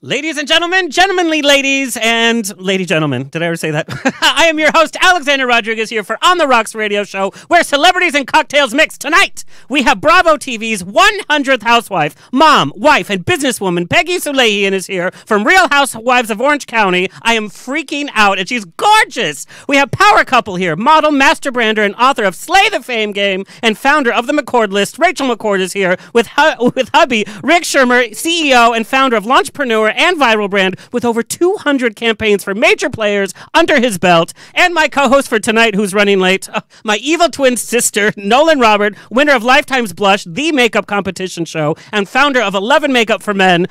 Ladies and gentlemen, gentlemanly ladies, and lady gentlemen. Did I ever say that? I am your host, Alexander Rodriguez, here for On the Rocks radio show, where celebrities and cocktails mix. Tonight, we have Bravo TV's 100th housewife, mom, wife, and businesswoman, Peggy Sulahian is here from Real Housewives of Orange County. I am freaking out, and she's gorgeous. We have power couple here, model, master brander, and author of Slay the Fame Game, and founder of the McCord list. Rachel McCord is here with hubby, Rick Schirmer, CEO and founder of Launchpreneur and viral brand with over 200 campaigns for major players under his belt. And my co-host for tonight, who's running late, my evil twin sister, Nolan Robert, winner of Lifetime's Blush, the makeup competition show, and founder of 11 Makeup for Men.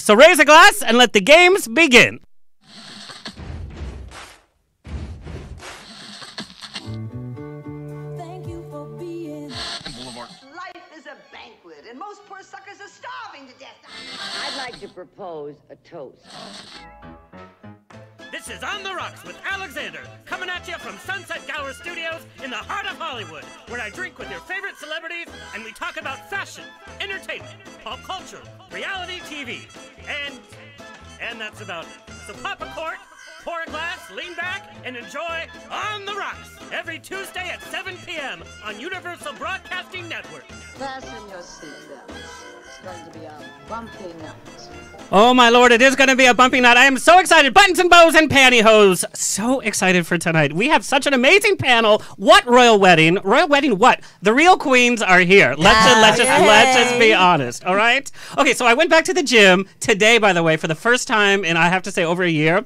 So raise a glass and let the games begin. Thank you for being. Life is a banquet, and most poor suckers are starving to death. I'd like to propose a toast. This is On the Rocks with Alexander, coming at you from Sunset Gower Studios in the heart of Hollywood, where I drink with your favorite celebrities and we talk about fashion, entertainment, pop culture, reality TV, and that's about it. So pop a cork, pour a glass, lean back, and enjoy On the Rocks every Tuesday at 7 p.m. on Universal Broadcasting Network. Fasten your seatbelts. It's going to be a bumpy night. Oh my lord, it is going to be a bumpy night. I am so excited. Buttons and bows and pantyhose. So excited for tonight. We have such an amazing panel. What royal wedding? Royal wedding what? The real queens are here. Let's just be honest, all right? Okay, so I went back to the gym today, by the way, for the first time in, I have to say, over a year.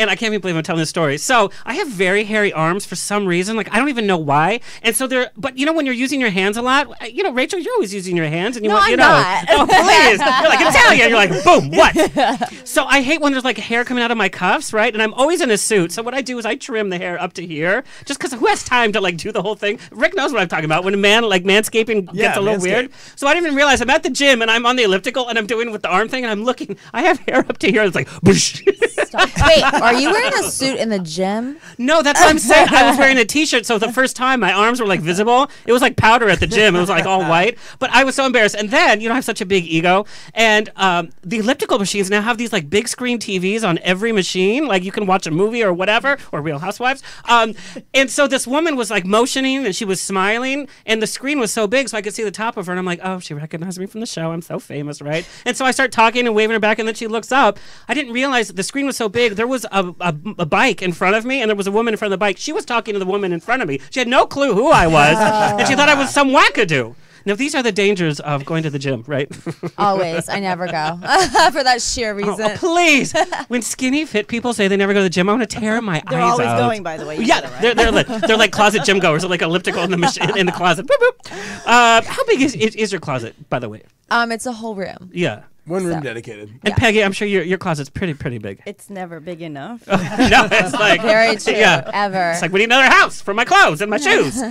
And I can't even believe I'm telling this story. So I have very hairy arms for some reason. Like, I don't even know why. And so but you know, when you're using your hands a lot, you know, Rachel, you're always using your hands. And you want, you know. Not. Oh, please. You're like Italian. You're like, boom, what? So I hate when there's like hair coming out of my cuffs, right? And I'm always in a suit. So what I do is I trim the hair up to here, just because who has time to like do the whole thing? Rick knows what I'm talking about. When a man, like manscaping gets a little weird. So I didn't even realize I'm at the gym and I'm on the elliptical and I'm doing with the arm thing and I'm looking. I have hair up to here. It's like, boosh. Wait, are you wearing a suit in the gym? No, that's what I'm saying. I was wearing a t-shirt, so the first time my arms were like visible. It was like powder at the gym. It was like all white. But I was so embarrassed. And then, you know, I have such a big ego. And the elliptical machines now have these like big screen TVs on every machine. Like you can watch a movie or whatever, or Real Housewives. And so this woman was like motioning and she was smiling and the screen was so big so I could see the top of her. And I'm like, oh, she recognized me from the show. I'm so famous, right? And so I start talking and waving her back and then she looks up. I didn't realize that the screen was so big. There was a bike in front of me and there was a woman in front of the bike. She was talking to the woman in front of me. She had no clue who I was and she thought I was some wackadoo. Now, these are the dangers of going to the gym, right? Always. I never go for that sheer reason. Oh, please. When skinny, fit people say they never go to the gym, I want to tear my eyes out. They're always going, by the way. Yeah, they're like closet gym goers. They're like elliptical in the machine in the closet. Boop, boop. How big is your closet, by the way? It's a whole room. Yeah. One room dedicated. And Peggy, I'm sure your closet's pretty big. It's never big enough. No, it's like Very true. Yeah. Ever. It's like we need another house for my clothes and my shoes.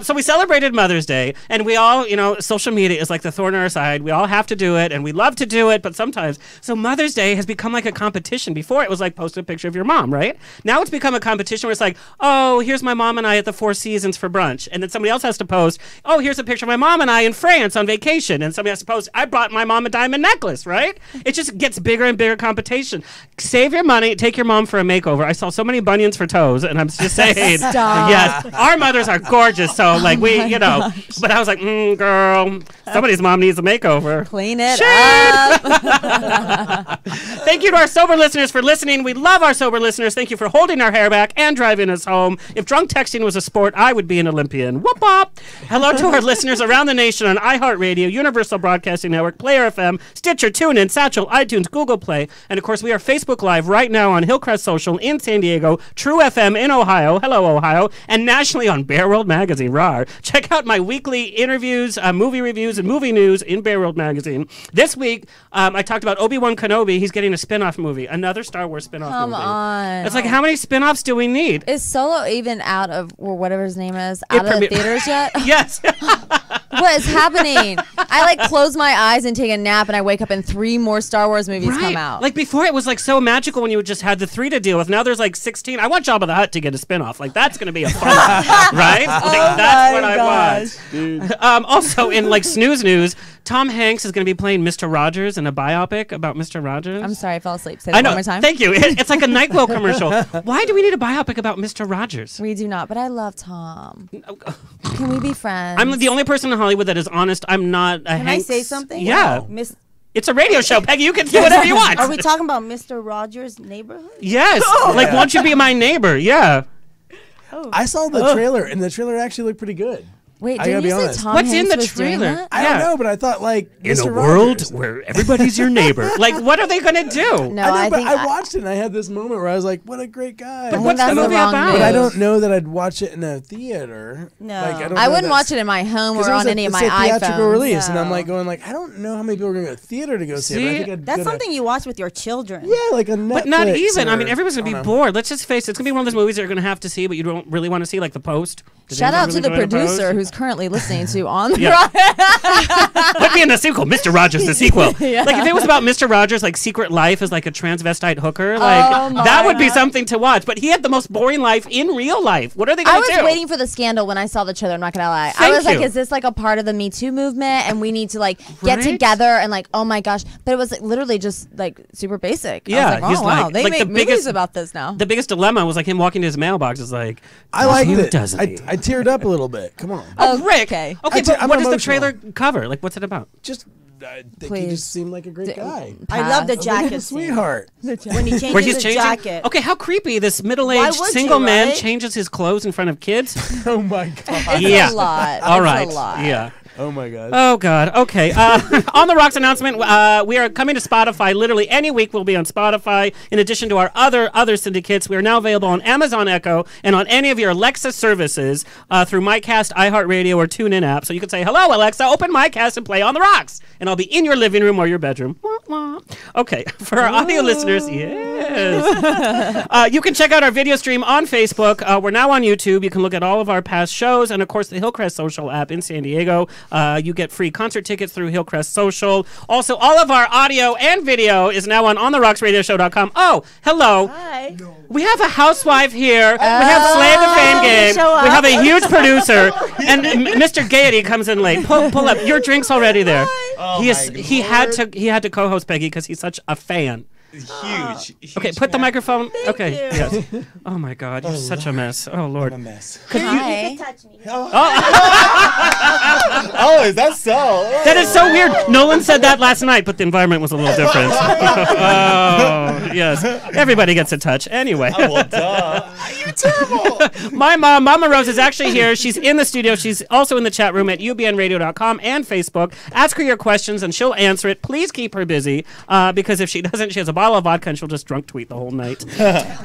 So we celebrated Mother's Day, and we all, you know, social media is like the thorn in our side. We all have to do it, and we love to do it, but sometimes. So Mother's Day has become like a competition. Before it was like post a picture of your mom, right? Now it's become a competition where it's like, oh, here's my mom and I at the Four Seasons for brunch, and then somebody else has to post, oh, here's a picture of my mom and I in France on vacation, and somebody has to post, I bought my mom a diamond necklace, right? It just gets bigger and bigger competition. Save your money. Take your mom for a makeover. I saw so many bunions for toes, and I'm just saying. Stop. Yes, our mothers are gorgeous, so like we, you know. But I was like, girl, somebody's mom needs a makeover. Clean it up. Thank you to our sober listeners for listening. We love our sober listeners. Thank you for holding our hair back and driving us home. If drunk texting was a sport, I would be an Olympian. Whoop whoop. Hello to our listeners around the nation on iHeartRadio, Universal Broadcasting Network, Player FM, Stitcher, TuneIn, Satchel, iTunes, Google Play, and of course we are Facebook Live right now on Hillcrest Social in San Diego, True FM in Ohio, hello Ohio, and nationally on Bear World Magazine, rawr. Check out my weekly interviews, movie reviews, and movie news in Bear World Magazine. This week, I talked about Obi-Wan Kenobi. He's getting a spin-off movie, another Star Wars spin-off movie. Come on. It's like, how many spin-offs do we need? Is Solo even out of, or whatever his name is, out of the theaters yet? Yes. What is happening? I like close my eyes and take a nap, and I wake up and 3 more Star Wars movies come out. Like before, it was like so magical when you just had the 3 to deal with. Now there's like 16. I want Jabba the Hutt to get a spinoff. Like that's gonna be a fun, right? Like, that's what I want. Dude. Also, in like snooze news, Tom Hanks is gonna be playing Mr. Rogers in a biopic about Mr. Rogers. I'm sorry, I fell asleep. Say I that know. one more time. Thank you. It's like a NyQuil commercial. Why do we need a biopic about Mr. Rogers? We do not, but I love Tom. Can we be friends? I'm the only person in Hollywood that is honest. I'm not a Can I say something? Yeah. Miss. It's a radio show, Peggy. You can do whatever you want. Are we talking about Mr. Rogers' Neighborhood? Yes. Like, won't you be my neighbor? Yeah. I saw the trailer, and the trailer actually looked pretty good. Wait, I didn't gotta you be say honest. Tom What's Hanks in the was doing trailer? that? I don't know, but I thought like In Mr. a world Rogers. where everybody's your neighbor. Like, what are they going to do? No, I I know, but think I watched it and I had this moment where I was like, "What a great guy!" But I what's think the that's movie wrong about? But I move. don't know that I'd watch it in a theater. No. Like, don't I know wouldn't that's- watch it in my home 'cause or it was on any of it's my a theatrical iPhones. release, and I'm No. like going like, I don't know how many people are going to go to theater to go see it. But I See? think I'd That's go to- something you watch with your children. Yeah, like a Netflix. But not even. I or- mean, everyone's going to I be don't know. bored. Let's just face it. It's going to be one of those movies that you're going to have to see, but you don't really want to see, like The Post. Did Shout anyone out to the really enjoy producer Post? who's currently listening to On the Yeah. Rock. Put me in the sequel, Mr. Rogers, the sequel. Yeah. Like, if it was about Mr. Rogers, like, secret life as, like, a transvestite hooker, like, Oh my that would be God. something to watch. But he had the most boring life in real life. What are they I going to do? was waiting for the scandal when I saw the trailer. I'm not gonna lie. I Thank was like, you. is this like a part of the Me Too movement? And we need to like get Right? together and like, oh my gosh. But it was like, literally just like super basic. Yeah, I was like, he's oh wow, like- they like make the movies biggest- about this now. The biggest dilemma was, like, him walking to his mailbox is like, I liked who it. doesn't I he? teared up a little bit. Come on. Oh, Rick. Okay. Okay, I but I'm what does the emotional. trailer cover? Like, what's it about? Just, I think he Please. just seemed like a great guy. I love the Like a jacket scene. sweetheart. When he changes Where he's his changing? jacket. Okay, how creepy. This Why middle-aged would single you, man right? changes his clothes in front of kids. Oh my god. Yeah. It's a lot. All It's right. a lot. Yeah. Oh my god. Oh, God. Okay. On the Rocks announcement, we are coming to Spotify. Literally any week we'll be on Spotify. In addition to our other syndicates, we are now available on Amazon Echo and on any of your Alexa services through MyCast, iHeartRadio, or TuneIn app. So you can say, hello, Alexa, open MyCast and play On the Rocks. And I'll be in your living room or your bedroom. Wah, wah. Okay. For our audio listeners, yes. You can check out our video stream on Facebook. We're now on YouTube. You can look at all of our past shows. And, of course, the Hillcrest Social app in San Diego. You get free concert tickets through Hillcrest Social. Also, all of our audio and video is now on OnTheRocksRadioshow.com. Oh, hello. Hi. We have a housewife here. We have Slay the Fame Game. show up. We have a huge producer. And Mr. Gaiety comes in late. Pull up. Your drink's already there. Oh He had to co-host Peggy because he's such a fan. Huge. Okay, put the microphone. Okay. you. Yes. Oh my God, you're such a mess. Oh Lord. A mess. Hi. Touch me. Oh, is that so? That is so weird. Nolan said that last night, but the environment was a little different. Oh, yes. Everybody gets a touch. Anyway. Well, duh. You're terrible. My mom, Mama Rose, is actually here. She's in the studio. She's also in the chat room at ubnradio.com and Facebook. Ask her your questions, and she'll answer it. Please keep her busy, because if she doesn't, she has a bottle of vodka, and she'll just drunk tweet the whole night.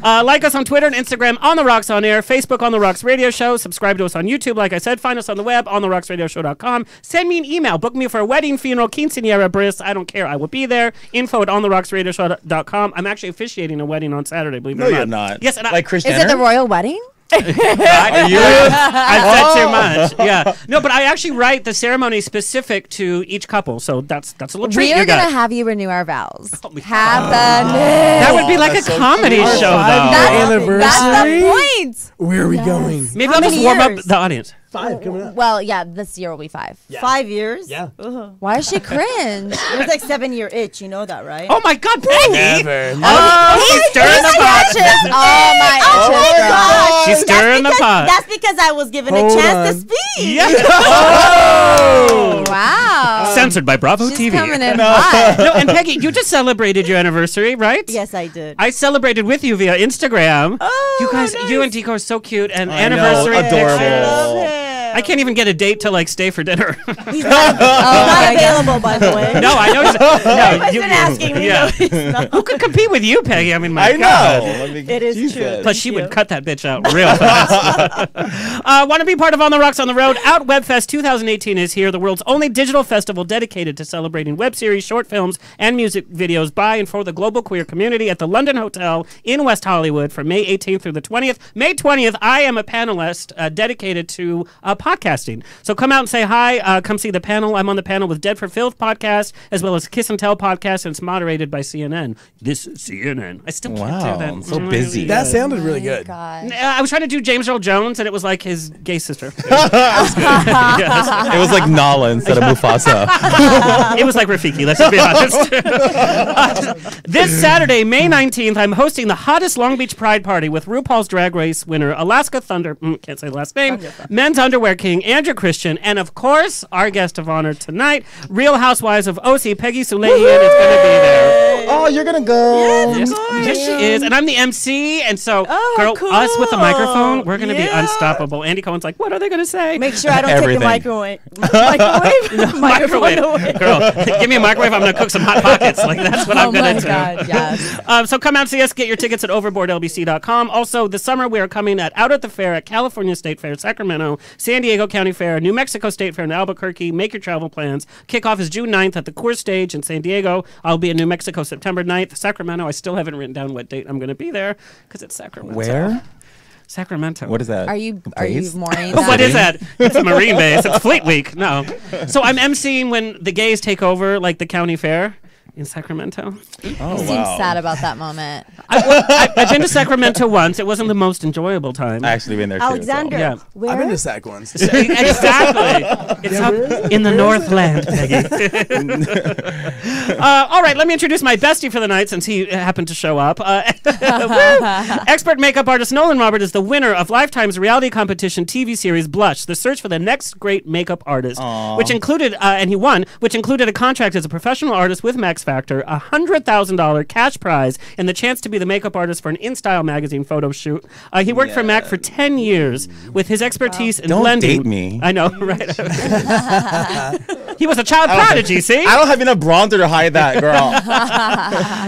Like us on Twitter and Instagram, On The Rocks On Air, Facebook, On The Rocks Radio Show. Subscribe to us on YouTube, like I said. Find us on the web, OnTheRocksRadioshow.com. Send me an email. Book me for a wedding, funeral, quinceañera, bris. I don't care. I will be there. Info at OnTheRocksRadioshow.com. I'm actually officiating a wedding on Saturday, believe it or No, not. you're not. Yes, and Like Chris Is Jenner? it the royal wedding? Are you? I said too much. Yeah. No, but I actually write the ceremony specific to each couple, so that's a little treat We are you gonna got. have you renew our vows. we- Happening. That would be like a that's so comedy cute. show, Our though. five-year anniversary. That's the point. Where are we going? Maybe How I'll just many warm up years? the audience. 5 coming up. Well, yeah, this year will be 5. 5 years? Yeah. Why is she cringe? It was like 7-year itch. You know that, right? Oh my God, Peggy! Never. Oh, she's stirring the pot. Itches. Oh my itches, girl. She's stirring the pot. That's because I was given Hold a chance on. to speak. Yeah. Oh! Wow. Censored by Bravo She's TV. coming in hot. No, and Peggy, you just celebrated your anniversary, right? Yes, I did. I celebrated with you via Instagram. Oh, you guys, nice. you and Deco are so cute, and I know, anniversary adorable. pictures. I love him. I can't even get a date to like stay for dinner. He's not, not available, by the way. No, I know. No, He's been asking me. Yeah. No, he's not. Who could compete with you, Peggy? I mean, my I God. know. I mean, It is Jesus. true. Plus, she would cut that bitch out real fast. Want to be part of On the Rocks on the Road? Out WebFest 2018 is here, the world's only digital festival dedicated to celebrating web series, short films, and music videos by and for the global queer community at the London Hotel in West Hollywood from May 18th through the 20th. May 20th, I am a panelist dedicated to podcasting. So come out and say hi. Come see the panel. I'm on the panel with Dead for Filth podcast, as well as Kiss and Tell podcast, and it's moderated by CNN. This is CNN. I still can't do that. So busy. That sounded really good. I was trying to do James Earl Jones, and it was like his gay sister. It was like Nala instead of Mufasa. It was like Rafiki, let's just be honest. This Saturday, May 19th, I'm hosting the hottest Long Beach Pride Party with RuPaul's Drag Race winner, Alaska Thunder, can't say the last name, Men's Underwear King, Andrew Christian, and of course, our guest of honor tonight, Real Housewives of OC, Peggy Sulahian is going to be there. Oh, you're going to go. Yes, she is. And I'm the MC, and so, cool. us with the microphone, we're going to be unstoppable. Andy Cohen's like, what are they going to say? Make sure I don't Everything. take the microwave. Microphone away. Girl, give me a microwave, I'm going to cook some Hot Pockets. Like, that's what I'm going to do. God, yes. So come out and see us. Get your tickets at overboardlbc.com. Also, this summer we are coming out at the fair at California State Fair, Sacramento, San Diego County Fair, New Mexico State Fair in Albuquerque. Make your travel plans. Kickoff is June 9th at the Coors Stage in San Diego. I'll be in New Mexico September 9th. Sacramento, I still haven't written down what date I'm going to be there because it's Sacramento. Where? Sacramento. What is that? Are you Place? mourning What that? is that? It's a Marine base. It's Fleet Week. No. So I'm emceeing when the gays take over, like the county fair in Sacramento. Oh, You seem sad about that moment. I've been to Sacramento once. It wasn't the most enjoyable time. I actually been there too. Alexander, Yeah. where? I've been to Sac once. Exactly. It's up in the Northland, Peggy. All right, let me introduce my bestie for the night since he happened to show up. Expert makeup artist Nolan Robert is the winner of Lifetime's reality competition TV series Blush, the search for the next great makeup artist, which included, and he won, which included a contract as a professional artist with Max Factor, a $100,000 cash prize, and the chance to be the makeup artist for an InStyle magazine photo shoot. He worked for Mac for 10 years with his expertise in Don't blending. date me. I know, right? He was a child prodigy, see? I don't have enough bronzer to hide that, girl.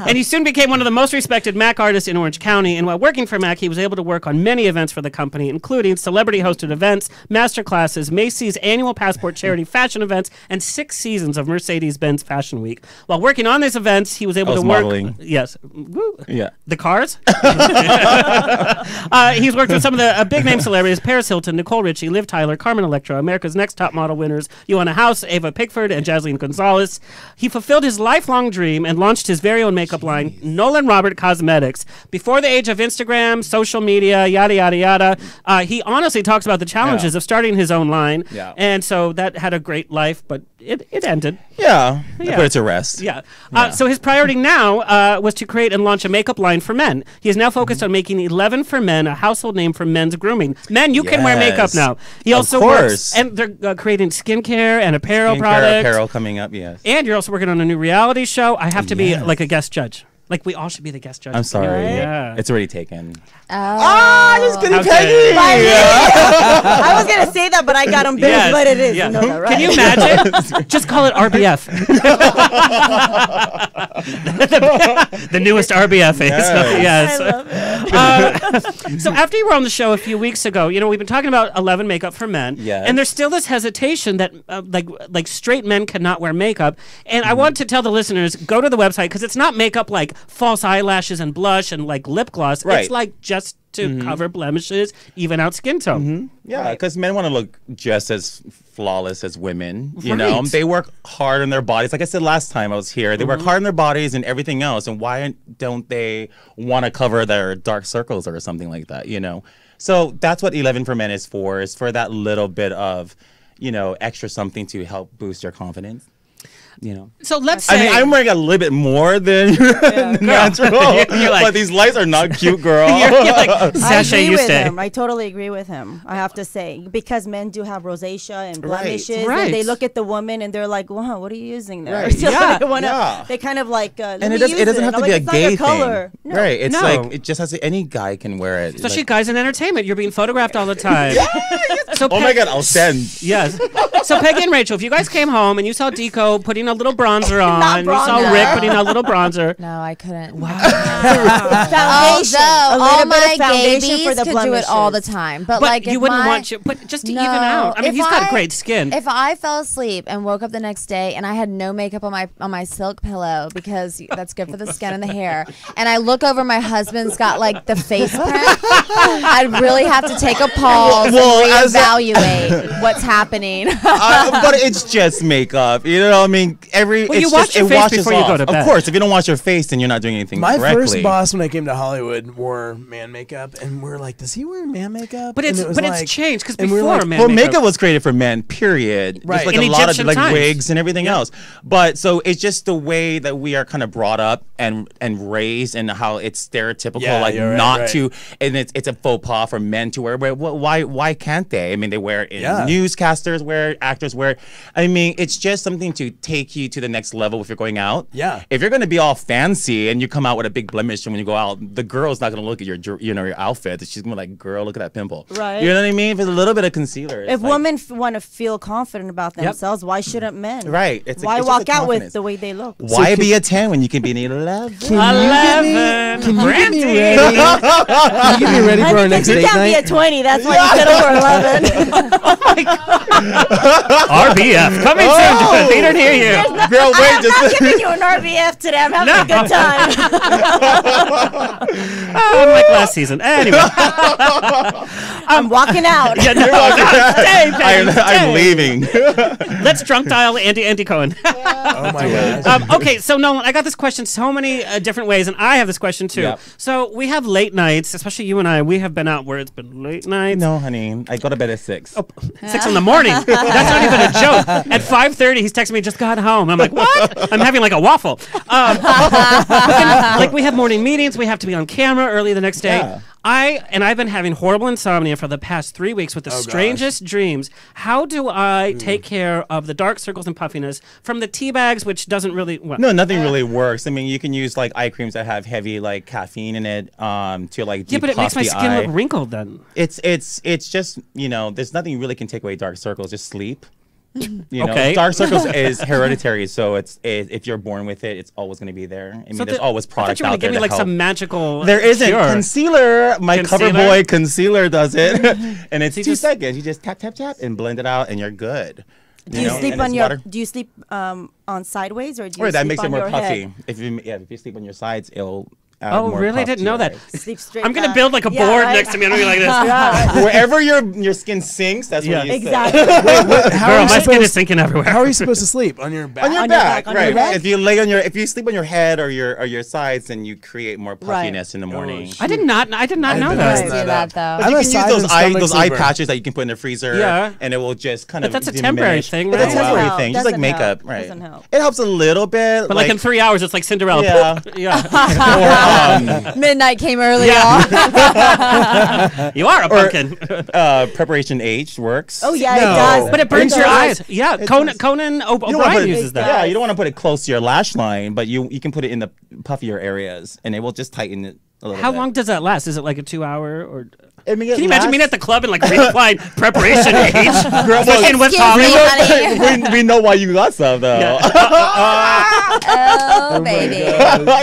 And he soon became one of the most respected Mac artists in Orange County. And while working for Mac, he was able to work on many events for the company, including celebrity-hosted events, master classes, Macy's annual passport charity fashion events, and 6 seasons of Mercedes-Benz Fashion Week. While working on these events, he was able to work. Modeling. Yes. Woo. Yeah. The cars. He's worked with some of the big-name celebrities: Paris Hilton, Nicole Richie, Liv Tyler, Carmen Electra, America's Next Top Model winners, Joanna House, Ava Pickford, and Jasleen Gonzalez. He fulfilled his lifelong dream and launched his very own makeup line, Nolan Robert Cosmetics. Before the age of Instagram, social media, yada, yada, yada, he honestly talks about the challenges of starting his own line. Yeah. And so that had a great life, but it ended. Yeah. Yeah. Put it to rest. Yeah. So his priority now was to create and launch a makeup line for men. He is now focused on making 11 for Men a household name for men's grooming. Men, you can wear makeup Yes. now. He Of also course. works, and they're creating skincare and apparel Skincare, products. apparel coming up, yes. And you're also working on a new reality show. I have to be like a guest judge. Like we all should be the guest judge. I'm sorry. Yeah. It's already taken. Just kidding, Okay. Peggy. I was gonna say that, but I got him big, Yes. but it is. Yeah. You know that, right? Can you imagine? Just call it RBF. The newest RBF is. Yes. I love it. So after you were on the show a few weeks ago, you know, we've been talking about 11 makeup for men. Yes. And there's still this hesitation that like straight men cannot wear makeup. And I want to tell the listeners, go to the website, because it's not makeup like false eyelashes and blush and like lip gloss. Right. It's like just to cover blemishes, even out skin tone. Yeah, because men want to look just as flawless as women. You know, Right. they work hard on their bodies. Like I said last time I was here, they work hard on their bodies and everything else. And why don't they want to cover their dark circles or something like that? You know, so that's what 11 for Men is for that little bit of, you know, extra something to help boost your confidence. You know, So let's I say mean, I'm wearing a little bit more than natural, You're like- but these lights are not cute, girl. you're like I sashay, agree you with stay. him. I totally agree with him. I have to say, because men do have rosacea and blemishes, Right. and they look at the woman and they're like, "Wow, what are you using there?" Right. So Yeah. they kind of like, And it doesn't have to be a gay thing, right? It's No. like it just has to, any guy can wear it. Especially Like, guys in entertainment. You're being photographed all the time. So oh my God, I'll send. Yes. So Peggy and Rachel, if you guys came home and you saw Deco putting putting a little bronzer on. Not You saw bronzer. Rick putting a little bronzer. No, I couldn't. Foundation. Although A all little bit my of foundation babies for the could do it all the blemishes. time. But, But like, you if wouldn't my, want you, but just to no, even out. I mean, if he's got great skin. If I fell asleep and woke up the next day and I had no makeup on my silk pillow because that's good for the skin and the hair, and I look over, my husband's got like the face print, I'd really have to take a pause Well, and reevaluate what's happening. But it's just makeup. You know what I mean? Well, you wash your face before you go to bed. Of course, if you don't wash your face, then you're not doing anything My correctly. first boss when I came to Hollywood wore man makeup, and we're like, does he wear man makeup? But And it's it was but like- it's changed because and we were before, like, man. Well, makeup was created for men, period. Right. Just like In a lot of Egyptian like times. wigs and everything else. But so it's just the way that we are kind of brought up and raised, and how it's stereotypical, Yeah, like you're right, not right. to, and it's a faux pas for men to wear. But why can't they? I mean, they wear it in Yeah. newscasters wear it, actors wear it. I mean, it's just something to take you to the next level if you're going out. Yeah. If you're gonna be all fancy and you come out with a big blemish, and when you go out, the girl's not gonna look at your your outfit. She's gonna be like, girl, look at that pimple. Right. You know what I mean? If it's a little bit of concealer. it's If like- women want to feel confident about themselves, why shouldn't men? Right. It's Why just walk a out with confidence. the way they look? Why be a 10 when you can be an 11? Can you get me ready? Can you get me ready for our next You date can't be a night? 20. That's why you settle for 11. RBF coming soon to the theater near you. Girl, wait, I'm not giving you an RBF today. I'm having a good time. Unlike last season. Anyway, I'm walking out. yeah, no, stay, Peggy, stay. I'm leaving. Let's drunk dial Andy Cohen. Oh my gosh. Okay, so Nolan, I got this question so many different ways, and I have this question too. Yep. So we have late nights, especially you and I. We have been out where it's been late nights. No, honey. I go to bed at 6. 6 in the morning. That's not even a joke. At 5:30, he's texting me, just got home. I'm like, what? I'm having like a waffle. But then, like, we have morning meetings. We have to be on camera early the next day. Yeah. I've been having horrible insomnia for the past 3 weeks with the strangest dreams. How do I take care of the dark circles and puffiness from the tea bags, which doesn't really... Well, No, nothing really works. I mean, you can use like eye creams that have heavy like caffeine in it to like yeah, but it makes my depuff the skin eye. look wrinkled then. It's just, you know, there's nothing you really can take away dark circles. Just sleep. You know, Okay. dark circles is hereditary, so if you're born with it, it's always going to be there. I mean, there's always I thought products you were out gonna give there me to like help. some magical There isn't cure. concealer. My Concealer? cover boy concealer does it, and it's So you 2 just- seconds. You just tap tap tap and blend it out, and you're good. Do you know, sleep and on it's your? water. Do you sleep on sideways or do you Or that sleep makes it on more your puffy. head? If you sleep on your sides, it'll. Add Oh, more really? I puff didn't to know your that. legs. Sleep straight. I'm going to back. build like a Yeah, board right? next to me. I'm going to be like this. Wherever your skin sinks, that's Yeah. what you say. Exactly. How Girl, are you my skin is supposed- sinking everywhere. How are you supposed to sleep? On your back? On your On your back, back, on your right? back? If you sleep on your head or your sides, then you create more puffiness in the morning. I did not know I've been that. I messing do that though. I'm You a can use side those and eye stomach those eye sleeper. patches that you can put in the freezer, Yeah. and it will just kind But of. that's a temporary diminish. thing, It's a right? temporary Doesn't thing, help. just like Doesn't makeup, help. right? Doesn't help. It helps a little bit, But like in 3 hours, it's like Cinderella. Yeah. Yeah. Midnight came early, Yeah. y'all. You are a pumpkin. Preparation H works. Oh yeah, No. it does. But it burns It your does. eyes. Yeah, It Conan does. O'Brien You don't wanna put it- uses that. Yeah, you don't want to put it close to your lash line, but you can put it in the puffier areas, and it will just tighten it a little How bit. long does that last? Is it like a 2 hour or? I mean, Can you imagine being at the club and like reapplying preparation age? Girl, Fucking with Excuse Tommy. me, honey. we know why you got some though. Yeah. Oh, baby.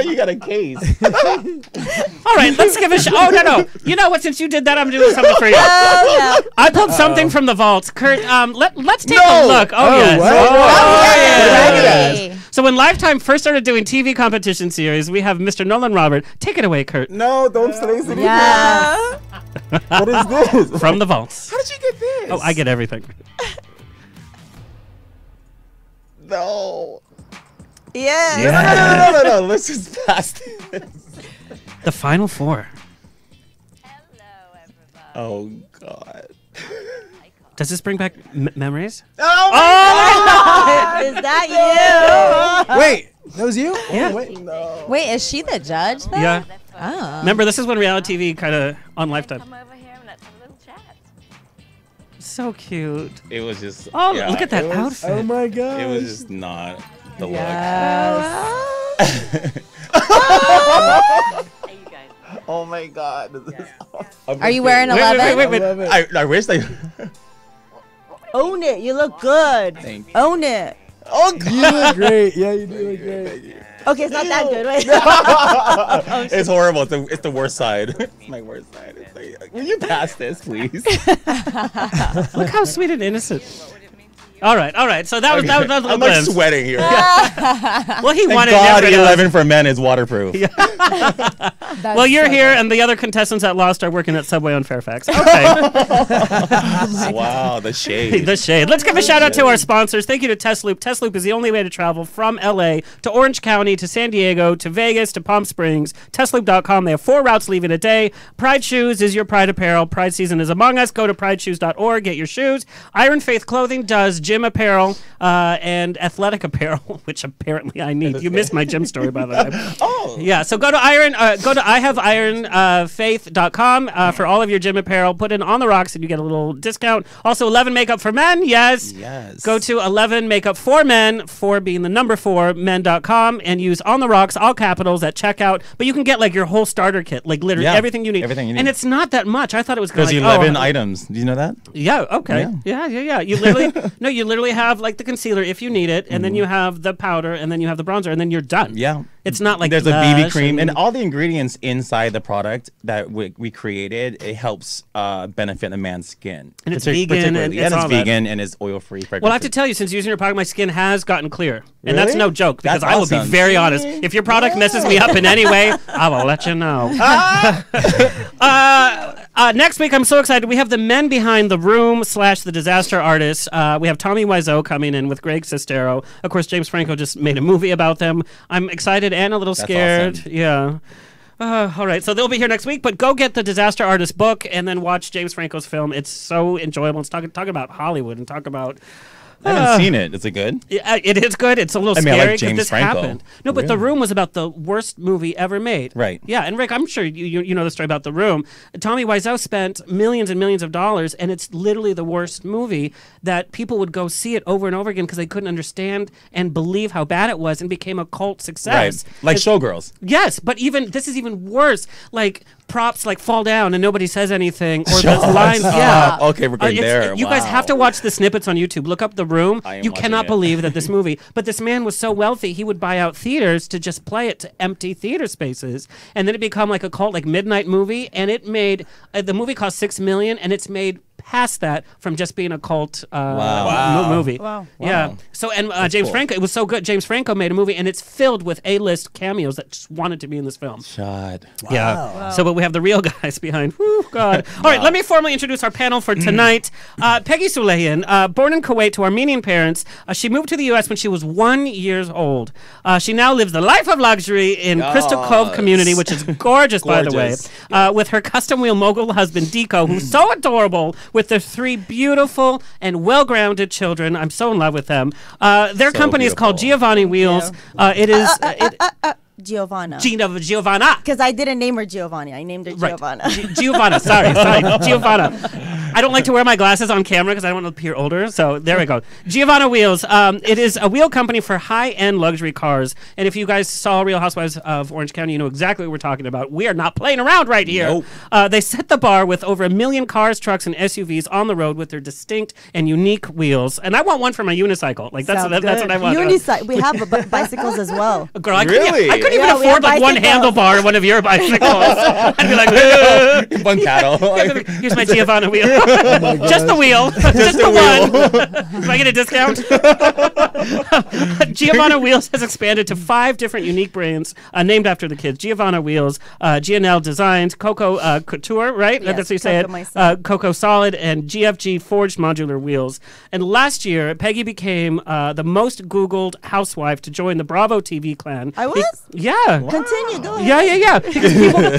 You got a case. All right, let's give a shot. Oh no. You know what? Since you did that, I'm doing something for you. Oh, I pulled something from the vaults. Kurt, let's take No. a look. Oh, yes. what? Oh, yeah. yes. So when Lifetime first started doing TV competition series, we have Mr. Nolan Robert. Take it away, Kurt. No, don't say anything. Yes. What is this? From the vaults. How did you get this? Oh, I get everything. No. Yes. No. Let's just pass this. The final four. Oh God. Does this bring back memories? Oh, Is that you? Wait, that was you? Yeah. Oh, wait. Wait, is she the judge then? Yeah. Oh. Remember, this is when reality TV kind of on Lifetime. Come over here and let's have a little chat. So cute. It was just. Oh, yeah, look at that it was- outfit. Oh my god. It was just not the Yes. Hey, you guys. look. Oh my God. This is awesome. Are you wearing Wait, 11? wait, wait. I love it. I wish they. Own it. You look good. Thank you. Own it. Oh, You look great. Yeah, you do look great. Okay, it's not that good. Wait. it's horrible. It's the worst side. It's my worst side. It's like, will you pass this, please? Look how sweet and innocent. All right. So that was a little I'm like glimpse. sweating here. Well, he Thank wanted God, everybody else. 11 for men is waterproof. Well, you're here, and the other contestants that lost are working at Subway on Fairfax. Okay. Wow, the shade. The shade. Let's give a shout out to our sponsors. Thank you to Test Loop. Test Loop is the only way to travel from LA to Orange County to San Diego to Vegas to Palm Springs. TestLoop.com. They have 4 routes leaving a day. Pride Shoes is your Pride apparel. Pride season is among us. Go to prideshoes.org. Get your shoes. Iron Faith Clothing does gym apparel and athletic apparel, which apparently I need. You missed my gym story, by the way. Oh. Yeah, so go to ironfaith.com for all of your gym apparel. Put in On the Rocks and you get a little discount. Also, 11 Makeup for Men, yes. Go to 11 Makeup for Men, 4 being the number 4, men.com, and use On the Rocks, all capitals, at checkout. But you can get like your whole starter kit, like literally everything you need. Everything you need. And it's not that much. I thought it was kind of There's like, 11 items. Do you know that? Yeah, okay. Yeah. You literally have like the concealer if you need it, and then you have the powder, and then you have the bronzer, and then you're done. Yeah. It's not like there's a BB cream and and all the ingredients inside the product that we created. It helps benefit a man's skin, and it's vegan, and it's vegan and it's oil free. Well, I have to tell you, since using your product, my skin has gotten clear, and that's Really? no joke because That's I will be awesome. very honest. If your product messes me up in any way, I will let you know. Next week, I'm so excited. We have the men behind The Room / The Disaster Artist. We have Tommy Wiseau coming in with Greg Sestero. Of course, James Franco just made a movie about them. I'm excited and a little scared. Awesome. Yeah. All right, so they'll be here next week, but go get the Disaster Artist book and then watch James Franco's film. It's so enjoyable. It's talking about Hollywood and talk about... I haven't seen it. Is it good? It is good. It's a little I scary like because James this Franco. happened. No, but The Room was about the worst movie ever made. Right. Yeah, and Rick, I'm sure you know the story about The Room. Tommy Wiseau spent millions and millions of dollars, and it's literally the worst movie that people would go see it over and over again because they couldn't understand and believe how bad it was, and became a cult success. Right. Like Showgirls. Yes, but this is even worse. Like props like fall down and nobody says anything, or the lines. Yeah. Okay, we're going there. You guys have to watch the snippets on YouTube. Look up The Room. I am You watching cannot it. believe that this movie. But this man was so wealthy, he would buy out theaters to just play it to empty theater spaces, and then it become like a cult, like midnight movie. And it made the movie cost $6 million, and it's made past that from just being a cult movie. Wow. Yeah. So James cool. Franco, it was so good. James Franco made a movie, and it's filled with A-list cameos that just wanted to be in this film. Shot. Yeah. Wow. So, but we have the real guys behind. Whew, God. All right, let me formally introduce our panel for tonight. Peggy Sulahian, born in Kuwait to Armenian parents, she moved to the U.S. when she was 1 year old. She now lives the life of luxury in Crystal Cove community, which is gorgeous, by the way, with her custom wheel mogul husband, Deco, who's so adorable, with their 3 beautiful and well-grounded children. I'm so in love with them. Their company is called Giovanna Wheels. It is... Giovanna. Giovanna. Because I didn't name her Giovanni. I named her Giovanna. Giovanna. Sorry. Giovanna. I don't like to wear my glasses on camera because I don't want to appear older. So there we go. Giovanna Wheels. It is a wheel company for high-end luxury cars. And if you guys saw Real Housewives of Orange County, you know exactly what we're talking about. We are not playing around right here. Nope. They set the bar with over 1 million cars, trucks, and SUVs on the road with their distinct and unique wheels. And I want one for my unicycle. Like that's what I want. We have bicycles as well. Girl, I Really? couldn't even afford like one handlebar on one of your bicycles. I'd be like, one cattle. here's my Giovanna wheel. Just the wheel. Just the one. Do I get a discount? Giovanna Wheels has expanded to 5 different unique brands named after the kids. Giovanna Wheels, GNL Designs, Coco Couture, right? Yes, That's how you say it. Coco Solid, and GFG Forged Modular Wheels. And last year, Peggy became the most Googled housewife to join the Bravo TV clan. I was? Yeah. Continue, go ahead. Yeah.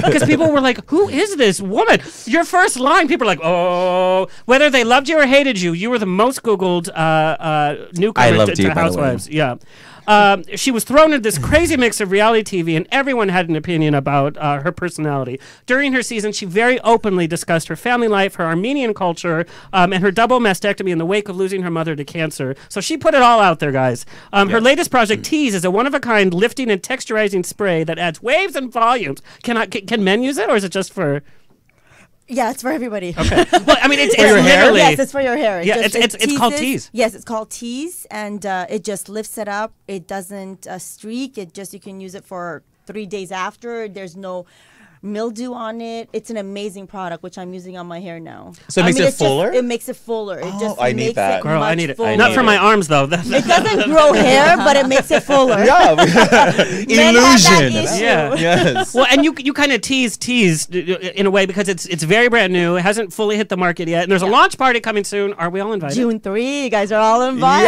Because people were like, who is this woman? Your first line, people are like, oh, whether they loved you or hated you, you were the most Googled newcomer to Housewives. Yeah. She was thrown into this crazy mix of reality TV, and everyone had an opinion about her personality. During her season, she very openly discussed her family life, her Armenian culture, and her double mastectomy in the wake of losing her mother to cancer. So she put it all out there, guys. Her latest project, Tease, is a one-of-a-kind lifting and texturizing spray that adds waves and volumes. Can men use it, or is it just for... Yeah, it's for everybody. Okay. Well, I mean, it's your hair? literally. Yes, it's for your hair. Yeah, just- it's called tease. Yes, it's called tease, and it just lifts it up. It doesn't streak. You can use it for 3 days after. There's no mildew on it. It's an amazing product, which I'm using on my hair now. So it makes it fuller? It makes it fuller. It just I need makes that. it Girl, I much need it. fuller. Not for my arms though. It doesn't grow hair, but it makes it fuller. Yeah. Men have that Illusion. issue. Yeah. Yes. Well, and you kind of tease in a way because it's very brand new. It hasn't fully hit the market yet. And there's a launch party coming soon. Are we all invited? June 3, you guys are all invited.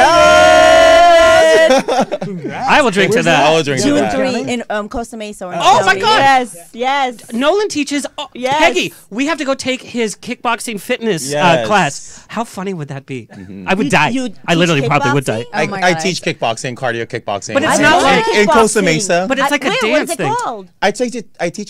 I will drink to that. I will drink to June that. 3 in Costa Mesa. Oh my God. Yes, yes. Nolan teaches. Oh, Yes. Peggy, we have to go take his kickboxing fitness Yes. class. How funny would that be? I would die. you I literally teach probably would die. kickboxing? Oh my I God. teach kickboxing, cardio kickboxing. But it's I not love like in Costa kickboxing. Mesa. But it's like a wait, dance what's it thing. called? I teach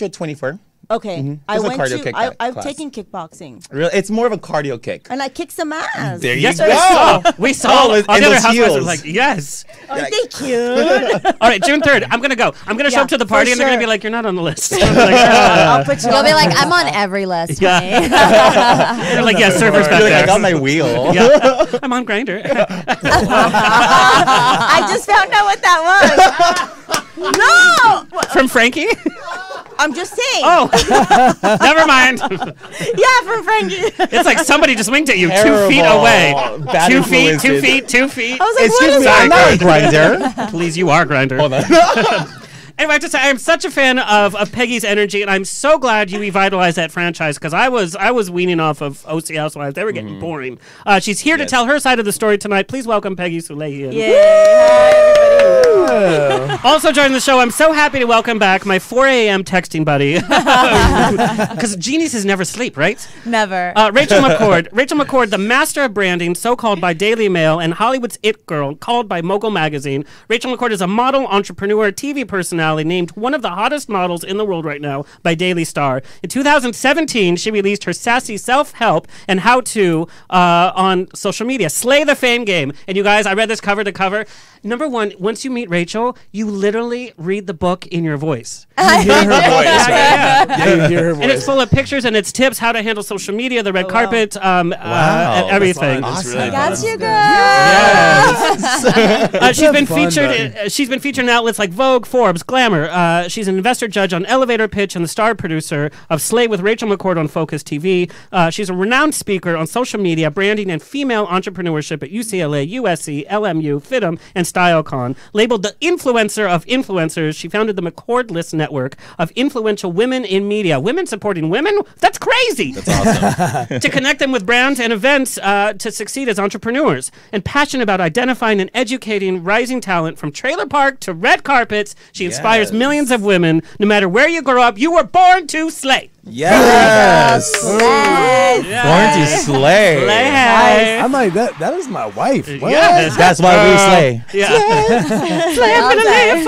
at 24. Okay, Mm-hmm. I It's a went cardio to. kick I've class. taken kickboxing, It's more of a cardio kick. and I kicked some ass. There you Yes, go. we saw. We saw. Oh, and all the other those housewives were heels. like, yes. Aren't they cute? All right, June 3rd. I'm going to go. I'm going to show Yeah, up to the for party and they're going to be sure. like, you're not on the list. I'm like, I'll put you You'll on. be like, I'm on every list. Yeah. honey." They're like, yeah, servers back You're like, I there. got my wheel. Yeah. I'm on Grinder. I just found out what that was. No, From Frankie? I'm just saying. Oh, never mind. Yeah, from Frankie. It's like somebody just winked at you 2 feet Terrible. away. Bad 2 feet, 2 influences. feet, 2 feet. I was like, what Excuse is me, that? I'm not a grinder. Please, you are Grinder. Hold on. Anyway, I have to say, I am such a fan of Peggy's energy, and I'm so glad you revitalized that franchise because I was weaning off of OC Housewives. They were getting boring. She's here to Yes. tell her side of the story tonight. Please welcome Peggy Sulahian. Also joining the show, I'm so happy to welcome back my 4 a.m. texting buddy. Because geniuses never sleep, right? Never. Rachel McCord. Rachel McCord, the master of branding, so-called by Daily Mail, and Hollywood's It Girl, called by Mogul Magazine. Rachel McCord is a model, entrepreneur, TV personality, named one of the hottest models in the world right now by Daily Star. In 2017, she released her sassy self-help and how-to on social media. Slay the Fame Game. And you guys, I read this cover to cover. Number one, once you meet Rachel, you literally read the book in your voice. You hear her voice, right? Yeah. Yeah, you hear her voice. And it's full of pictures and it's tips how to handle social media, the red carpet, and that's everything. awesome. I got you, girl. She's been fun, featured. She's been featured in outlets like Vogue, Forbes, Glamour. She's an investor judge on Elevator Pitch and the star producer of Slay with Rachel McCord on Focus TV. She's a renowned speaker on social media, branding, and female entrepreneurship at UCLA, USC, LMU, FITM, and StyleCon. Labeled the influencer of influencers, she founded the McCord List network of influential women in media. Women supporting women? That's crazy. That's awesome. To connect them with brands and events to succeed as entrepreneurs. And passionate about identifying and educating rising talent from trailer park to red carpets, she inspires Yes. millions of women. No matter where you grow up, you were born to slay. Yes. Yes. Born to slay. Slay. I'm like, that is my wife. What? Yes. That's why we slay. Yeah. Slay, I'm gonna live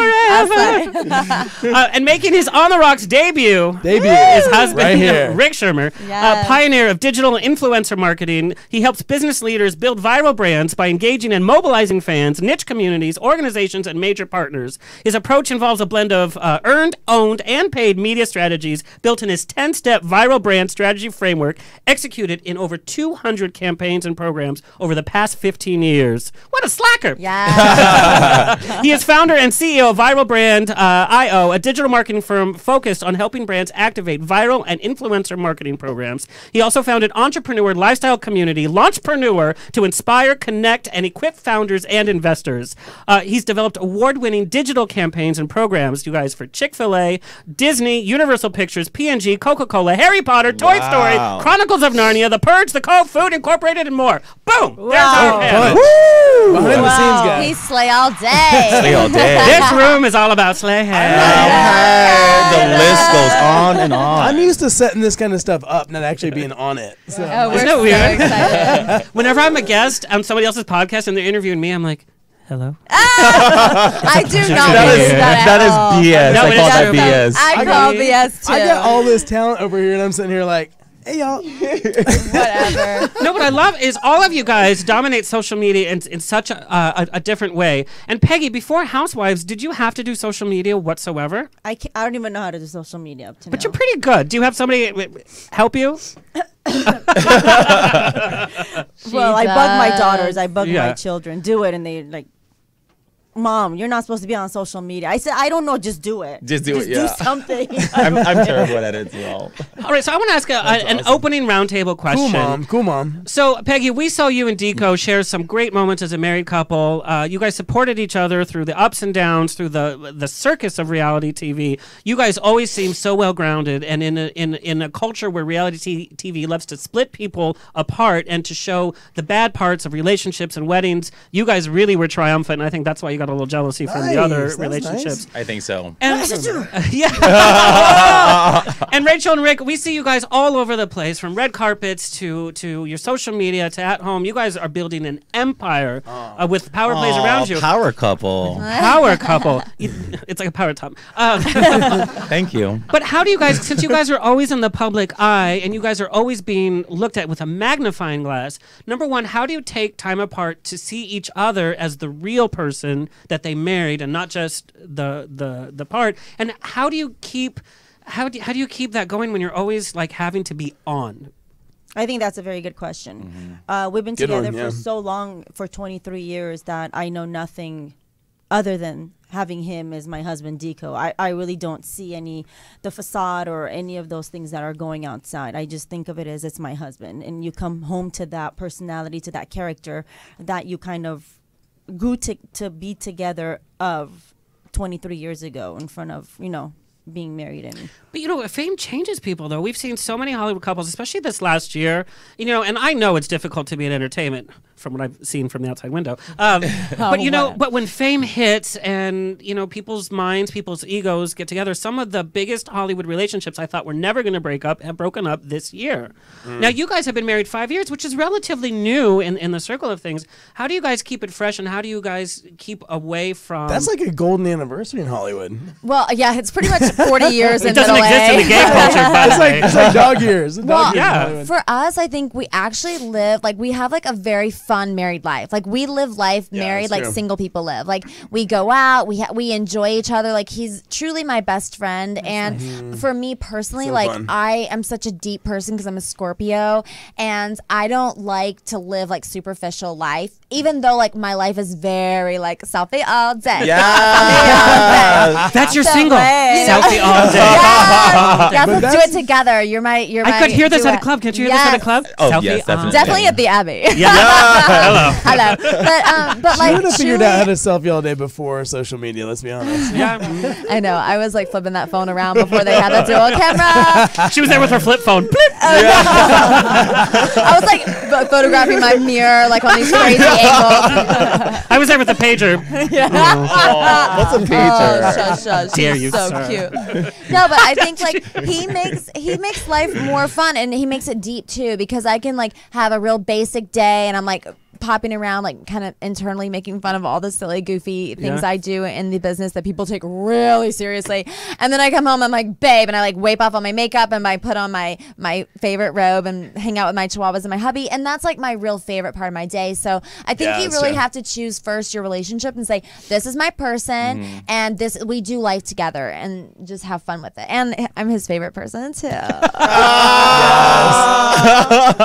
forever. And making his On the Rocks debut. Debut. His husband, Right here. Rick Schirmer, Yes. pioneer of digital influencer marketing. He helps business leaders build viral brands by engaging and mobilizing fans, niche communities, organizations, and major partners. His approach involves a blend of earned, owned, and paid media strategies built in his 10-step viral brand strategy framework, executed in over 200 campaigns and programs over the past 15 years. What a slacker! Yeah. He is founder and CEO of Viral Brand IO, a digital marketing firm focused on helping brands activate viral and influencer marketing programs. He also founded entrepreneur lifestyle community Launchpreneur to inspire, connect, and equip founders and investors. He's developed award-winning digital campaigns and programs, you guys, for Chick-fil-A, Disney, Universal Pictures, P&G, Coca-Cola, Harry Potter, Toy Story, Wow. Chronicles of Narnia, The Purge, The Cove, Food Incorporated, and more. Boom! There's our man. Fun. Behind the scenes guy. He slay all day. Slay all day. This room is all about Slay. The list goes on and on. I'm used to setting this kind of stuff up, not actually being on it. So. Oh, we're Isn't it so weird? excited. Whenever I'm a guest on somebody else's podcast and they're interviewing me, I'm like, hello? I do not That believe is that at all. BS. No, I it call is that true. BS. I call BS too. I got all this talent over here, and I'm sitting here like, Hey, y'all. Whatever. No, what I love is all of you guys dominate social media in such a different way. And Peggy, before Housewives, did you have to do social media whatsoever? I don't even know how to do social media up to But now. you're pretty good. Do you have somebody help you? Well, I bug my daughters. I bug Yeah. my children. Do it, and they like, Mom, you're not supposed to be on social media. I said, I don't know. Just do it. Just do it, yeah. Do something. I'm terrible at it as well. All right, so I want to ask an opening roundtable question. Cool, mom. So, Peggy, we saw you and Deco share some great moments as a married couple. You guys supported each other through the ups and downs, through the circus of reality TV. You guys always seem so well grounded, and in a culture where reality TV loves to split people apart and to show the bad parts of relationships and weddings, you guys really were triumphant. And I think that's why you got a little jealousy from the other Nice, that's relationships. nice. I think so. And yeah. And Rachel and Rick, we see you guys all over the place, from red carpets to your social media to at home. You guys are building an empire with power plays around you. Power couple. Power couple. It's like a power top. Thank you. But how do you guys, since you guys are always in the public eye and you guys are always being looked at with a magnifying glass, number one, how do you take time apart to see each other as the real person that they married and not just the part? And how do you keep that going when you're always like having to be on? I think that's a very good question. We've been Good one, together yeah. for so long, for 23 years, that I know nothing other than having him as my husband, Deco. I really don't see the facade or any of those things that are going outside. I just think of it as it's my husband. And you come home to that personality, to that character that you kind of grew to be together of 23 years ago in front of, being married. But fame changes people, though. We've seen so many Hollywood couples, especially this last year, and I know it's difficult to be in entertainment from what I've seen from the outside window. But when fame hits and, people's minds, people's egos get together, some of the biggest Hollywood relationships I thought were never going to break up have broken up this year. Now, you guys have been married 5 years, which is relatively new in the circle of things. How do you guys keep it fresh, and how do you guys keep away from... That's like a golden anniversary in Hollywood. Well, yeah, it's pretty much 40 years in It doesn't middle exist A. in the gay culture, by the way. It's like dog years. Well, yeah. For us, I think we actually live, we have a very fun married life. We live life married that's like true. single people live. We go out, we enjoy each other. He's truly my best friend. And for me personally, So fun. I am such a deep person because I'm a Scorpio, and I don't like to live superficial life, even though my life is very selfie all day. Yeah. That's your So, single. Selfie all day. Yes, But let's do it together. I could hear this at a club. Can't you hear this at a club? Oh, Selfie yes, definitely. Definitely at the Abbey. Hello. Hello. But She would have figured out how truly, to selfie all day before social media, let's be honest. Yeah. I know. I was flipping that phone around before they had the dual camera. She was there with her flip phone. I was photographing my mirror on these crazy angles. I was there with the pager. What's a pager? Oh, shush. Dare He's you, so sir. cute. No, but I think he makes life more fun, and he makes it deep too, because I can have a real basic day, and I'm popping around kind of internally making fun of all the silly goofy things Yeah. I do in the business that people take really seriously, and then I come home, I'm babe, and I wipe off all my makeup, and I put on my favorite robe and hang out with my chihuahuas and my hubby, and that's my real favorite part of my day. So I think Yeah, you that's really true. have to choose first your relationship and say, this is my person, and we do life together, and just have fun with it. And I'm his favorite person too.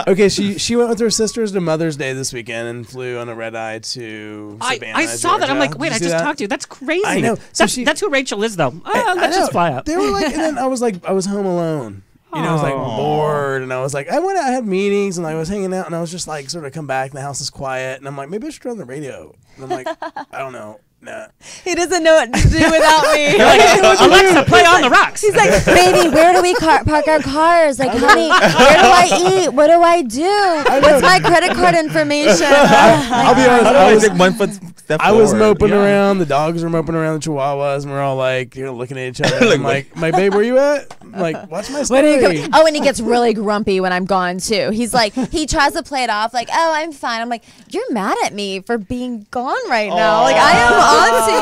Okay, she went with her sisters to Mother's Day this weekend and flew on a red eye to Savannah, I saw that. I'm Georgia. wait, Did I you see just that? talked to you. That's crazy. I know. So That's who Rachel is, though. Let's I just know. fly out. They were and then I was I was home alone. I was bored, and I was I had meetings, and I was hanging out, and I was just sort of come back, and the house is quiet, and I'm maybe I should turn on the radio. And I'm I don't know. Nah. He doesn't know what to do without me. Alexa, play on the rocks. He's baby, where do we park our cars? Honey, where do I eat? What do I do? What's my credit card information? I'll be honest. I one foot step I was forward. moping around. The dogs were moping around. The chihuahuas, and we're all looking at each other. I'm my babe, where you at? I'm watch my When he story. oh, and he gets really grumpy when I'm gone too. He's he tries to play it off oh, I'm fine. I'm you're mad at me for being gone right now. I am on to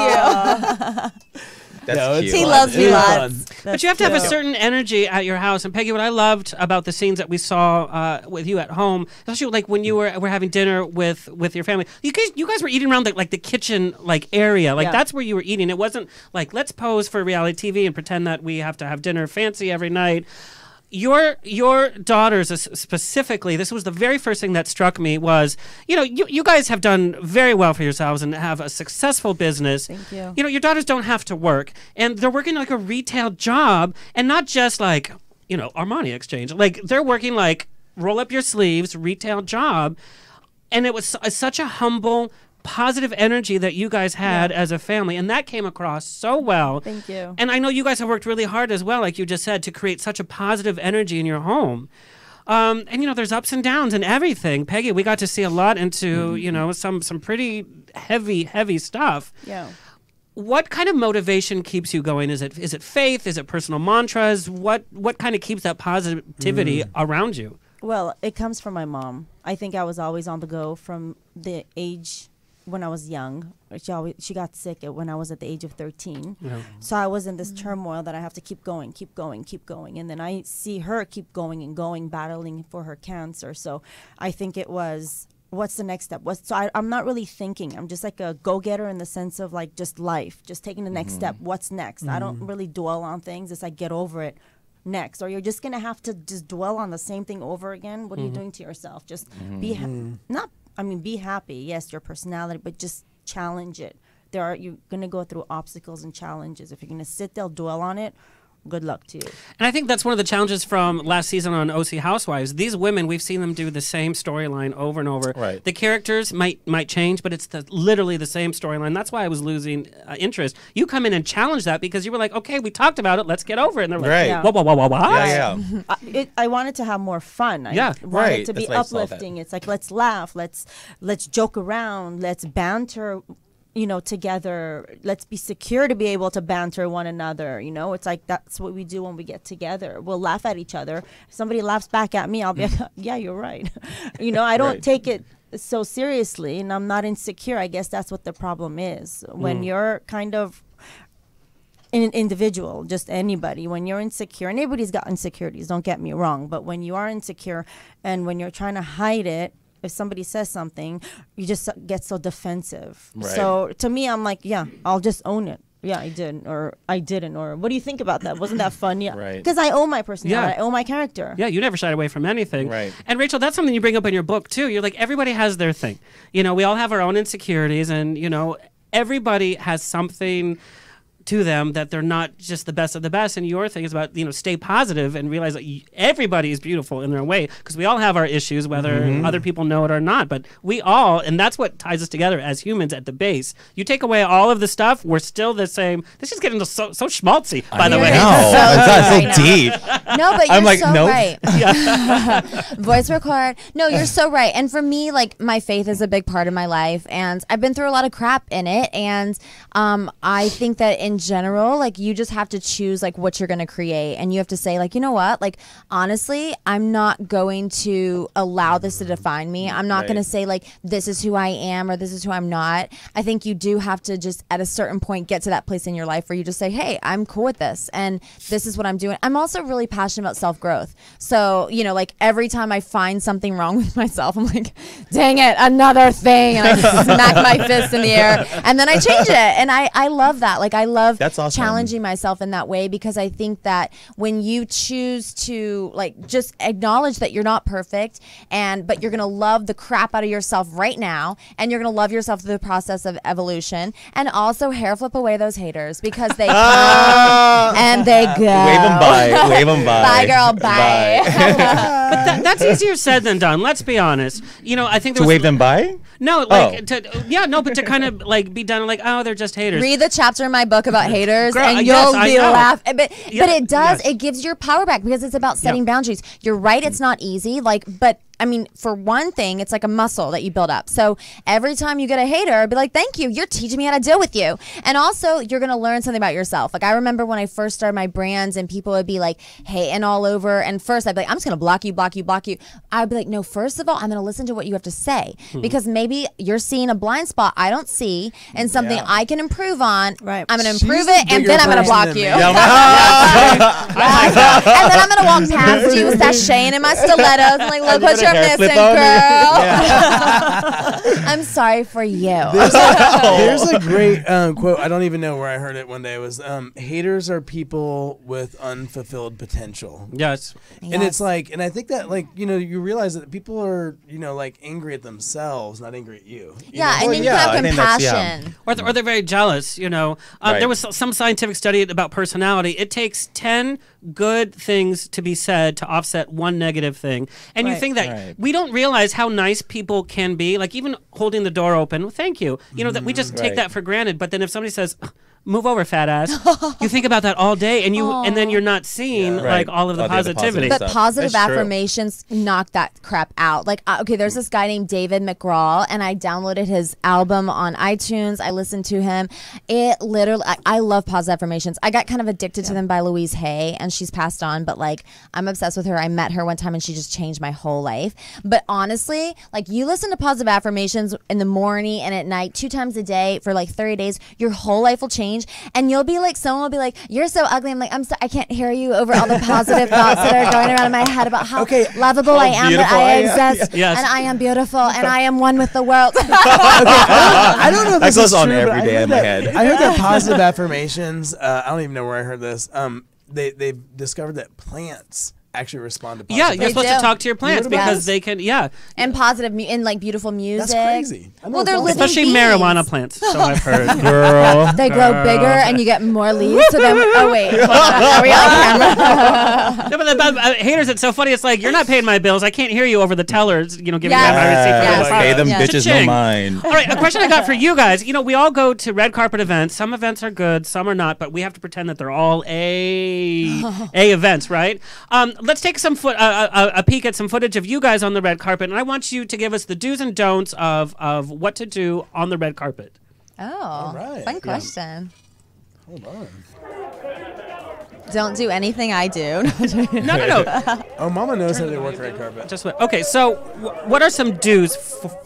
you. That's cute. He loves me It is lots. fun. But you have to have a true. certain energy at your house. And Peggy, what I loved about the scenes that we saw with you at home, especially like when you were having dinner with your family, you guys were eating around the kitchen area. Like that's where you were eating. It wasn't like, let's pose for reality TV and pretend that we have to have dinner fancy every night. Your daughters specifically, this was the very first thing that struck me was, you guys have done very well for yourselves and have a successful business. Thank you. Your daughters don't have to work, and they're working like a retail job, and not just like, Armani Exchange. Like they're working like roll up your sleeves retail job, and it was such a humble, positive energy that you guys had as a family, and that came across so well. Thank you. And I know you guys have worked really hard as well, like you just said, to create such a positive energy in your home. And there's ups and downs and everything. Peggy, we got to see a lot into some pretty heavy stuff. Yeah. What kind of motivation keeps you going? Is it faith? Is it personal mantras? What kind of keeps that positivity around you? Well, it comes from my mom. I think I was always on the go from the age when I was young. She got sick when I was at the age of 13. Yeah. So I was in this turmoil that I have to keep going. And then I see her keep going and going, battling for her cancer. So I think it was, what's the next step? I'm not really thinking. I'm just like a go-getter in the sense of like just life, just taking the next step. What's next? I don't really dwell on things. It's like get over it. Next, or you're just gonna have to just dwell on the same thing over again. What are you doing to yourself? Just be be happy. Yes, your personality, but just challenge it. You're gonna go through obstacles and challenges. If you're gonna sit there, dwell on it, good luck to you. And I think that's one of the challenges from last season on OC Housewives. These women, we've seen them do the same storyline over and over. Right. The characters might change, but it's literally the same storyline. That's why I was losing interest. You come in and challenge that because you were like, okay, we talked about it, let's get over it. And they're like, Right. Yeah. what? Yeah. I wanted to have more fun. I Yeah, wanted right. to be That's why I saw that. uplifting. It's like let's laugh, let's joke around, let's banter. Together, let's be secure to be able to banter one another. It's like that's what we do when we get together. We'll laugh at each other. If somebody laughs back at me, I'll be like, yeah, you're right. I don't Right. take it so seriously, and I'm not insecure. I guess that's what the problem is. When you're kind of an individual, just anybody, when you're insecure, and everybody's got insecurities, don't get me wrong, but when you are insecure and when you're trying to hide it, if somebody says something, you just get so defensive. Right. So to me, I'm like, yeah, I'll just own it. Yeah, I did, or I didn't, or what do you think about that? Wasn't that fun? Yeah, Right. because I own my personality, Yeah. I own my character. Yeah, you never shied away from anything. Right. And Rachel, that's something you bring up in your book too. You're like, everybody has their thing. We all have our own insecurities, and everybody has something to them that they're not just the best of the best. And your thing is about stay positive and realize that everybody is beautiful in their way, because we all have our issues, whether other people know it or not, but we all, and that's what ties us together as humans at the base. You take away all of the stuff, we're still the same. This is getting so schmaltzy, by the way. It's so deep. No, but you're I'm like, so nope. right. Voice record. No, you're so right. And for me, like, my faith is a big part of my life, and I've been through a lot of crap in it. And I think that in general, like, you just have to choose like what you're going to create, and you have to say, like, you know what, like, honestly, I'm not going to allow this to define me. I'm not Right. going to say like this is who I am or this is who I'm not. I think you do have to just at a certain point get to that place in your life where you just say, hey, I'm cool with this, and this is what I'm doing. I'm also really passionate about self-growth. So, like, every time I find something wrong with myself, I'm like, dang it, another thing, and I smack my fist in the air, and then I change it. And I love that. Like, I love That's awesome. challenging myself in that way, because I think that when you choose to, like, just acknowledge that you're not perfect, but you're gonna love the crap out of yourself right now, and you're gonna love yourself through the process of evolution, and also hair flip away those haters, because they come and they go. Wave them by. Wave them by. Bye, girl. Bye. But that's easier said than done. Let's be honest. I think there To was, wave them by? No, like but to kind of like be done like, oh, they're just haters. Read the chapter in my book about haters, Girl, and yes, you'll I be know. laughing. But Yeah, it does. yes. It gives your power back, because it's about setting boundaries. You're right. It's not easy. Like, but I mean, for one thing, it's like a muscle that you build up. So every time you get a hater, I'd be like, thank you. You're teaching me how to deal with you. And also, you're going to learn something about yourself. Like, I remember when I first started my brands and people would be like hating all over. And first, I'd be like, I'm just going to block you, block you, block you. I'd be like, no, first of all, I'm going to listen to what you have to say. Because maybe you're seeing a blind spot I don't see and something I can improve on. Right. I'm going to She's improve the it and bigger then I'm going to person block than you. me. And then I'm going to walk past you sashaying in my stilettos and like, look what you're hair missing, flip on girl. I'm sorry for you. There's a great quote. I don't even know where I heard it one day. It was haters are people with unfulfilled potential. Yes. And it's like, and I think that like, you know, you realize that people are, you know, like angry at themselves, not angry at you. Yeah, know? and then you yeah, have I think that's- compassion. Or they're very jealous, you know. Right. There was some scientific study about personality. It takes 10 good things to be said to offset one negative thing. And you Right. think that Right. we don't realize how nice people can be. Like even holding the door open, well, thank you. You know, that we just take Right. that for granted. But then if somebody says, move over, fat ass, you think about that all day and then you're not seeing Yeah. like Right. all of the All the other positivity. positive But stuff. positive That's true. affirmations knock that crap out. Like, okay, there's this guy named David McCraw, and I downloaded his album on iTunes. I listened to him. It literally, I love positive affirmations. I got kind of addicted to them by Louise Hay, and she's passed on, but like, I'm obsessed with her. I met her one time, and she just changed my whole life. But honestly, like, you listen to positive affirmations in the morning and at night 2 times a day for like 30 days, your whole life will change, and you'll be like, someone will be like, you're so ugly. I'm like, I can't hear you over all the positive thoughts that are going around in my head about how lovable I am, that beautiful I I am. exist, Yes. and I am beautiful, and I am one with the world. I don't know if That this goes is on true, but every I day heard in my that- head. I heard that positive affirmations. I don't even know where I heard this. They've discovered that plants actually respond to Yeah, positive. you're supposed to do. talk to your plants about because this? they can, And positive, and like beautiful music. That's crazy. I know Well, they're it's living especially beings. marijuana plants, so I've heard. Girl. They grow bigger, and you get more leaves. So then, oh wait, hold on. Are we on camera? No, but haters, it's so funny. It's like, you're not paying my bills. I can't hear you over the tellers, you know, giving Yes. me my receipt for Yes. the product. Pay them Yeah. bitches Cha-ching. no mind. All right, a question I got for you guys. You know, we all go to red carpet events. Some events are good, some are not, but we have to pretend that they're all A events, right? Let's take a peek at some footage of you guys on the red carpet, and I want you to give us the do's and don'ts of what to do on the red carpet. Oh, right. fun question. Hold on. Don't do anything I do. No. Oh, Mama knows how to work red carpet. Just wait. Okay, so what are some do's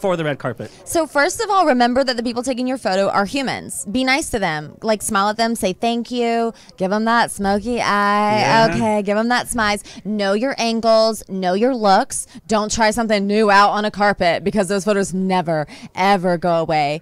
for the red carpet? So first of all, remember that the people taking your photo are humans. Be nice to them. Like, smile at them, say thank you, give them that smoky eye. Yeah. Okay, give them that smize. Know your angles, know your looks. Don't try something new out on a carpet because those photos never, ever go away.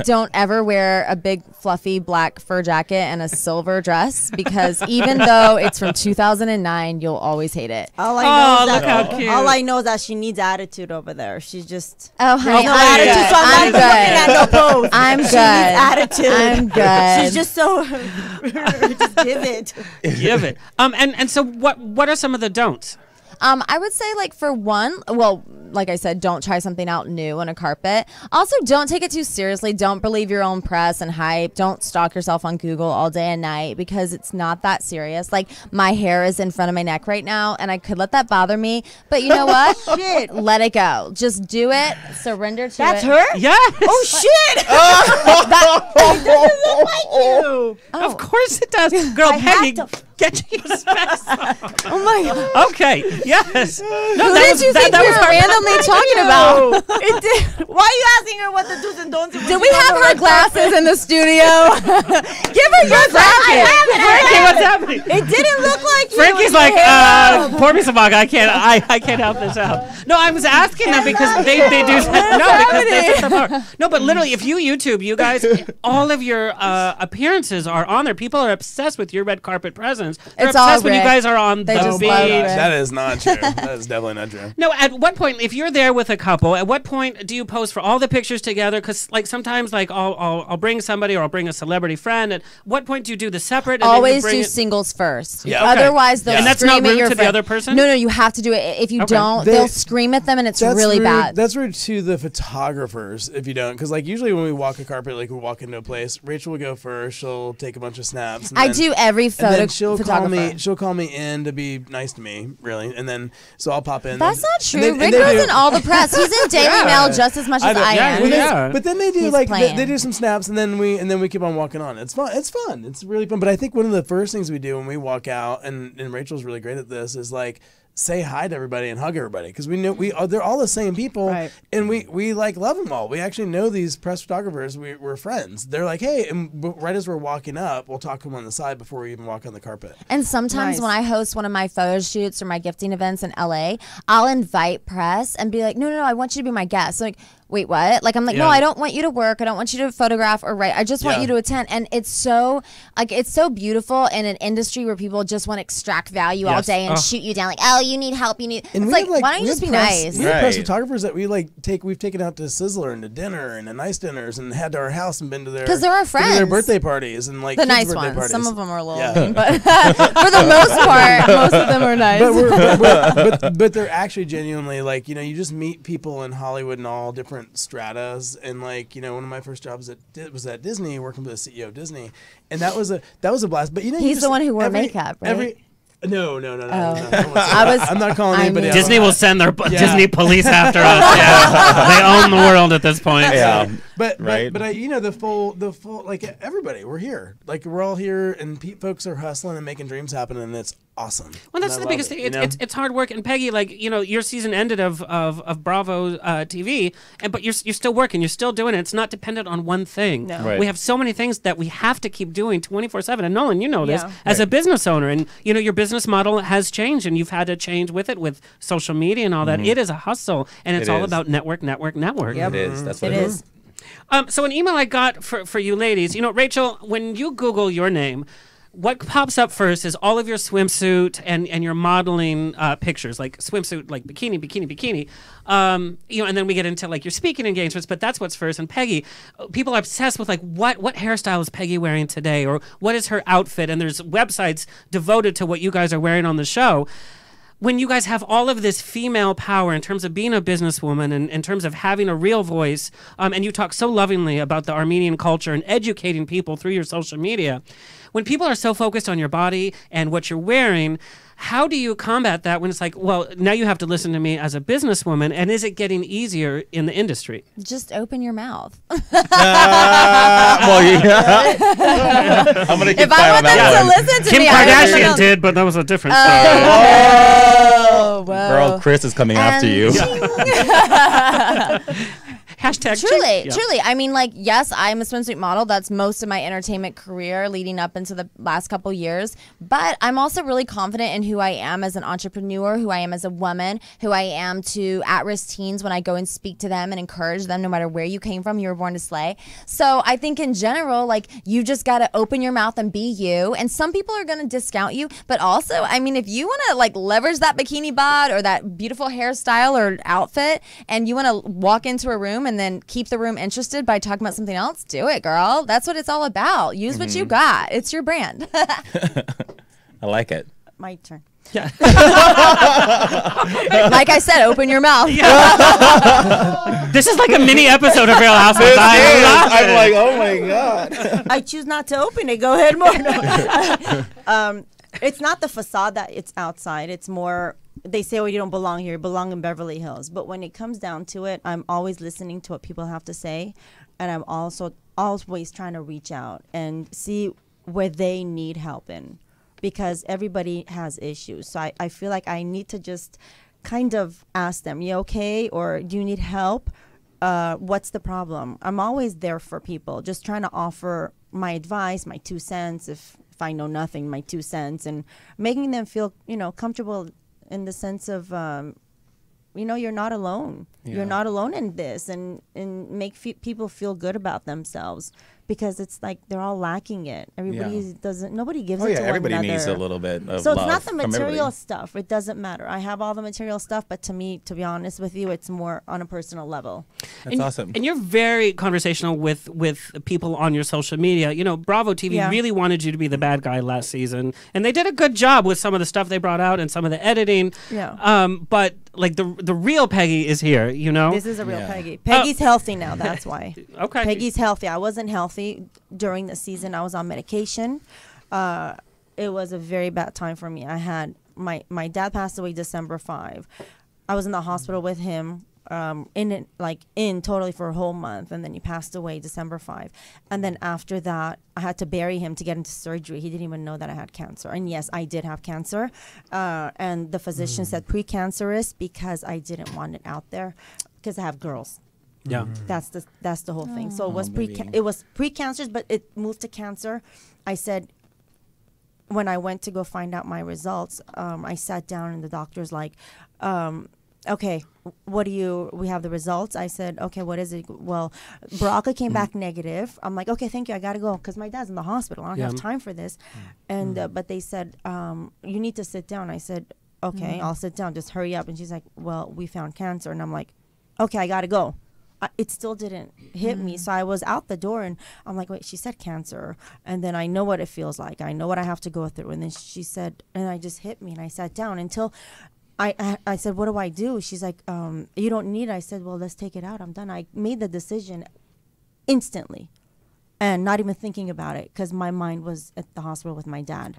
Don't ever wear a big fluffy black fur jacket and a silver dress because even though it's from 2009, you'll always hate it. All I Oh, know is look that how cute. all I know is that she needs attitude over there. She's just Oh, honey, no I'm attitude, good. so I'm I'm not looking at good. no pose. I'm She good. needs attitude. I'm good. She's just so just give it. Give it. And so what are some of the don'ts? I would say, like, for one, well, like I said, don't try something out new on a carpet. Also, don't take it too seriously. Don't believe your own press and hype. Don't stalk yourself on Google all day and night because it's not that serious. Like, my hair is in front of my neck right now, and I could let that bother me. But you know what? Shit. Let it go. Just do it. Surrender to That's it. her? Yes. Oh shit! Oh. Of course it does. Girl, I have Peggy, to- get your specs on. Oh my god. Okay. Yes. No, Who did you think we were randomly talking about? It did. Why are you asking her what the do's and don'ts? Did we have her glasses in the studio? Give her your glasses. Frankie, what's happening? It didn't look like you. Frankie's with like, your hair. pour me some vodka. I can't help this out. No, I was asking them because they do that. No, because they set the bar. No, but literally, if you YouTube, you guys, all of your appearances are on there. People are obsessed with your red carpet presence. They're It's all obsessed when you Rick. guys are on They the just beach. love Rick. That is not true. That is definitely not true. No, at what point, if you're there with a couple, at what point do you post for all the pictures together? Because like sometimes, like I'll bring somebody or I'll bring a celebrity friend. And what point do you do the separate? And Always then you do bring it? singles first. Yeah. Okay. Otherwise, they'll And that's scream not at rude your to the friend. other person? No, you have to do it. If you don't, they'll scream at them, and it's really rude. bad. That's rude to the photographers if you don't, because like usually when we walk a carpet, like we walk into a place, Rachel will go first. She'll take a bunch of snaps. And I then, do every and photo. then she'll photographer. she'll call me in to be nice to me, really, and then so I'll pop in. That's not true. And Rick they goes do- in all the press. He's in Daily Mail just as much as I am. But then they do He's like playing. they do some snaps, and then we keep on walking on. It's fun. It's fun. It's really fun. But I think one of the first things we do when we walk out, and Rachel's really great at this, is like say hi to everybody and hug everybody, because we know they're all the same people, Right. and we like love them all. We actually know these press photographers. We're friends. They're like, hey, and right as we're walking up, we'll talk to them on the side before we even walk on the carpet. And sometimes Nice. when I host one of my photo shoots or my gifting events in LA, I'll invite press and be like, no, I want you to be my guest. Like, wait, what? Like, I'm like, no, Yeah. I don't want you to work. I don't want you to photograph or write. I just want Yeah. you to attend. And it's so beautiful in an industry where people just want to extract value all Yes. day and shoot you down. Like, oh, you need help. You need. And It's we like, have, why don't you we just have be press- nice? We have press Right. photographers that we've taken out to Sizzler and to dinner and to nice dinners and had to our house and been to their 'Cause they're our been to their friends. birthday parties and like The kids' nice birthday ones. parties. Some of them are a little Yeah. mean, but for the most part, most of them are nice. But they're actually genuinely like, you just meet people in Hollywood in all different stratas, and like, one of my first jobs was at Disney, working for the CEO of Disney, and that was a blast. But He's the one who wore makeup, right? No. I'm not calling anybody out. Disney will send their Yeah. Disney police after us. Yeah. They own the world at this point. Yeah. But Right. I, the full like everybody, we're here. Like we're all here, and folks are hustling and making dreams happen, and it's awesome. Well, that's And I the love biggest it, thing. It's hard work. And Peggy, like, your season ended of Bravo TV, but you're still working. You're still doing it. It's not dependent on one thing. No. Right. We have so many things that we have to keep doing 24/7. And Nolan, you know this Yeah. as a business owner, and your business model has changed, and you've had to change with it with social media and all that. It is a hustle, and it's It all is. about network. Yep. It is. That's what It it is. is. So an email I got for you ladies, Rachel, when you Google your name, what pops up first is all of your swimsuit and your modeling pictures, like swimsuit, like bikini. And then we get into like your speaking engagements, but that's what's first. And Peggy, people are obsessed with like what hairstyle is Peggy wearing today, or what is her outfit? And there's websites devoted to what you guys are wearing on the show. When you guys have all of this female power in terms of being a businesswoman and in terms of having a real voice, and you talk so lovingly about the Armenian culture and educating people through your social media, when people are so focused on your body and what you're wearing, how do you combat that when it's like, well, now you have to listen to me as a businesswoman, and is it getting easier in the industry? Just open your mouth. Well, yeah. I'm gonna keep If I quiet on want them that to one. listen to Kim me, I open Kardashian up- did, but that was a different story. Oh, whoa. Girl, Chris is coming after you. Hashtag Truly. I mean, like, yes, I'm a swimsuit model. That's most of my entertainment career leading up into the last couple years. But I'm also really confident in who I am as an entrepreneur, who I am as a woman, who I am to at-risk teens when I go and speak to them and encourage them no matter where you came from, you were born to slay. So I think in general, like, you just got to open your mouth and be you. And some people are going to discount you. But also, I mean, if you want to, like, leverage that bikini bod or that beautiful hairstyle or outfit, and you want to walk into a room and then keep the room interested by talking about something else, do it, girl. That's what it's all about. Use what you got. It's your brand. I like it. My turn. Yeah. Like I said, open your mouth. This is like a mini episode of Real Housewives. I love I'm it. like, oh my god. I choose not to open it. Go ahead, more. It's not the facade that it's outside. It's more, they say, oh, you don't belong here. You belong in Beverly Hills. But when it comes down to it, I'm always listening to what people have to say. And I'm also always trying to reach out and see where they need help in. Because everybody has issues. So I feel like I need to just kind of ask them, you okay? Or do you need help? What's the problem? I'm always there for people, just trying to offer my advice, my 2 cents, if I know nothing, my 2 cents, and making them feel, comfortable in the sense of, you're not alone. Yeah. You're not alone in this, and make people feel good about themselves. because it's like they're all lacking it. Everybody doesn't. Nobody gives Oh it yeah, to everybody one another. needs a little bit of So love it's not the from material everybody. stuff. It doesn't matter. I have all the material stuff, but to me, to be honest with you, it's more on a personal level. That's awesome. And you're very conversational with people on your social media. You know, Bravo TV Yeah. really wanted you to be the bad guy last season, and they did a good job with some of the stuff they brought out and some of the editing. Yeah. But like the real Peggy is here. You know. This is a real Yeah. Peggy. Peggy's healthy now. That's why. Okay. Peggy's healthy. I wasn't healthy during the season. I was on medication. It was a very bad time for me. I had my dad passed away December 5. I was in the hospital with him in totally for a whole month, and then he passed away December 5. And then after that, I had to bury him to get into surgery. He didn't even know that I had cancer. And yes, I did have cancer. And the physician said precancerous because I didn't want it out there because I have girls. Yeah. That's the whole thing. So it was baby. it was precancerous, but it moved to cancer. I said, when I went to go find out my results, I sat down and the doctor's like, okay, we have the results. I said, okay, what is it? Well, BRCA came back negative. I'm like, okay, thank you. I got to go because my dad's in the hospital. I don't have time for this. And, but they said, you need to sit down. I said, okay, I'll sit down. Just hurry up. And she's like, well, we found cancer. And I'm like, okay, I got to go. It still didn't hit me. So I was out the door and I'm like, wait, she said cancer. And then I know what it feels like. I know what I have to go through. And then she said, and I just hit me and I sat down until I said, what do I do? She's like, you don't need it. I said, well, let's take it out. I'm done. I made the decision instantly and not even thinking about it because my mind was at the hospital with my dad.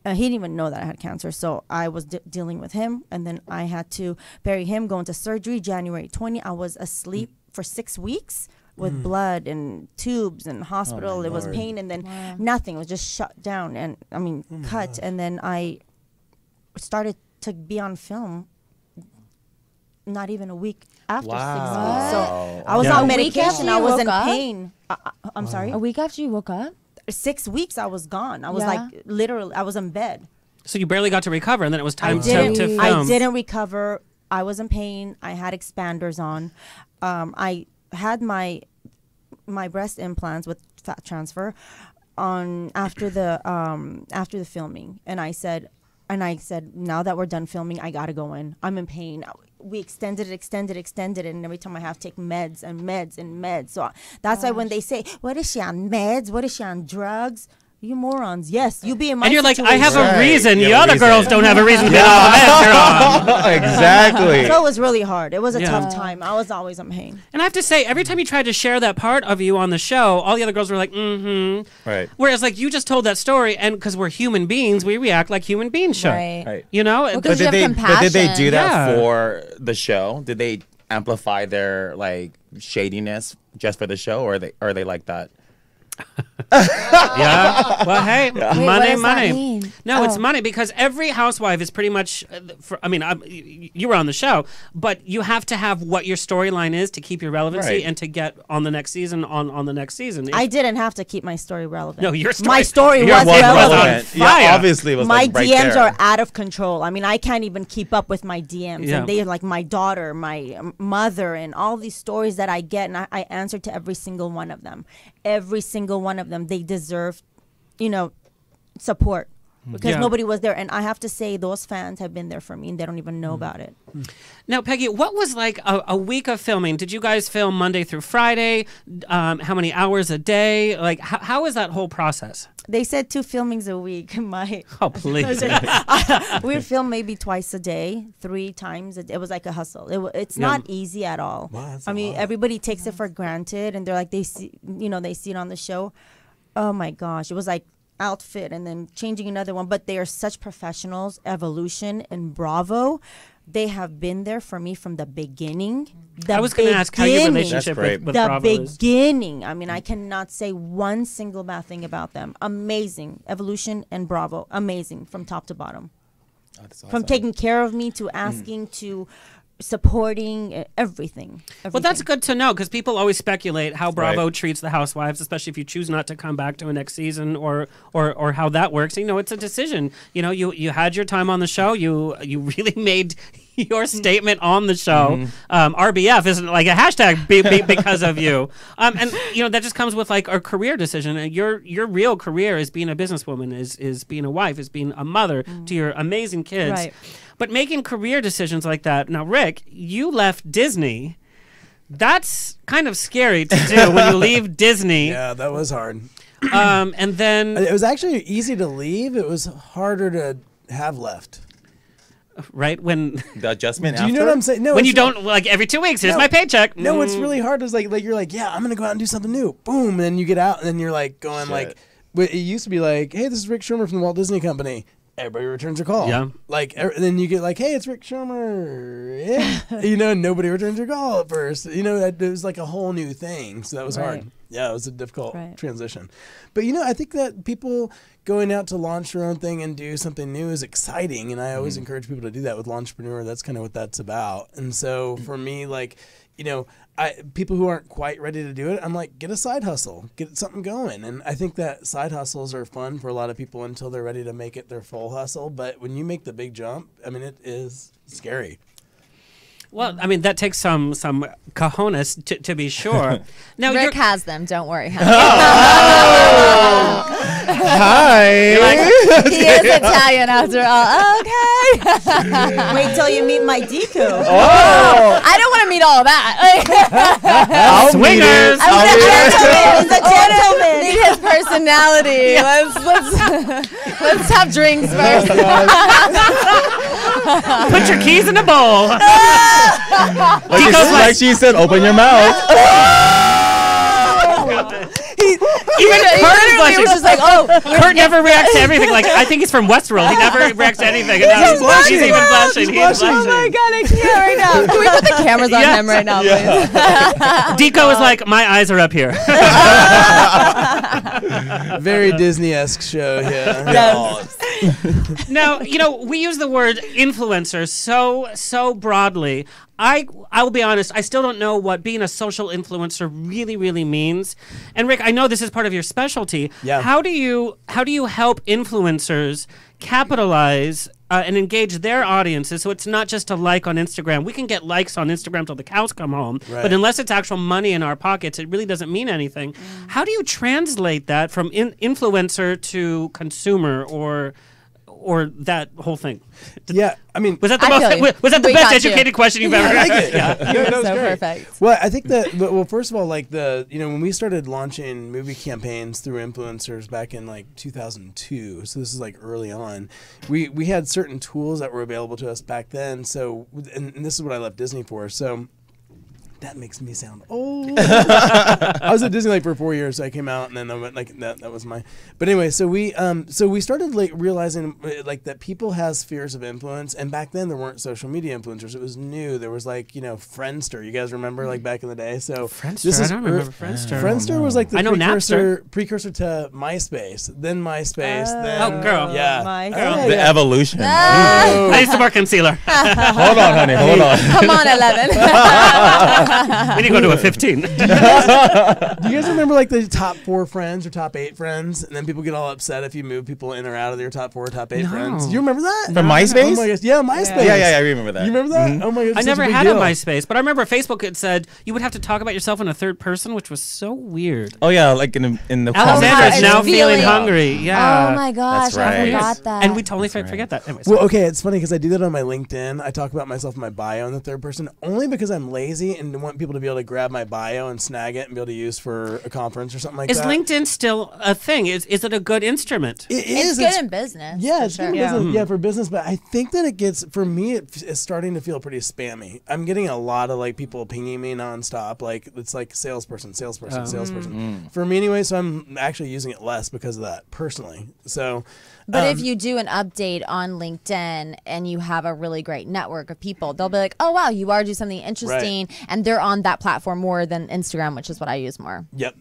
Right. He didn't even know that I had cancer. So I was dealing with him. And then I had to bury him, go into surgery January 20. I was asleep for 6 weeks with blood and tubes and hospital. It was pain. And then nothing. It was just shut down and, cut. And then I started to be on film not even a week after 6 weeks. So I was on medication. I was in pain. I'm sorry? A week after you woke up? 6 weeks I was gone. I was like literally, I was in bed. So you barely got to recover, and then it was time to film. I didn't recover. I was in pain. I had expanders on. I had my breast implants with fat transfer on after the filming, and I said, now that we're done filming, I gotta go in. I'm in pain. We extended it, and every time I have to take meds and meds and meds. So that's why when they say, what is she on meds? What is she on drugs? You morons. Yes, you be in my And you're situation. like, I have a reason. You The have a other reason. girls don't have a reason to be on all the meds you're on. Exactly. So it was really hard. It was a tough time. I was always in pain. And I have to say, every time you tried to share that part of you on the show, all the other girls were like, mm-hmm. Right. Whereas, like, you just told that story, and because we're human beings, we react like human beings should. Right. Right. You know? Well, But 'cause you did have they did they do that Yeah. for the show? Did they amplify their like shadiness just for the show, or are they like that? Yeah. Well, hey, Wait, what money, does that money. mean? No, it's Oh. money because every housewife is pretty much. You were on the show, but you have to have what your storyline is to keep your relevancy Right. and to get on the next season. On the next season, I didn't have to keep my story relevant. No, your story. My story Yours was was relevant. on fire. Yeah, obviously it was My like right DMs there. are out of control. I mean, I can't even keep up with my DMs. Yeah. And they are like my daughter, my mother, and all these stories that I get. And I answer to every single one of them. Every single one of them. They deserve, support. Because Yeah. nobody was there. And I have to say, those fans have been there for me, and they don't even know about it. Now, Peggy, what was like a week of filming? Did you guys film Monday through Friday? How many hours a day? Like, how is that whole process? They said 2 filmings a week. Oh, please. We would film maybe twice a day, 3 times. It was like a hustle. It's not easy at all. Wow, that's I a mean, lot. everybody takes it for granted, and they're like, they see it on the show. Oh my gosh, it was like outfit and then changing another one. But they are such professionals. Evolution and Bravo, they have been there for me from the beginning. I was going to ask how your beginning. relationship That's great. with The Bravo is. beginning. I mean, I cannot say one single bad thing about them. Amazing. Evolution and Bravo. Amazing from top to bottom. Oh, that's From awesome. taking care of me to asking to supporting everything. Well, that's Everything. good to know because people always speculate how Bravo Right. treats the housewives, especially if you choose not to come back to a next season or how that works. It's a decision. You had your time on the show. You really made your statement on the show, RBF, isn't like a hashtag because of you. And that just comes with like a career decision. And your real career is being a businesswoman, is being a wife, is being a mother to your amazing kids. Right. But making career decisions like that. Now, Rick, you left Disney. That's kind of scary to do when you leave Disney. Yeah, that was hard. And then It was actually easy to leave. It was harder to have left. right when The adjustment. Do you know what I'm saying? No, when it's you don't like every 2 weeks, here's my paycheck. No, what's really hard is like you're like, yeah, I'm gonna go out and do something new. Boom, and then you get out, and then you're like going like, but it used to be like, hey, this is Rick Schirmer from the Walt Disney Company. Everybody returns your call. Yeah. Like, then you get like, hey, it's Rick Schirmer. Yeah. Nobody returns your call at first. It was like a whole new thing. So that was hard. Yeah, it was a difficult transition. But, I think that people going out to launch their own thing and do something new is exciting. And I always encourage people to do that with Launchpreneur. That's kind of what that's about. And so for me, like, people who aren't quite ready to do it, I'm like, get a side hustle, get something going. And I think that side hustles are fun for a lot of people until they're ready to make it their full hustle. But when you make the big jump, I mean, it is scary. Well, I mean, that takes some cojones to be sure. Now, Rick has them. Don't worry. Hi. He is Italian after all. Okay. Wait till you meet my Deku. I don't want to meet all that. swingers. He's a gentleman. Need his personality. Let's have drinks first. Put your keys in a bowl. Like she said, open your mouth. Even Kurt is blushing. just like, Kurt never reacts to everything. Like, I think he's from Westworld. He never reacts to anything. And now she's even blushing. He's blushing. oh my god, I can't right now. Can we put the cameras on him right now, please? Deco is like, my eyes are up here. Very Disney-esque show, yeah. Now, we use the word influencer so broadly. I will be honest, I still don't know what being a social influencer really, really means. And Rick, I know this is part of your specialty. Yeah. How do you help influencers capitalize and engage their audiences so it's not just a like on Instagram? We can get likes on Instagram till the cows come home, but unless it's actual money in our pockets, it really doesn't mean anything. How do you translate that from influencer to consumer or that whole thing? Yeah, I mean, Was that the We best got educated you. question you've ever I heard? like it. Yeah, that was So great. perfect. Well, I think that, well, first of all, like when we started launching movie campaigns through influencers back in like 2002, so this is like early on, we had certain tools that were available to us back then. So, and this is what I left Disney for. So that makes me sound old. I was at Disney like for 4 years. So I came out and then I went like that was my. But anyway, so we started like realizing like that people has spheres of influence, and back then there weren't social media influencers. It was new. There was like Friendster. You guys remember like back in the day? So Friendster. I don't remember Friendster. Friendster was like the I know precursor to MySpace. Then MySpace. Then Oh, girl. yeah, My Oh, The yeah. evolution. I used to wear concealer. Hold on, honey. Hold on. Come on, 11. We need to go to a 15. Do you guys remember like the top 4 friends or top 8 friends, and then people get all upset if you move people in or out of your top 4 or top 8 friends? Do you remember that? From MySpace? Oh my gosh, yeah, MySpace. Yeah, I remember that. You remember that? Oh my gosh, I it's never such a big had a deal. MySpace, but I remember Facebook had said you would have to talk about yourself in a third person, which was so weird. Oh yeah, like in the Alexander is it's now feeling feeling. hungry. Yeah. Oh my gosh, That's I right. forgot that. And we totally forget that. Anyways. Well, okay, it's funny because I do that on my LinkedIn. I talk about myself in my bio in the third person only because I'm lazy and want people to be able to grab my bio and snag it and be able to use for a conference or something like Is that. LinkedIn still a thing? Is it a good instrument? It it's is. good in business. Yeah, for it's sure. good in business. Yeah, for business, but I think that it gets, for me, it's starting to feel pretty spammy. I'm getting a lot of like people pinging me nonstop. Like it's like salesperson. For me anyway, so I'm actually using it less because of that personally. So, But if you do an update on LinkedIn and you have a really great network of people, they'll be like, oh, wow, you are doing something interesting. And they're on that platform more than Instagram, which is what I use more. Yep.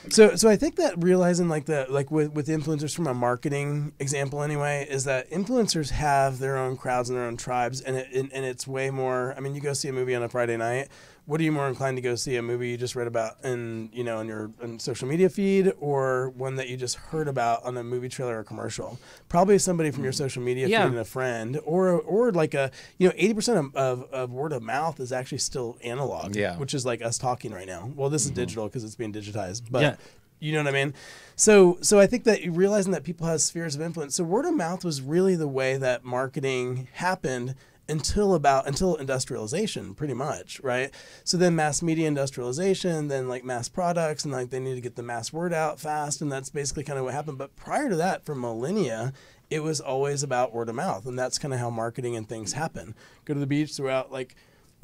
So I think that realizing like with influencers from a marketing example anyway is that influencers have their own crowds and their own tribes, and it's way more. I mean, you go see a movie on a Friday night. what are you more inclined to go see? A movie you just read about in your social media feed, or one that you just heard about on a movie trailer or commercial? Probably somebody from your social media feed and a friend, or like 80% of word of mouth is actually still analog, which is like us talking right now. Well, this is digital because it's being digitized, but you know what I mean? So I think that realizing that people have spheres of influence. So word of mouth was really the way that marketing happened until industrialization, pretty much, right? So then mass media industrialization, then like mass products, and like they need to get the mass word out fast, and that's basically kind of what happened. But prior to that, for millennia, it was always about word of mouth, and that's kind of how marketing and things happen. Go to the beach, throw out like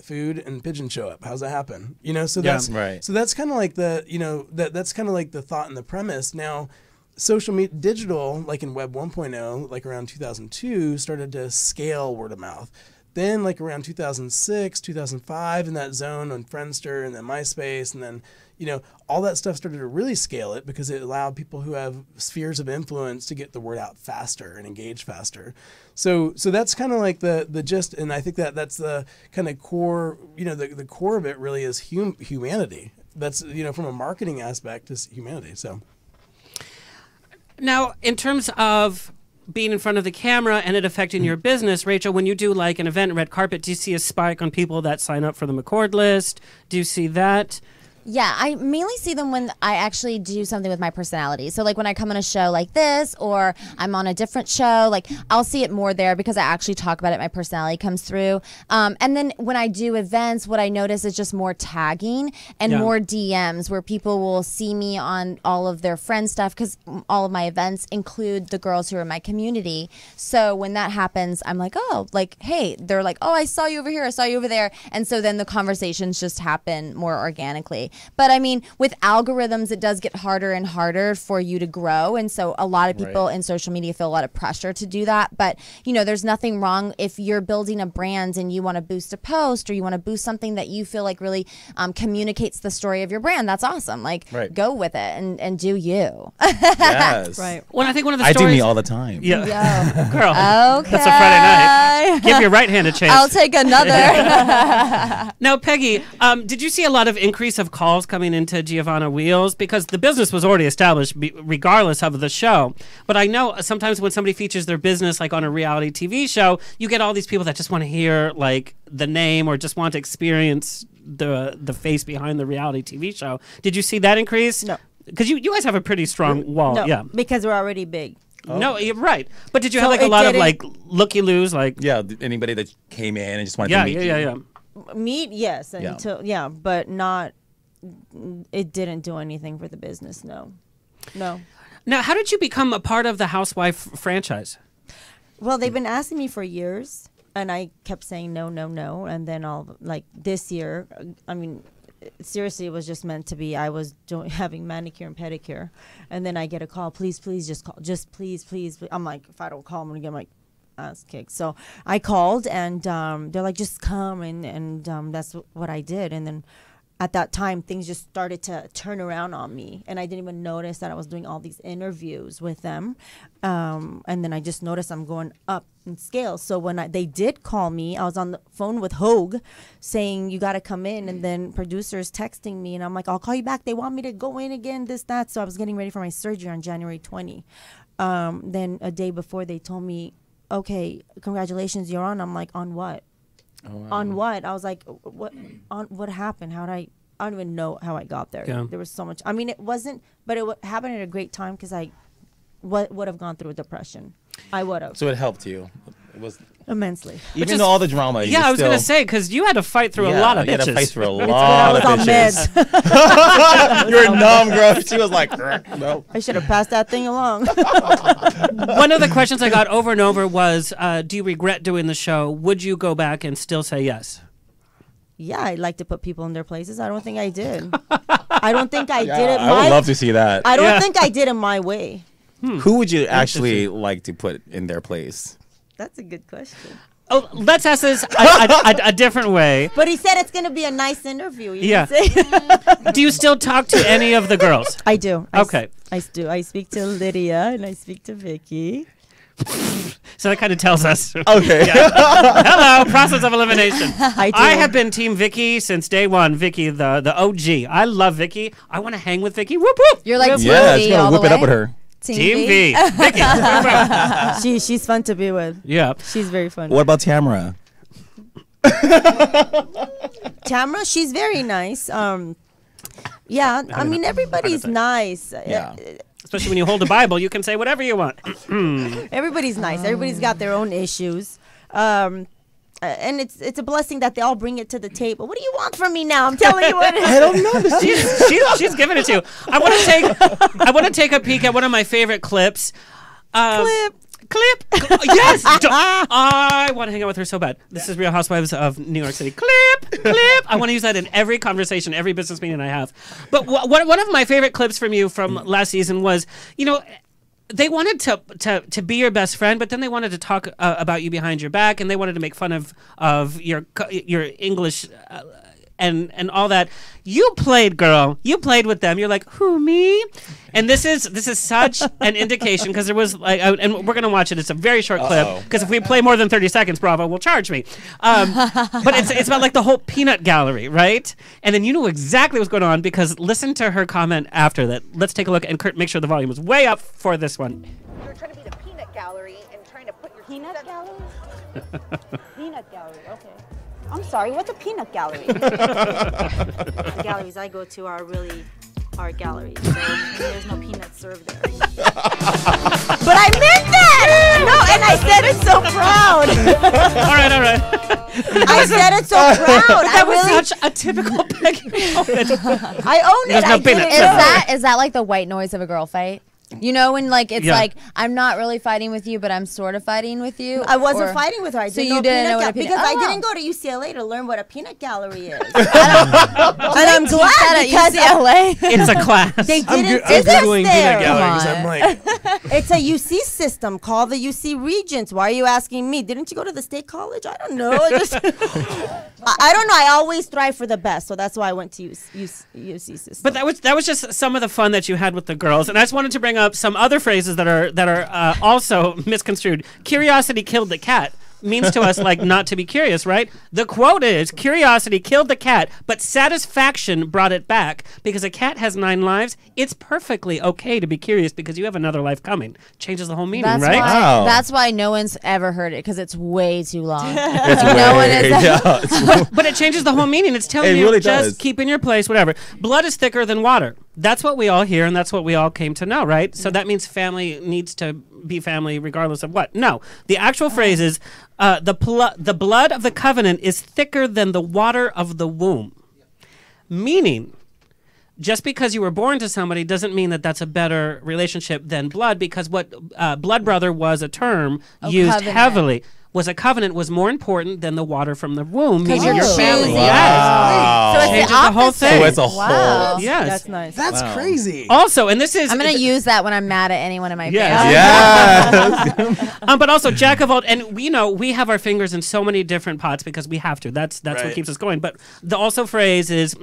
food, and pigeons show up. How's that happen? So that's right. So that's kind of like that's kind of like the thought and the premise. Now, social media, digital, like in Web 1.0, like around 2002, started to scale word of mouth. Then like around 2006, 2005, in that zone on Friendster and then MySpace, and then all that stuff started to really scale it because it allowed people who have spheres of influence to get the word out faster and engage faster. So that's kind of like the gist, and I think that's the kind of core. The core of it really is humanity. That's from a marketing aspect is humanity. So. Now, in terms of being in front of the camera and it affecting your business, Rachel, when you do like an event, red carpet, do you see a spike on people that sign up for the McCord list? Do you see that? Yeah, I mainly see them when I actually do something with my personality. So like when I come on a show like this, or I'm on a different show, like I'll see it more there because I actually talk about it. My personality comes through. And then when I do events, what I notice is just more tagging and more DMs where people will see me on all of their friend stuff, because all of my events include the girls who are in my community. So when that happens, I'm like, oh, like, hey, they're like, oh, I saw you over here, I saw you over there. And so then the conversations just happen more organically. But I mean, with algorithms, it does get harder and harder for you to grow. And so a lot of people in social media feel a lot of pressure to do that. But, there's nothing wrong if you're building a brand and you want to boost a post, or you want to boost something that you feel like really communicates the story of your brand. That's awesome. Like, go with it and do you. Yes. Right. Well, I think one of the I stories... do me all the time. Yeah. Girl. Okay. That's a Friday night. Give your right hand a chance. I'll take another. Now, Peggy, did you see a lot of increase of calls coming into Giovanna Wheels? Because the business was already established regardless of the show. But I know sometimes when somebody features their business like on a reality TV show, you get all these people that just want to hear like the name or just want to experience the face behind the reality TV show. Did you see that increase? No. Because you guys have a pretty strong wall. No, yeah. because we're already big. Oh. No, you're right. But did you have like a lot of like looky-loos? Like, anybody that came in and just wanted to meet you. Yeah. Meet, yes, until but not. It didn't do anything for the business. No. Now, how did you become a part of the Housewife franchise? Well, they've been asking me for years, and I kept saying no, and then this year, I mean, seriously, it was just meant to be. I was having manicure and pedicure, and then I get a call. Please, just call. Just please. I'm like, if I don't call, I'm gonna get my ass kicked. So I called, and they're like, just come, and that's what I did, and then. At that time, things just started to turn around on me, and I didn't even notice that I was doing all these interviews with them. And then I just noticed I'm going up in scale. So when they did call me, I was on the phone with Hogue saying, you got to come in. And then producers texting me, and I'm like, I'll call you back. They want me to go in again, this, that. So I was getting ready for my surgery on January 20. Then a day before, they told me, okay, congratulations, you're on. I'm like, on what? Oh, wow. On what? I was like, what happened? I don't even know how I got there. Yeah. There was so much. I mean, it wasn't, but it happened at a great time because I would have gone through a depression. I would have. So it helped you. It was immensely. Even though all the drama. I was going to say, because you had to fight through a lot of bitches. You had to fight through a lot of bitches. You were numb, girl. She was like, no. I should have passed that thing along. One of the questions I got over and over was, do you regret doing the show? Would you go back and still say yes? Yeah, I'd like to put people in their places. I don't think I did. I don't think I did it. I would love to see that. I don't think I did it my way. Who would you actually like to put in their place? That's a good question. Oh, let's ask this a different way. But he said it's going to be a nice interview. Do you still talk to any of the girls? I do. Okay. I do. I speak to Lydia and I speak to Vicky. So that kind of tells us. Okay. Hello, process of elimination. I do. I have been Team Vicky since day one. Vicky, the OG. I love Vicky. I want to hang with Vicky. Whoop whoop. You're like Team Yeah, V just all gonna the whip it up way? with her. Team V. Vicky. She's fun to be with. Yeah. She's very fun. What about Tamara? Tamara, she's very nice. Yeah, I mean everybody's nice. Yeah. Especially when you hold a Bible, you can say whatever you want. Everybody's nice. Everybody's got their own issues. And it's a blessing that they all bring it to the table. What do you want from me now? I'm telling you what. I don't know. She's giving it to you. I want to take a peek at one of my favorite clips. Clip. Yes. I want to hang out with her so bad. This is Real Housewives of New York City. Clip. I want to use that in every conversation, every business meeting I have. But one of my favorite clips from you from last season was, they wanted to be your best friend, but then they wanted to talk about you behind your back, and they wanted to make fun of your English and all that. You played, girl. You played with them. You're like, who, me? And this is such an indication, because there was like, and we're gonna watch it. It's a very short clip, because if we play more than 30 seconds, Bravo will charge me. But it's about like the whole peanut gallery, right? And then you know exactly what's going on, because listen to her comment after that. Let's take a look, and Kurt, make sure the volume is way up for this one. You're trying to be the peanut gallery and trying to put your peanut gallery. Peanut gallery, okay. I'm sorry, what's a peanut gallery? The galleries I go to are really art galleries, so there's no peanuts served there. But I meant that! No, and I said it so proud. All right. I said it so proud. That was such a typical Peggy moment. I own it. There's no I did peanuts. it. Is that like the white noise of a girl fight? You know, when like it's Yeah. like I'm not really fighting with you, but I'm sort of fighting with you. I wasn't or- fighting with her. I So didn't you know didn't know peanut what a peanut- because I Oh. didn't go to UCLA to learn what a peanut gallery is. And I'm Teach glad that at because UCLA. It's a class. they I'm didn't Googling exist peanut there. gallery because I'm Come like, It's a UC system. Call the UC Regents. Why are you asking me? Didn't you go to the state college? I don't know. I don't know. I always strive for the best, so that's why I went to UC system. But that was just some of the fun that you had with the girls, and I just wanted to bring up some other phrases that are also misconstrued. Curiosity killed the cat means to us like not to be curious, right? The quote is, curiosity killed the cat, but satisfaction brought it back. Because a cat has 9 lives, it's perfectly okay to be curious because you have another life coming. Changes the whole meaning, That's right? why. Wow. That's why no one's ever heard it, because it's way too long. It's No one is- yeah. But it changes the whole meaning. It's telling It you really just does. keep in your place, whatever. Blood is thicker than water. That's what we all hear, and that's what we all came to know, right? So that means family needs to be family regardless of what. No, the actual phrase is the blood of the covenant is thicker than the water of the womb. Meaning, just because you were born to somebody doesn't mean that that's a better relationship than blood, because what blood brother was a term used covenant. heavily. Was a covenant was more important than the water from the womb, meaning you're your family. choosing. Yes. So it's Changes the the whole opposite. thing. So it's a Wow. whole. Yes. That's nice. that's Wow. crazy. Also, and this is I'm gonna use that when I'm mad at anyone in my Yes. family. Yeah. but also jack of all, and we have our fingers in so many different pots because we have to. That's what Right. keeps us going. But the also phrase is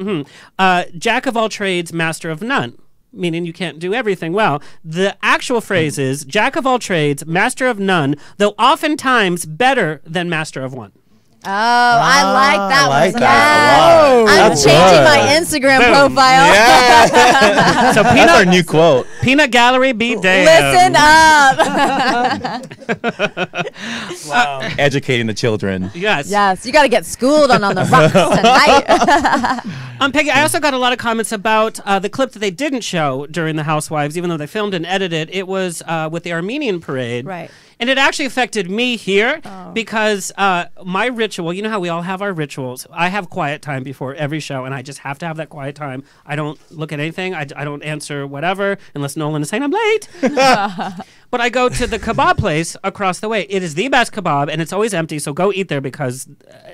jack of all trades, master of none. Meaning you can't do everything well. The actual phrase is jack of all trades, master of none, though oftentimes better than master of one. Oh, I like that I like one. that a lot. I'm That's changing good. my Instagram Boom. profile. Yeah. So That's our new quote. peanut gallery be damned. Listen up. Wow. Educating the children. Yes. Yes, you got to get schooled on the rocks tonight. Peggy, I also got a lot of comments about the clip that they didn't show during the Housewives, even though they filmed and edited. It was with the Armenian parade. Right. And it actually affected me here because my ritual, you know how we all have our rituals. I have quiet time before every show, and I just have to have that quiet time. I don't look at anything. I don't answer whatever unless Nolan is saying I'm late. But I go to the kebab place across the way. It is the best kebab, and it's always empty, so go eat there because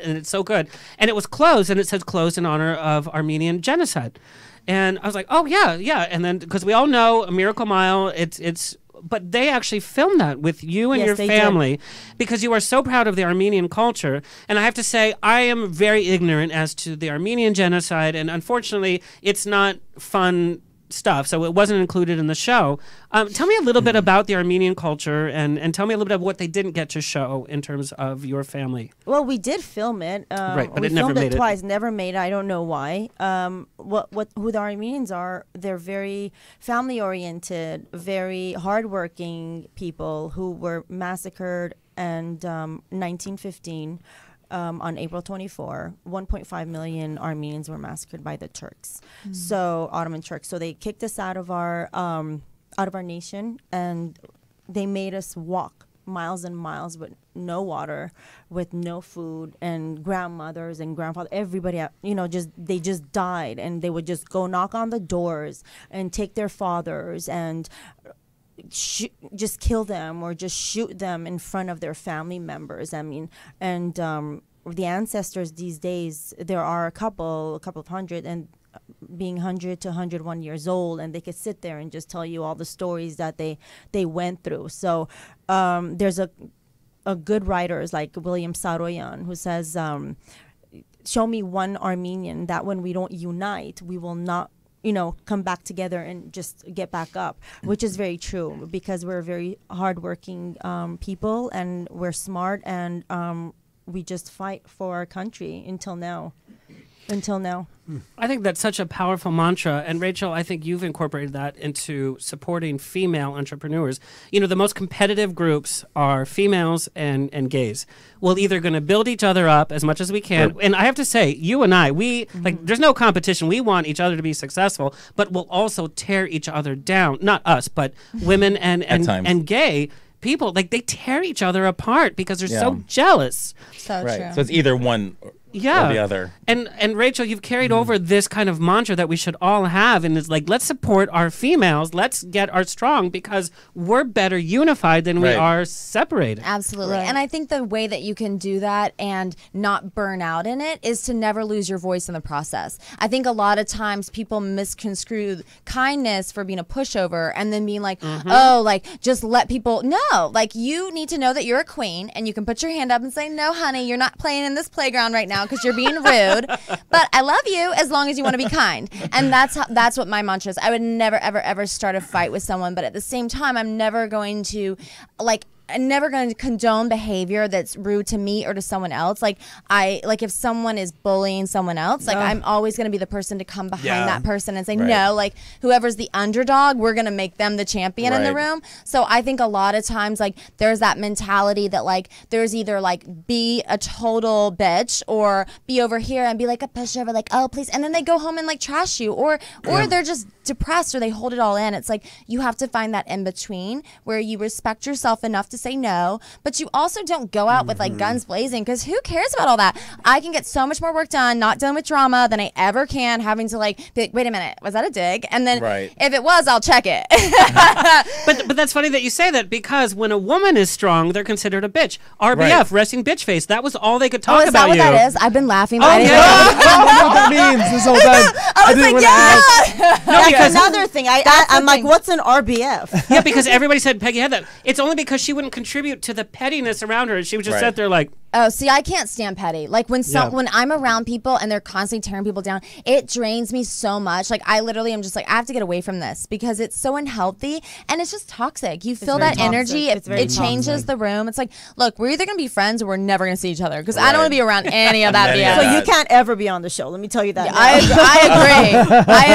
and it's so good. And it was closed, and it says closed in honor of Armenian genocide. And I was like, oh, yeah. And then because we all know a Miracle Mile, it's but they actually filmed that with you and Yes, your they did. family because you are so proud of the Armenian culture. And I have to say, I am very ignorant as to the Armenian genocide. And unfortunately, it's not fun stuff, so it wasn't included in the show. Tell me a little bit about the Armenian culture, and tell me a little bit of what they didn't get to show in terms of your family. Well, we did film it. Right, but we it never filmed made it. twice, never made it. I don't know why. Who the Armenians are, they're very family-oriented, very hardworking people who were massacred in 1915. On April 24, 1.5 million Armenians were massacred by the Turks, so Ottoman Turks. So they kicked us out of our nation, and they made us walk miles and miles with no water, with no food, and grandmothers and grandfathers, everybody, they just died, and they would just go knock on the doors and take their fathers and just kill them or just shoot them in front of their family members. I mean, and the ancestors these days, there are a couple of hundred, and being 100 to 101 years old, and they could sit there and just tell you all the stories that they went through. So there's a good writers like William Saroyan who says, show me one Armenian that when we don't unite, we will not come back together and just get back up, which is very true, because we're very hardworking people, and we're smart, and we just fight for our country until now. I think that's such a powerful mantra. And Rachel, I think you've incorporated that into supporting female entrepreneurs. The most competitive groups are females and gays. We're either going to build each other up as much as we can. And I have to say, you and I, there's no competition. We want each other to be successful, but we'll also tear each other down. Not us, but women and gay people. Like, they tear each other apart because they're so jealous. So true. So it's either one or the other. And Rachel, you've carried over this kind of mantra that we should all have, and it's like, let's support our females, let's get our strong, because we're better unified than we are separated. Absolutely. And I think the way that you can do that and not burn out in it is to never lose your voice in the process. I think a lot of times people misconstrue kindness for being a pushover, and then being like, oh, like, just let people know. Like, you need to know that you're a queen, and you can put your hand up and say, no, honey, you're not playing in this playground right now because you're being rude, but I love you as long as you want to be kind. And that's what my mantra is. I would never, ever, ever start a fight with someone, but at the same time, I'm never going to, I'm never going to condone behavior that's rude to me or to someone else. If someone is bullying someone else, I'm always going to be the person to come behind that person and say, no, whoever's the underdog, we're going to make them the champion in the room. So I think a lot of times, there's that mentality that, there's either, be a total bitch or be over here and be like a pushover, oh, please. And then they go home and, trash you, or they're just depressed, or they hold it all in. It's you have to find that in between where you respect yourself enough to say no, but you also don't go out with guns blazing, because who cares about all that? I can get so much more work done not dealing with drama than I ever can having to be like, wait a minute, was that a dig? And then if it was, I'll check it. but that's funny that you say that, because when a woman is strong, they're considered a bitch. RBF, resting bitch face. That was all they could talk about. Is that what that is? I've been laughing. I don't know what that means this whole time. I was like, yeah. No, because another thing. I'm like, what's an RBF? Yeah, because everybody said Peggy had that. It's only because she wouldn't contribute to the pettiness around her. She would just sit there like, oh, see, I can't stand petty. When I'm around people and they're constantly tearing people down, it drains me so much. I literally am just I have to get away from this, because it's so unhealthy and it's just toxic. You feel that energy. It changes the room. It's look, we're either going to be friends or we're never going to see each other, because I don't want to be around any of that BS. So you can't ever be on the show. Let me tell you that. I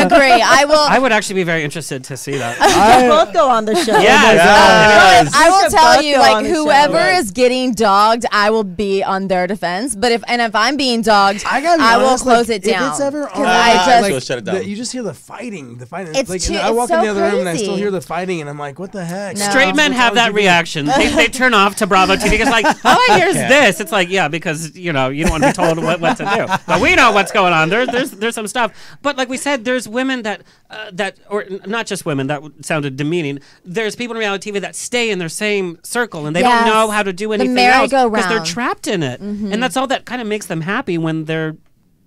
agree. I would actually be very interested to see that. We both go on the show. I will tell you, whoever is getting dogged, I will be on their defense. But if I'm being dogged, I will close it down. If it's ever on, shut it down. You just hear the fighting. I walk in the other room and I still hear the fighting, and I'm like, what the heck? No. Straight men have that reaction. They turn off to Bravo TV because all I hear is this. It's because you don't want to be told what to do. But we know what's going on. There's some stuff. But like we said, there's women that or not just women, that sounded demeaning. There's people in reality TV that stay in their same circle, and they don't know how to do anything else because they're trapped in it. And that's all that kind of makes them happy when they're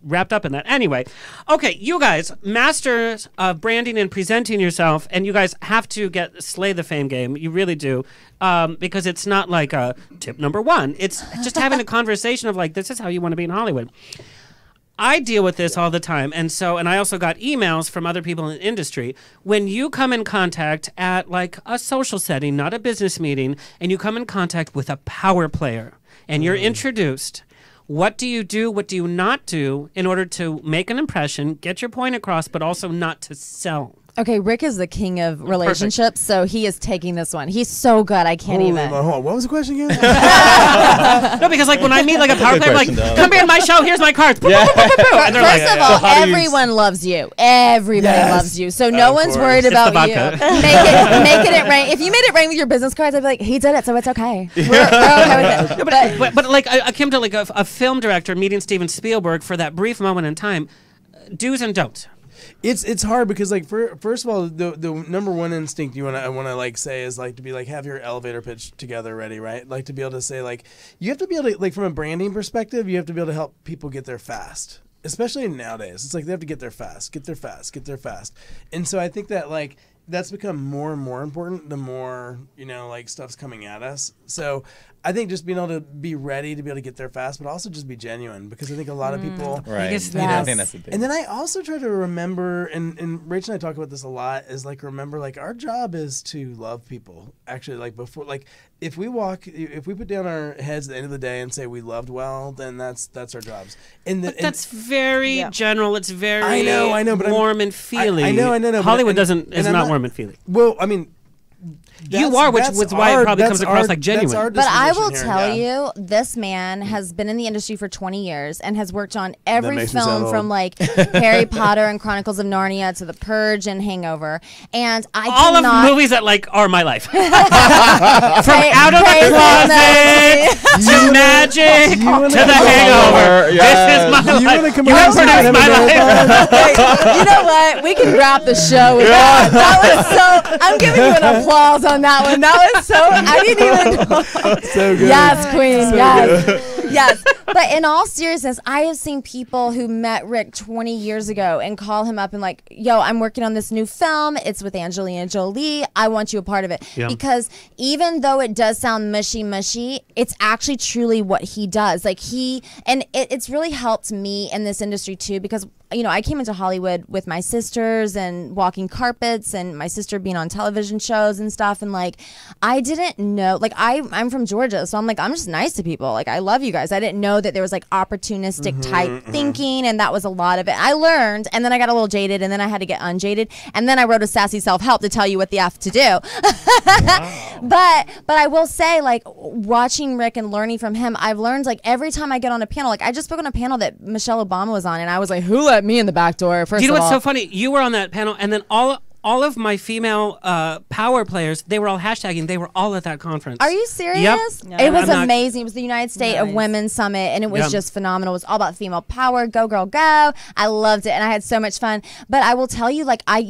wrapped up in that. Anyway, okay, you guys, masters of branding and presenting yourself, and you guys have to slay the fame game. You really do, because it's not tip number one. It's just having a conversation of this is how you want to be in Hollywood. I deal with this all the time, and I also got emails from other people in the industry. When you come in contact at like a social setting, not a business meeting, and you come in contact with a power player, and you're introduced, what do you do? What do you not do in order to make an impression, get your point across, but also not to sell? Okay, Rick is the king of relationships, so he is taking this one. He's so good, I can't even. Hold on. What was the question again? No, because like when I meet like a power player, I'm like, come here to my show, here's my cards. Boo, Yeah. boo, boo, boo, boo. And they're First like, of all, so how do you everyone loves you. Everybody Yes. loves you. So no Of one's course. worried It's about the you. vodka. Making it rain. If you made it rain with your business cards, I'd be like, he did it, so it's okay. We're okay with it. but like I came to like a film director meeting Steven Spielberg for that brief moment in time. Do's and don'ts. It's hard because like first of all the number one instinct I want to like say is like to be like have your elevator pitch together ready, right? Like to be able to say like you have to be able to like from a branding perspective you have to be able to help people get there fast, especially nowadays. It's like they have to get there fast, and so I think that like that's become more and more important the more like stuff's coming at us. So I think just being able to be ready to be able to get there fast, but also just be genuine, because I think a lot of people Right. guess I yes. think that's the thing. And then I also try to remember, and Rach and I talk about this a lot, is like remember like our job is to love people. Actually, like before, like if we put down our heads at the end of the day and say we loved well, then that's our jobs. But that's very general. It's very I know, but warm and feely. I know. But- Hollywood and is I'm not warm and feely. Well, I mean. You are, which is why it probably comes across like genuine. But I will tell you, this man has been in the industry for 20 years and has worked on every makes me film sound from old. like Harry Potter and Chronicles of Narnia to The Purge and Hangover. And I All cannot of movies that like are my life. From Pray- Out of the praise Closet to Magic to The Hangover. Yeah. This is my You life. wanna come You around have produced and my have a life. Hey, you know what? We can wrap the show with that. That was so. I'm giving you an applause on that one. That was so. I didn't even know. So good. Yes, Queen. Yes. Yes. But in all seriousness, I have seen people who met Rick 20 years ago and call him up and like, yo, I'm working on this new film. It's with Angelina Jolie. I want you a part of it. Yeah. Because even though it does sound mushy, it's actually truly what he does. Like it's really helped me in this industry too, because I came into Hollywood with my sisters and walking carpets and my sister being on television shows and stuff. And like, I didn't know, like I'm from Georgia. So I'm like, I'm just nice to people. Like, I love you guys. I didn't know that there was like opportunistic type thinking. And that was a lot of it. I learned, and then I got a little jaded, and then I had to get unjaded. And then I wrote a sassy self-help to tell you what the F to do. But I will say, like, watching Rick and learning from him, I've learned like every time I get on a panel, like I just spoke on a panel that Michelle Obama was on, and I was like, who let me in the back door? First Do you know of what's all. so funny? You were on that panel, and then all of my female power players, they were all hashtagging. They were all at that conference. Are you serious? Yep. It was I'm not- amazing. It was the United States of Nice. Women Summit, and it was Yeah. just phenomenal. It was all about female power. Go, girl, go. I loved it, and I had so much fun. But I will tell you, like, I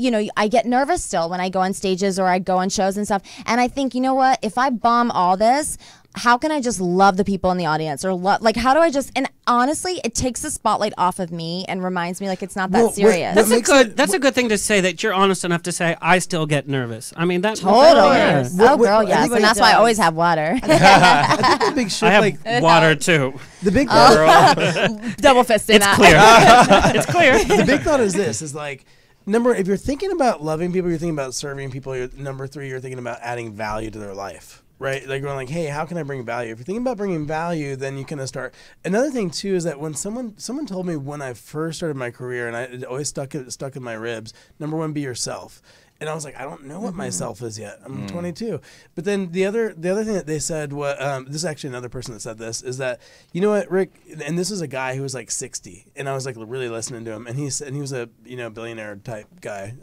get nervous still when I go on stages or I go on shows and stuff. And I think, you know what? If I bomb all this, how can I just love the people in the audience, or like how do I just? And honestly, it takes the spotlight off of me and reminds me like it's not that Well, serious. That's a good thing to say, that you're honest enough to say I still get nervous. I mean that Totally. Yeah. Oh, girl, I yes. think And that's why I always have water. I think the big shift, I have like water too. the big Double fisting It's that. clear. It's clear. the big thought is this: is like if you're thinking about loving people, you're thinking about serving people. Number 3, you're thinking about adding value to their life. Right, like going like, hey, how can I bring value? If you're thinking about bringing value, then you can start. Another thing too is that when someone told me when I first started my career, and it always stuck in my ribs. Number 1, be yourself. And I was like, I don't know what myself is yet. I'm 22. But then the other thing that they said was, this is actually another person that said this, is that, you know what, Rick, and this is a guy who was like 60, and I was like really listening to him, and he was a billionaire type guy.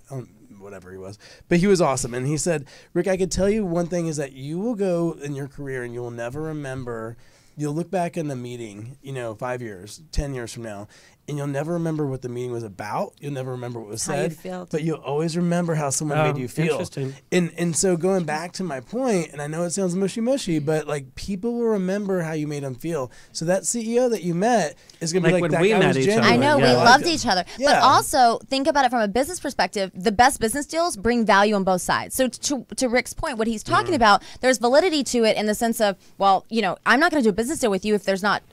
Whatever he was, but he was awesome. And he said, Rick, I could tell you one thing is that you will go in your career and you will never remember. You'll look back in the meeting, 5 years, 10 years from now, and you'll never remember what the meeting was about. You'll never remember what was How you said, felt. but you'll always remember how someone made you feel. Interesting. And so going back to my point, and I know it sounds mushy, but like people will remember how you made them feel. So that CEO that you met is gonna be Like like when that we guy met was each genuine. other. I know, Yeah. we loved each other. But Yeah. also, think about it from a business perspective. The best business deals bring value on both sides. So to Rick's point, what he's talking about, there's validity to it in the sense of, well, I'm not going to do a business deal with you if it's not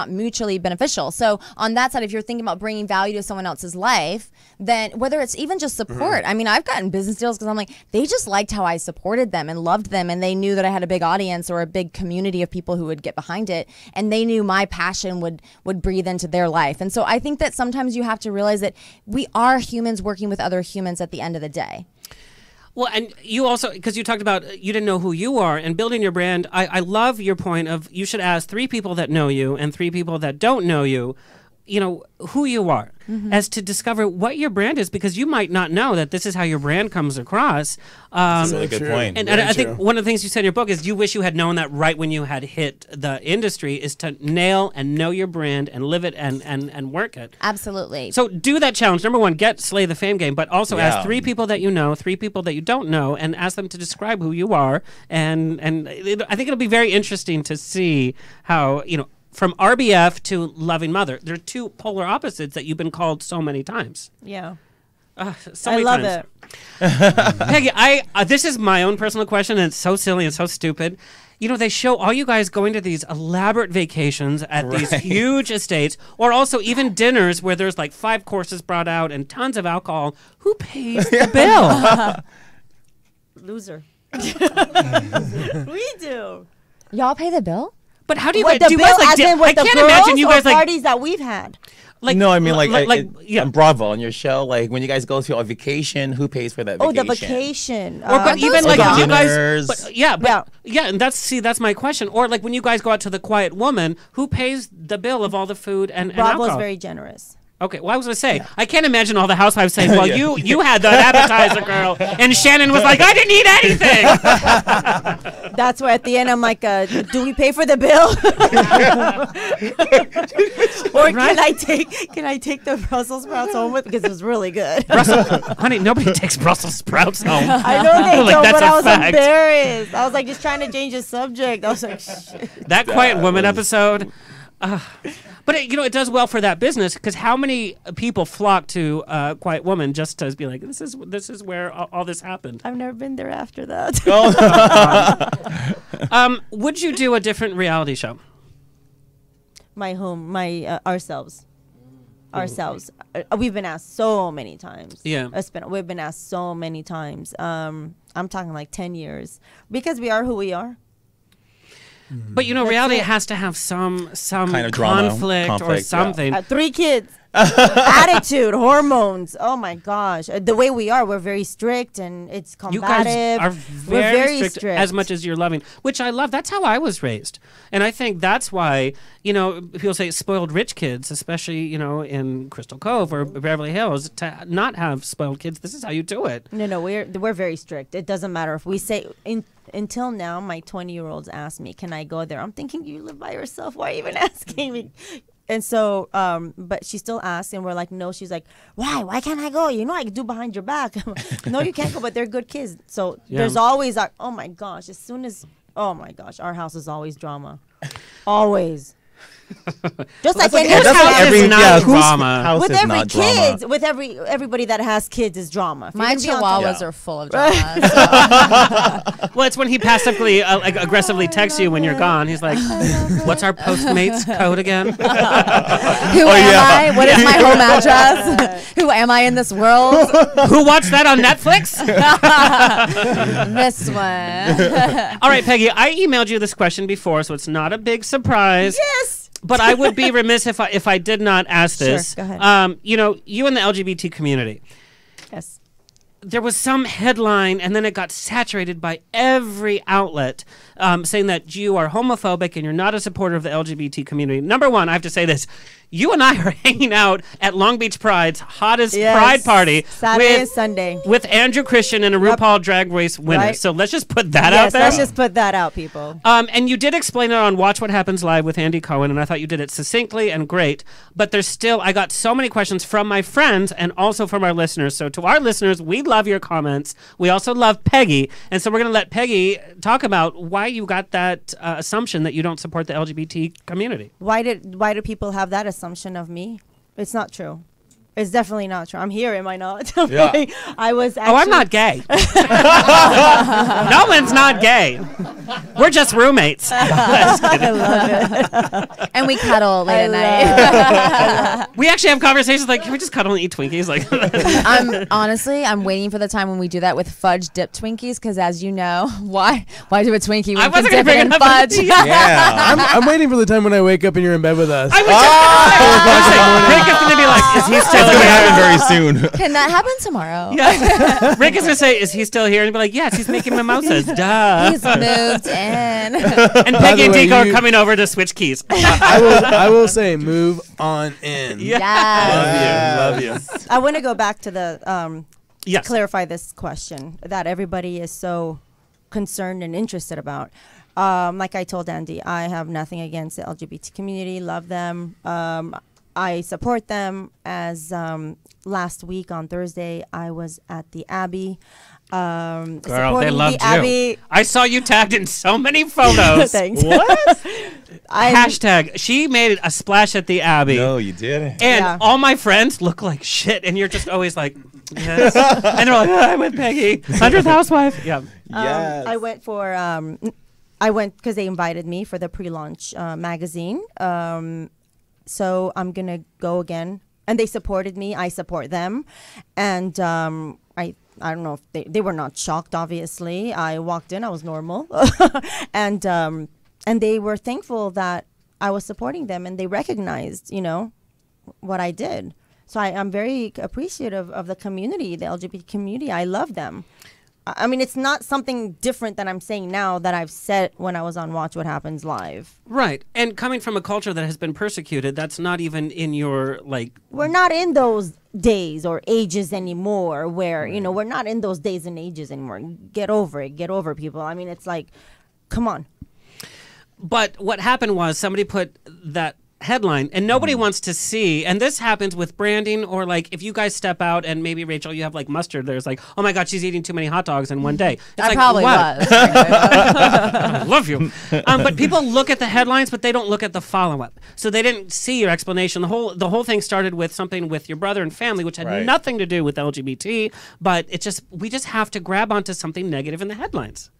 mutually beneficial. So on that side, if you're thinking about bringing value to someone else's life, then whether it's even just support. I mean, I've gotten business deals because I'm like, they just liked how I supported them and loved them, and they knew that I had a big audience or a big community of people who would get behind it, and they knew my passion would breathe into their life. And so I think that sometimes you have to realize that we are humans working with other humans at the end of the day. Well, and you also, because you talked about you didn't know who you are and building your brand, I love your point of you should ask 3 people that know you and 3 people that don't know you, you know, who you are, as to discover what your brand is, because you might not know that this is how your brand comes across. That's a really good point. And I think one of the things you said in your book is you wish you had known that right when you had hit the industry, is to nail and know your brand and live it and work it. Absolutely. So do that challenge. Number 1, get Slay the Fame game, but also ask 3 people that you know, 3 people that you don't know, and ask them to describe who you are. And I think it'll be very interesting to see how, you know, from RBF to Loving Mother, they're 2 polar opposites that you've been called so many times. Yeah. So many love times. it. Peggy, this is my own personal question, and it's so silly and so stupid. You know, they show all you guys going to these elaborate vacations at these huge estates, or also even dinners where there's like 5 courses brought out and tons of alcohol. Who pays the bill? Loser. We do. Y'all pay the bill? But how do you What, guys the do? bill I can't imagine you guys like parties that we've had. like No, I mean like yeah. on Bravo on your show, like when you guys go to a vacation, who pays for that vacation? Oh, the vacation. Or but even like when you guys, dinners. but yeah, and that's my question. Or like when you guys go out to the Quiet Woman, who pays the bill of all the food and Bravo's alcohol? very generous. Okay, well I was gonna say I can't imagine all the housewives saying, "Well, you had that appetizer, girl," and Shannon was like, "I didn't eat anything." That's where at the end I'm like, do we pay for the bill? Or can I take the Brussels sprouts home with, because it was really good. Honey, nobody takes Brussels sprouts home. I know they Like, don't, that's but a I was fact. embarrassed. I was like just trying to change the subject. I was like, shit. That Quiet Woman episode. But it does well for that business, because how many people flock to Quiet Woman just to be like, this is where all this happened. I've never been there after that. Would you do a different reality show? Ourselves. We've been asked so many times. Yeah. We've been asked so many times. I'm talking like 10 years, because we are who we are. But reality has to have some kind of drama, conflict or something. 3 kids, attitude, hormones. Oh my gosh! The way we are, we're very strict, and it's combative. You guys are we're very strict, as much as you're loving, which I love. That's how I was raised, and I think that's why people say spoiled rich kids, especially in Crystal Cove or Beverly Hills, to not have spoiled kids. This is how you do it. No, we're very strict. It doesn't matter if we say until now, my 20-year-olds ask me, can I go there? I'm thinking, you live by yourself. Why are you even asking me? And so, but she still asks, and we're like, no. She's like, why? Why can't I go? I can do behind your back. No, you can't go, but they're good kids. So there's always oh my gosh, our house is always drama. Always. Just like any house is not drama. House with is every not kids, drama. with everybody that has kids is drama. If My you're gonna be on chihuahuas top- are full of drama. So. Well, it's when he passively, aggressively texts you when you're gone. He's like, "What's our Postmates code again?" Who am I? What is my home address? Who am I in this world? Who watched that on Netflix? This one. All right, Peggy, I emailed you this question before, so it's not a big surprise. Yes. But I would be remiss if I did not ask this. Sure, go ahead. You and the LGBT community. Yes. There was some headline, and then it got saturated by every outlet saying that you are homophobic and you're not a supporter of the LGBT community. Number one, I have to say this. You and I are hanging out at Long Beach Pride's hottest Pride party. Saturday and Sunday. With Andrew Christian and a RuPaul Drag Race winner. Right. So let's just put that out there. Let's just put that out, people. And you did explain it on Watch What Happens Live with Andy Cohen, and I thought you did it succinctly and great. But there's still, I got so many questions from my friends and also from our listeners. So to our listeners, we love your comments. We also love Peggy. And so we're going to let Peggy talk about why you got that assumption that you don't support the LGBT community. Why do people have that assumption of me? It's not true. It's definitely not true. I'm here, am I not? Yeah. I was actually... Oh, I'm not gay. Nolan's not gay. We're just roommates. I love it. And we cuddle late at night. We actually have conversations like, can we just cuddle and eat Twinkies? Like, I'm waiting for the time when we do that with fudge dipped Twinkies, because as you know, why do a Twinkie when I you can wasn't dip gonna it in bring it up. fudge? Yeah. I'm waiting for the time when I wake up and you're in bed with us. I was just Rick is going to be like, is he still It's gonna here? happen very soon. Can that happen tomorrow? Yeah. Rick is going to say, is he still here? And be like, yes, he's making mimosas. Duh. He's moved in. And By Peggy the and way, Dico are you- coming over to switch keys. I will say, move on in. Yeah. Yes. Love you. I want to go back to the Yes. clarify this question that everybody is so concerned and interested about. Like I told Andy, I have nothing against the LGBT community. Love them. I support them. As last week on Thursday, I was at the Abbey. Girl, they supporting loved the you. Abbey. I saw you tagged in so many photos. Thanks. What? Hashtag, she made a splash at the Abbey. No, you didn't. And Yeah. all my friends look like shit, and you're just always like, yes. And they're like, oh, I'm with Peggy, 100th housewife. Yeah. Yes. I went for I went because they invited me for the pre-launch magazine. So I'm gonna go again, and they supported me. I support them, and I don't know if they were not shocked. Obviously, I walked in, I was normal, and they were thankful that I was supporting them, and they recognized, what I did. So I'm very appreciative of the community, the LGBT community. I love them. I mean, it's not something different that I'm saying now that I've said when I was on Watch What Happens Live. Right. And coming from a culture that has been persecuted, that's not even in your, We're not in those days or ages anymore where, we're not in those days and ages anymore. Get over it. Get over people. I mean, it's like, come on. But what happened was somebody put that headline and nobody wants to see, and this happens with branding, or if you guys step out and maybe Rachel, you have mustard, there's oh my god, she's eating too many hot dogs in one day. It's I probably what? was. I love you. But people look at the headlines, but they don't look at the follow-up, so they didn't see your explanation. The whole thing started with something with your brother and family, which had Right. nothing to do with LGBT, but we just have to grab onto something negative in the headlines.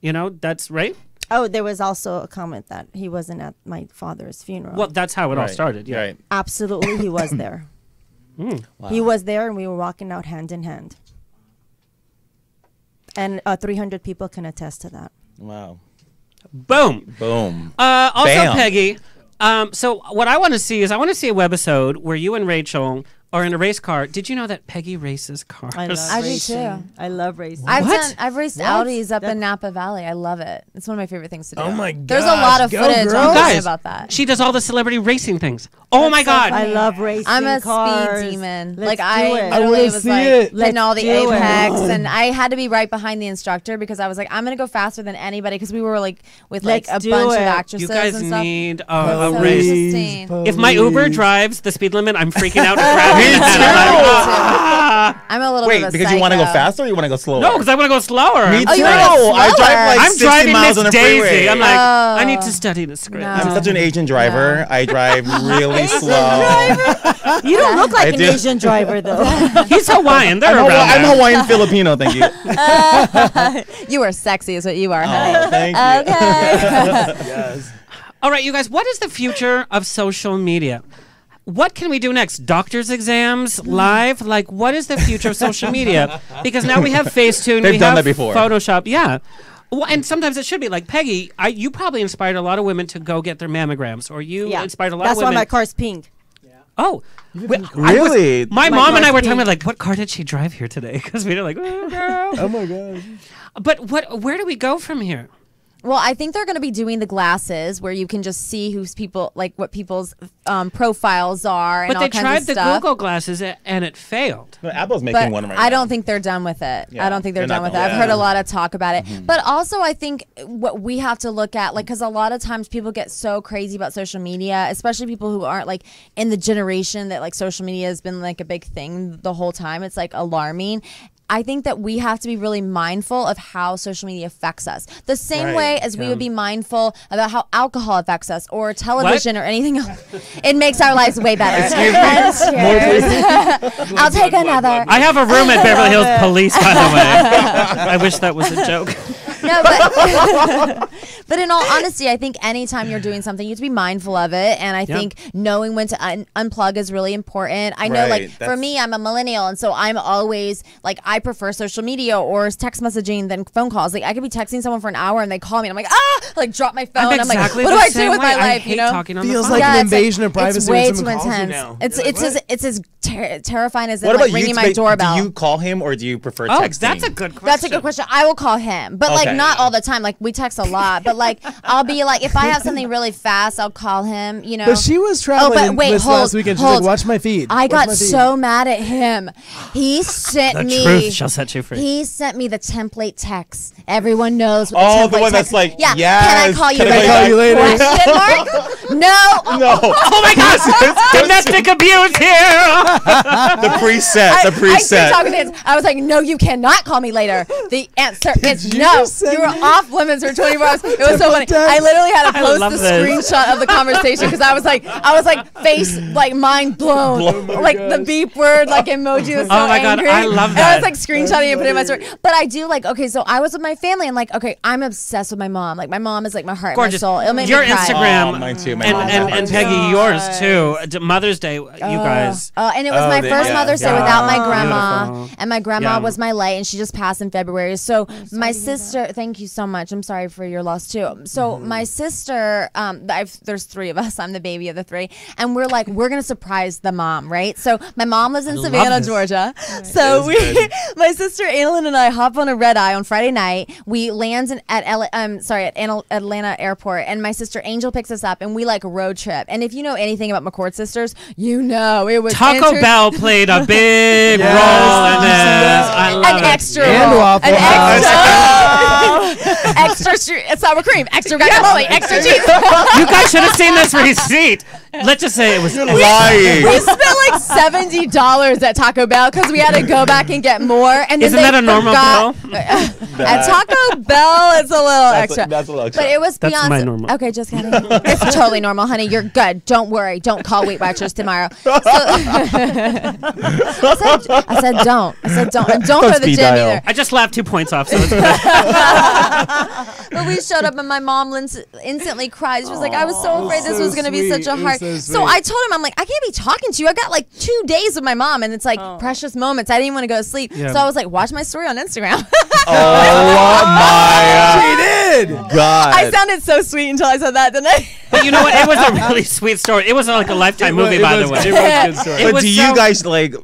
That's right. Oh, there was also a comment that he wasn't at my father's funeral. Well, that's how it all Right. started. Yeah. Right. Absolutely, he was there. He was there, and we were walking out hand in hand. And 300 people can attest to that. Wow. Boom. Boom. Also, Bam. Peggy. So what I want to see is a webisode where you and Rachel are in a race car. Did you know that Peggy races cars? I love I do racing. too. I love racing. I've raced Audis up in Napa Valley. I love it. It's one of my favorite things to do. Oh my There's a gosh, lot of go footage girls. online Guys, about that. She does all the celebrity racing things. Oh my God. I love racing I'm a cars. speed demon. Let's do I it. I literally wanna was see like it. hitting all the Let's do it. apex, and I had to be right behind the instructor because I was like, I'm gonna go faster than anybody because we were with Let's a do bunch it. of actresses You guys and stuff. need So a race. interesting. If my Uber drives the speed limit, I'm freaking out and grabbing the hand. I'm a little Wait, bit of a because you want to go psycho. faster or you want to go slower? No, because I want to go slower. Me too. Oh, you wanna go I drive slower? I'm 60 driving miles Miss on the Daisy. freeway. I'm like, I Oh. need to study the script. No. I'm such an Asian driver. I drive really slow. You don't look like I an do. Asian driver, though. He's Hawaiian. They're around I'm there. Hawaiian Filipino, thank you. You are sexy, is what you are, honey. Oh, thank you. Okay. Yes. All right, you guys, what is the future of social media? What can we do next? Doctor's exams live? What is the future of social media? Because now we have Facetune. They've we done have that before. Photoshop. Yeah. Well, and sometimes it should be Peggy. You probably inspired a lot of women to go get their mammograms, or you inspired a lot That's of why women. my car's pink. Oh, Really? my My mom and I car's were talking pink. about what car did she drive here today? Because we were like, oh, girl. Oh my gosh. But where do we go from here? Well, I think they're going to be doing the glasses where you can just see who's people, what people's profiles are and But all they kinds tried of the stuff. Google glasses and it failed. No, Apple's making But one right I now. don't think they're done with it. Yeah, I don't think they're they're done not with it. gonna- I've heard yeah. a lot of talk about it. But also, I think what we have to look at, because a lot of times people get so crazy about social media, especially people who aren't in the generation that social media has been a big thing the whole time. It's alarming. I think that we have to be really mindful of how social media affects us. The same Right, way as we would be mindful about how alcohol affects us or television or anything else. It makes our lives way better. Cheers. I'll take another. I have a room at Beverly Hills Police, by the way. I wish that was a joke. No, but but in all honesty, I think anytime you're doing something, you have to be mindful of it. And I think knowing when to unplug is really important. I know, like, for me, I'm a millennial. And so I'm always, like, I prefer social media or text messaging than phone calls. Like, I could be texting someone for an hour and they call me and I'm like, like, drop my phone. I'm like, what do I do with my life? You know? Feels like an invasion of privacy. It's way too intense. It's as terrifying as like ringing my doorbell. Do you call him or do you prefer texting? That's a good question. That's a good question. I will call him, but like not all the time. Like we text a lot, but like I'll be like, if I have something really fast, I'll call him. You know. But she was traveling last weekend. She's like, watch my feed. I got so mad at him. He sent me. The truth shall set you free. He sent me the template text. Everyone knows. What the one that's like, yeah. Yes, can I call you later? Question mark? No. No. Oh my gosh! Domestic abuse here. The preset. I was like, no, you cannot call me later. The answer is no. You were off limits for 24 hours. It was so funny. I literally had to post the screenshot of the conversation because I was like face like mind blown. Like the beep word like emoji was so oh my god, angry. I love that. And I was like screenshotting and putting it in my story. But I do like, okay, so I was with my family and like, okay, I'm obsessed with my mom. Like my mom is like my heart, gorgeous. my soul. It'll make your me cry. Instagram, mine too. And Peggy, yours too. Mother's Day, you guys. And it was my first Mother's Day without my grandma, beautiful. and my grandma was my light, and she just passed in February. So my sister, thank you so much. I'm sorry for your loss too. So my sister, there's three of us. I'm the baby of the three, and we're like, we're gonna surprise the mom, right? So my mom lives in Savannah, Georgia. So my sister Annalyn and I hop on a red eye on Friday night. We land at Atlanta Airport, and my sister Angel picks us up, and we like road trip. And if you know anything about McCord sisters, you know it was Taco Bell played a big role in this. I love an it. extra And roll. Waffle extra sour cream, extra guacamole, extra cheese. You guys should have seen this receipt. Let's just say it was lying. We spent like $70 at Taco Bell because we had to go back and get more. And then Isn't that a normal bill? At Taco Bell, it's a little extra. That's a little extra. But it was That's beyond. my normal. Okay, just kidding. It's totally normal, honey. You're good. Don't worry. Don't call Weight Watchers tomorrow. So, I said don't. And don't go to the gym either. I just laughed 2 points off, so it's good. But we showed up and my mom instantly cried. She was like, I was so afraid this was going to be such a hard. So I told him, I'm like, I can't be talking to you. I got like 2 days with my mom and it's like precious moments. I didn't want to go to sleep. Yeah. So I was like, watch my story on Instagram. Oh my! She did. God. I sounded so sweet until I said that, didn't I? But you know what? It was a really sweet story. It was like a Lifetime movie, by the way. It was a good story. It But was do so- you guys like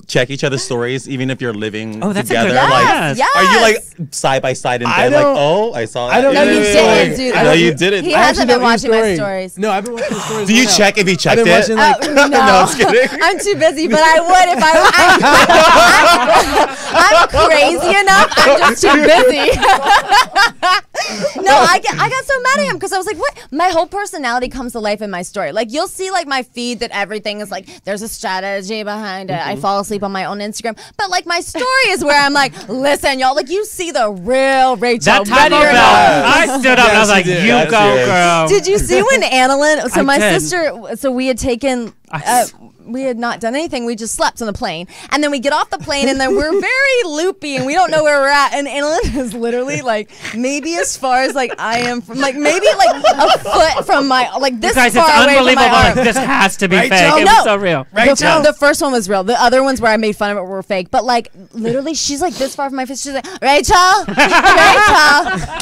check each other's stories even if you're living Oh, that's a together? good- Like, Yes. are you like side by side in I bed? Like, don't- oh, I saw. I don't No, know you your didn't story. do that. No, you didn't. He I hasn't actually been know your watching my story. stories. No, I've been watching the stories. Do you now. check if he I've checked been it? watching like No, No, I'm just kidding. I'm too busy, but I would if I'm crazy enough. I'm just too busy. No, I got so mad at him because I was like, what? My whole personality comes to life in my story. Like you'll see like my feed that everything is like there's a strategy behind it. I fall asleep on my own Instagram, but like my story is where I'm like, listen, y'all, like you see the real Rachel. That Taco ready or Bell, not. I stood up and I was like, Yes, you did. you Yes, go, yes. girl. Did you see when Annalyn? So I my did. sister. So we had taken. We had not done anything. We just slept on the plane, and then we get off the plane, and then we're very loopy, and we don't know where we're at. And Annalyn is literally like maybe as far as like I am from, like maybe like a foot from my like this You guys, far it's away from unbelievable. my Like, arm. this has to be Rachel? fake. It No. was so real. The first one was real. The other ones where I made fun of it were fake. But like literally, she's like this far from my face. She's like, Rachel,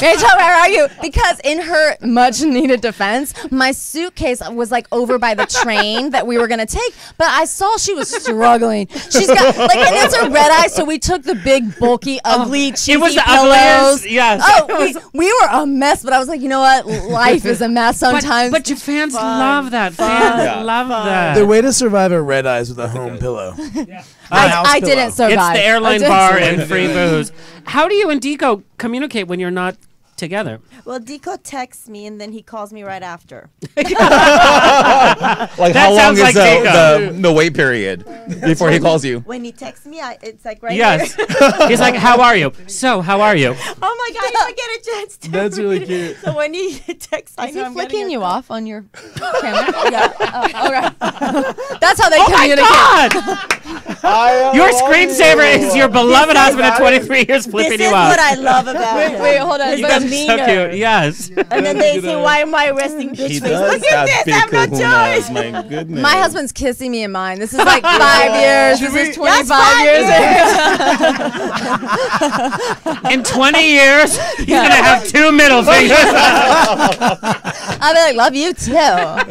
Rachel, where are you? Because in her much needed defense, my suitcase was like over by the train that we were gonna take. But I saw she was struggling. She's got like, and it's a red eye. So we took the big, bulky, ugly, cheesy It was the pillows. ugliest. Yes. Oh, we were a mess. But I was like, you know what? Life is a mess sometimes. But your fans love that. Fans love that. The way to survive a red eyes with a home pillow. I didn't. So It's guys, the airline I bar didn't. and free booze. How do you and Deco communicate when you're not together? Well, Deco texts me and then he calls me right after. Like That how long sounds is like the wait period before he calls you? When he texts me, it's like right Yes. here. He's like, how are you? So, how are you? Oh my God, I don't get a chance to That's really read it. cute. So when he texts, I Is know he I'm getting flicking a you call. off on your camera? Yeah. Oh, okay. That's how they Oh my communicate. God! Your screensaver is your beloved husband of 23 years flipping This you is off. what I love about him. Wait, hold on. His You guys are so demeanor. cute. Yes. And then they say, why am I resting bitch He face? does Look at have this, I have no big kahunas, choice. my goodness. My husband's kissing me in mine. This is like 5 years. This is 25 5 years. In 20 years, he's going to have 2 middle fingers. I'll be like, love you too. God.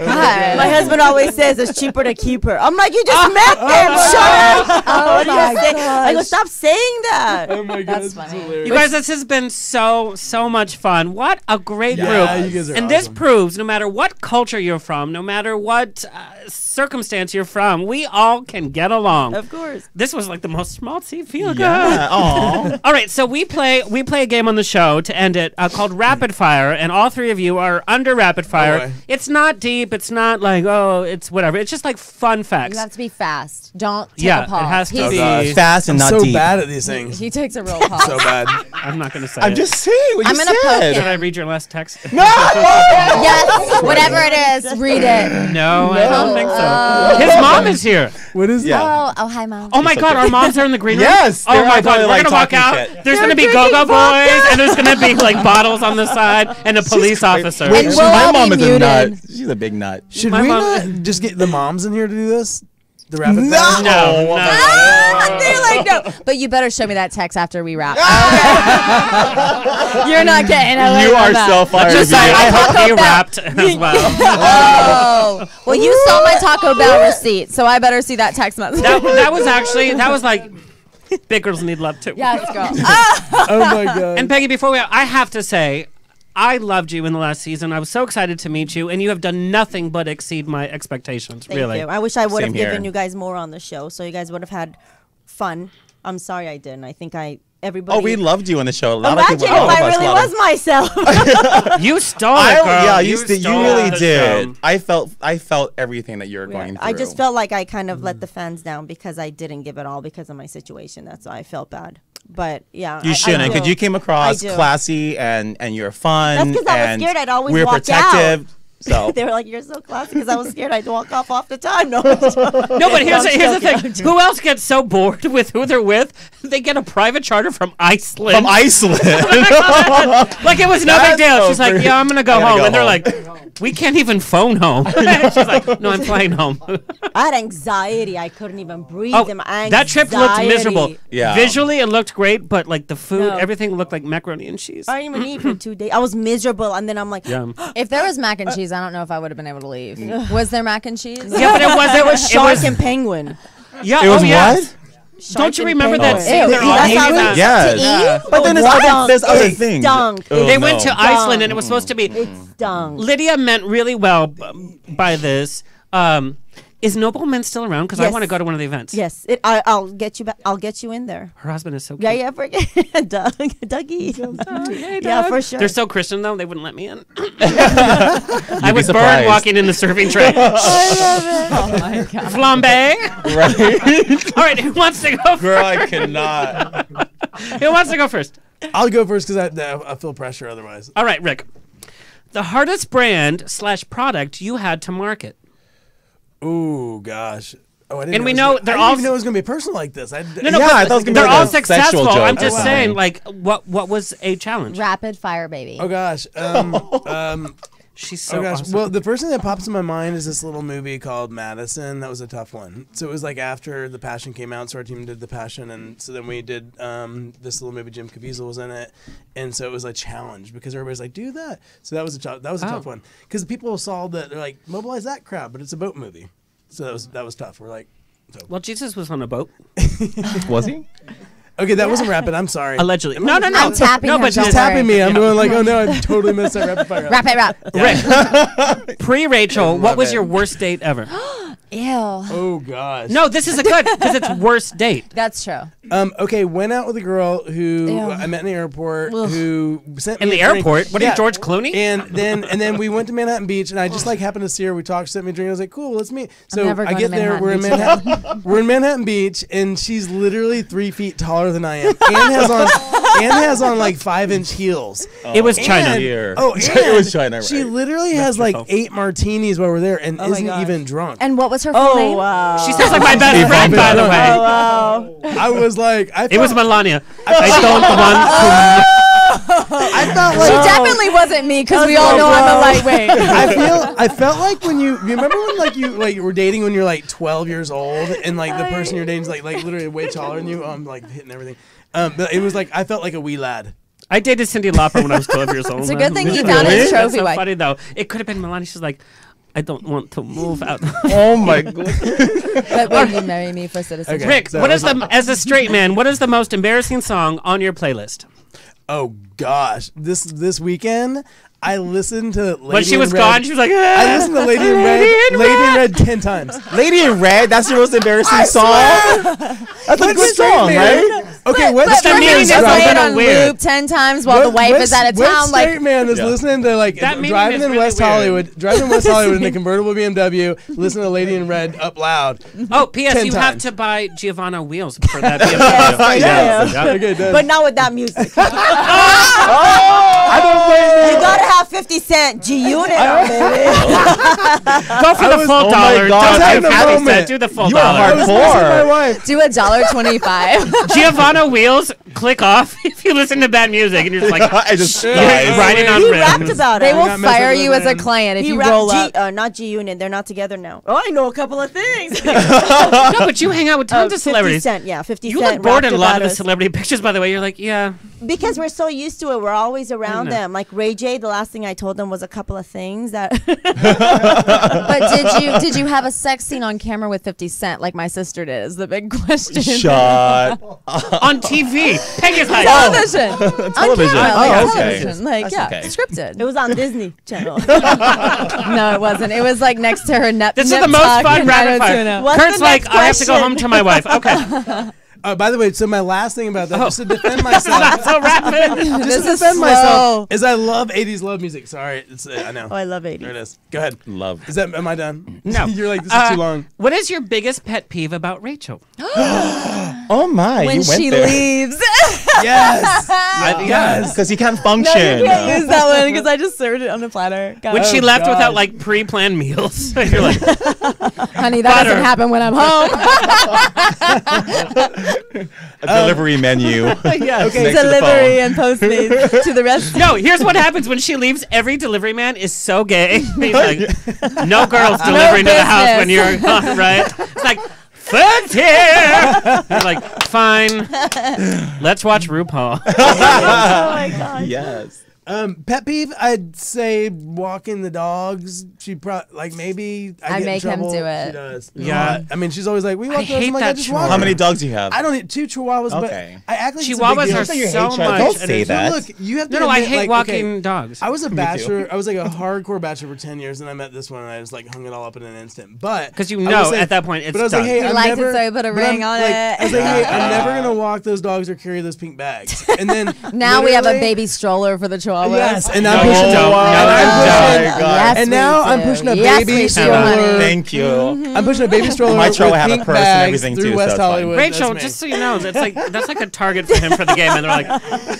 My husband always says it's cheaper to keep her. I'm like, you just met them. Shut up. Oh my I go, gosh. stop saying that. Oh my God, That's this is funny. hilarious. You guys, this has been so much fun. What a great Yeah, group. you guys are And this awesome. proves no matter what culture you're from, no matter what circumstance you're from, we all can get along. Of course. This was like the most schmaltzy feel good. Yeah. Aw. All right, so we play a game on the show to end it called Rapid Fire, and all 3 of you are under Rapid Fire. boy. It's not deep. It's not like it's whatever. It's just like fun facts. You have to be fast. Don't take Yeah, a pause. it has to He's- be. Fast and I'm not so deep. bad at these things. He takes a real pause. So bad. I'm not gonna say. I'm it. just saying what I'm you gonna poke said. Did I read your last text? Yes, whatever it is, read it. No, I don't think so. His mom is here. What is Yeah. that? Oh, hi, Mom. Oh my God, our moms are in the green room. Yes, Oh they're my all God, probably, we're like, gonna walk talking out. shit. There's gonna be Go-Go Boys, and there's gonna be like bottles on the side, and a police officer. And we'll my all mom be is a muted. nut. She's a big nut. Should My we mom- not just get the moms in here to do this? The rapid No. fire? No. Ah, they're like, no. But you better show me that text after we wrap. You're not getting away You from are that. so fired. Just Vito. like I hope Taco he Bell. rapped as well. Oh, well, you saw my Taco Bell receipt, so I better see that text message. that was like big girls need love too. Yes, girl. Oh my God. And Peggy, before I have to say, I loved you in the last season. I was so excited to meet you, and you have done nothing but exceed my expectations. Thank really. you. I wish I would have Same here. given you guys more on the show so you guys would have had fun. I'm sorry I didn't. I think everybody. Oh, we loved you on the show. A lot Imagine of people. if all of I us really loved was myself. You stole it, girl. Yeah, you stole really the did. show. I felt everything that you were going through. I just felt like I kind of let the fans down because I didn't give it all because of my situation. That's why I felt bad. But yeah, You shouldn't, because do. you came across I do. classy and you're fun. That's 'cause I was and scared I'd always we were walk protective. So They were like, "You're so classy," because I was scared I'd walk off the time. No, No, but here's the thing. Who else gets so bored with who they're with? They get a private charter from Iceland. from Iceland. Like it was no big That's deal. so She's like, pretty. yeah, I'm going to go I gotta home. go And they're home. like, we can't even phone home. She's like, no, I'm flying home. I had anxiety. I couldn't even breathe. Oh, and that trip looked miserable. Yeah. Visually, it looked great, but like the food, No. everything looked like macaroni and cheese. I didn't even eat for 2 days. I was miserable, and then I'm like, Yeah. If there was mac and cheese, I don't know if I would have been able to leave. Was there mac and cheese? Yeah, but it was shark and penguin. Yeah, It was yes. what? Don't you Shark and remember that penguin. scene? They're all That's eating how that. it Yes. to Yeah. eat? But then there's other things. Stunk. Oh, They no. went to Iceland, and it was supposed to be. It stunk. Lydia meant really well by this. Is Nobleman still around? Because I Yes. want to go to one of the events. Yes, I'll get you back. I'll get you in there. Her husband is so cute. Yeah, yeah, forget Dougie. Hey, Yeah, Doug. for sure. They're so Christian though; they wouldn't let me in. I was burned surprised. walking in the serving tray. Oh my god. Flambe. Right? All right, who wants to go first? Girl, I cannot. Who wants to go first? I'll go first because I feel pressure otherwise. All right, Rick. The hardest brand/product you had to market. Ooh, gosh. Oh, I didn't And we it was know gonna- they're I all- didn't even know it was going to be personal like this. No, Yeah, but I thought it was gonna be they're like all a sexual successful. joke I'm or just something. saying, like, what was a challenge? Rapid fire, baby. Oh, gosh. She's so Oh gosh! awesome. Well, the first thing that pops in my mind is this little movie called Madison. That was a tough one. So it was like after The Passion came out, so our team did The Passion, and so then we did this little movie. Jim Caviezel was in it, and so it was a challenge because everybody's like, "Do that." So that was a tough one because people saw that they're like, "Mobilize that crowd," but it's a boat movie, so that was tough. We're like, Well, Jesus was on a boat. Was he? okay, that wasn't rapid. I'm sorry. Allegedly. No. I'm tapping No, him, but don't She's tapping me. I'm Yeah. going like, "Oh no, I totally missed that rapid fire." Rap it, rap. Rick. Pre-Rachel, what Love was it. your worst date ever? Ew. Oh gosh. No, this is a good because it's worst date. That's true. Okay, went out with a girl who Ew. I met in the airport Ugh. who sent In me the a drink. airport? What are you, George Clooney? And then we went to Manhattan Beach, and I just like happened to see her. We talked, sent me a drink. I was like, cool, let's meet. So never I going get to there. Manhattan We're in Beach. Manhattan. We're in Manhattan Beach, and she's literally 3 feet taller than I am, and has on like 5-inch heels. It was China. And- Here. Oh, It was China, She right. literally has like fault. 8 martinis while we're there, and my isn't gosh. even drunk. And what was her full Oh name? wow. She sounds like my best friend, by the way. Oh wow. I was like, It was felt- Melania. I don't want I felt She like definitely wasn't me because we all know I'm a lightweight. I felt like when you remember when you were dating when you're like 12 years old and like the person you're dating is like literally way taller than you. I'm like hitting everything. But it was like I felt like a wee lad. I dated Cyndi Lauper when I was 12 years old. It's a good thing Did he you found his really? trophy That's so wife. funny though. It could have been Melania. She's like, I don't want to move out. Oh my god. But will you marry me for citizenship? Okay. Rick, So- what is as a straight man? What is the most embarrassing song on your playlist? Oh gosh, this weekend I listened to Lady When she in was Red. gone, she was like, I listened to Lady in Red 10 times. Lady in Red, that's your most embarrassing song? That's a good straight song, man? right? Okay, what But straight the for meaning him is to right. play it Kinda on weird. loop 10 times while the wife is out of what town, straight like man is Yeah. listening to like That meaning driving is in really West weird. Hollywood, driving in West Hollywood in a convertible BMW, listening to Lady in Red up loud. Oh, P.S. 10 You have times. to buy Giovanna Wheels for that BMW. Yes, Yeah. Okay, done. But not with that music. I don't blame You gotta have 50 Cent G-Unit on it. Go for the was- full oh my dollar. God. Don't Having do a 50 moment. cents. Do the full You are dollar. I was listening to my Hardcore. wife. do $1.25. Giovanna Wheels, click off if you listen to bad music and you're just like, I just you're died. riding on He rims. rapped about They it. will not messing fire with you it, as a man. client if He you rapped roll up. not G-Unit. They're not together now. Oh, I know a couple of things. No, but you hang out with tons of 50 celebrities. Cent, yeah, 50 You Cent look bored in rapped a lot about of the us. celebrity pictures, by the way. You're like, yeah. Because we're so used to it. We're always around know. them. Like Ray J, the last thing I told them was a couple of things that... But did you have a sex scene on camera with 50 Cent like my sister did? Is the big question. Shot. On TV. Peggy's like, Television. On Television. camera, Oh, like okay. television. Like, That's yeah, okay. scripted. It was on Disney Channel. No, it wasn't. It was like next to her nip. this is nip the most tuck fun and rapid fire. 90210. What's Kurt's the like, next I have to go question? home to my wife. Okay. By the way, so my last thing about that, just to defend myself, Not so rapid. just This to is defend slow. myself, is I love 80s love music. Sorry, it's I know. Oh, I love There it 80s. is. Go ahead. Love. Is that? Am I done? No. You're like this is too long. What is your biggest pet peeve about Rachel? Oh my, When you went she there. leaves. Yes. Yes. Because he can't No, function. you can't use that one because I just served it on a platter. When she Oh, left without gosh. like pre-planned meals. You're like, Honey, that Butter. doesn't happen when I'm home. A delivery menu. yes. Okay. Next to the Delivery phone. and Postmates to the rest. No, here's what happens when she leaves. Every delivery man is so gay. He's like, no girls delivering to the house when you're gone, right? It's like, food's here. You're like, fine. Let's watch RuPaul. Yes. Pet peeve, I'd say walking the dogs. She probably like maybe I get in make him trouble. do it. She does. Yeah. I mean, she's always like, we walk dogs. hate I'm like, that I just chore. walk How many them. dogs do you have? I don't need 2 chihuahuas, Okay. but I act like it's a Chihuahuas big deal. are So you hate so chihuahuas. much. Don't and say it's- that. Look, you have to No, I admit, hate like, walking okay, dogs. I was a too. bachelor. I was like a hardcore bachelor for 10 years, and I met this one, and I just like hung it all up in an instant. But 'Cause you I know will say- at that point it's but I was done. like, hey, He I'm liked it, never, so he put a but I'm, ring on like, it. I was like, hey, I'm never gonna walk those dogs or carry those pink bags. And then Now we have a literally- baby stroller for the chihuahua. Yes, and No, I'm you pushing. don't. No, and you I'm don't. pushing- Oh my God. Yes, And we now I'm do. pushing a Yes, baby we do, stroller. honey. Thank you. I'm pushing a baby stroller My with chihuahua have a pink purse and bags everything, through too, West so it's fine. Hollywood. Rachel, That's me. just so you know, that's like a target for him for the game, and they're like,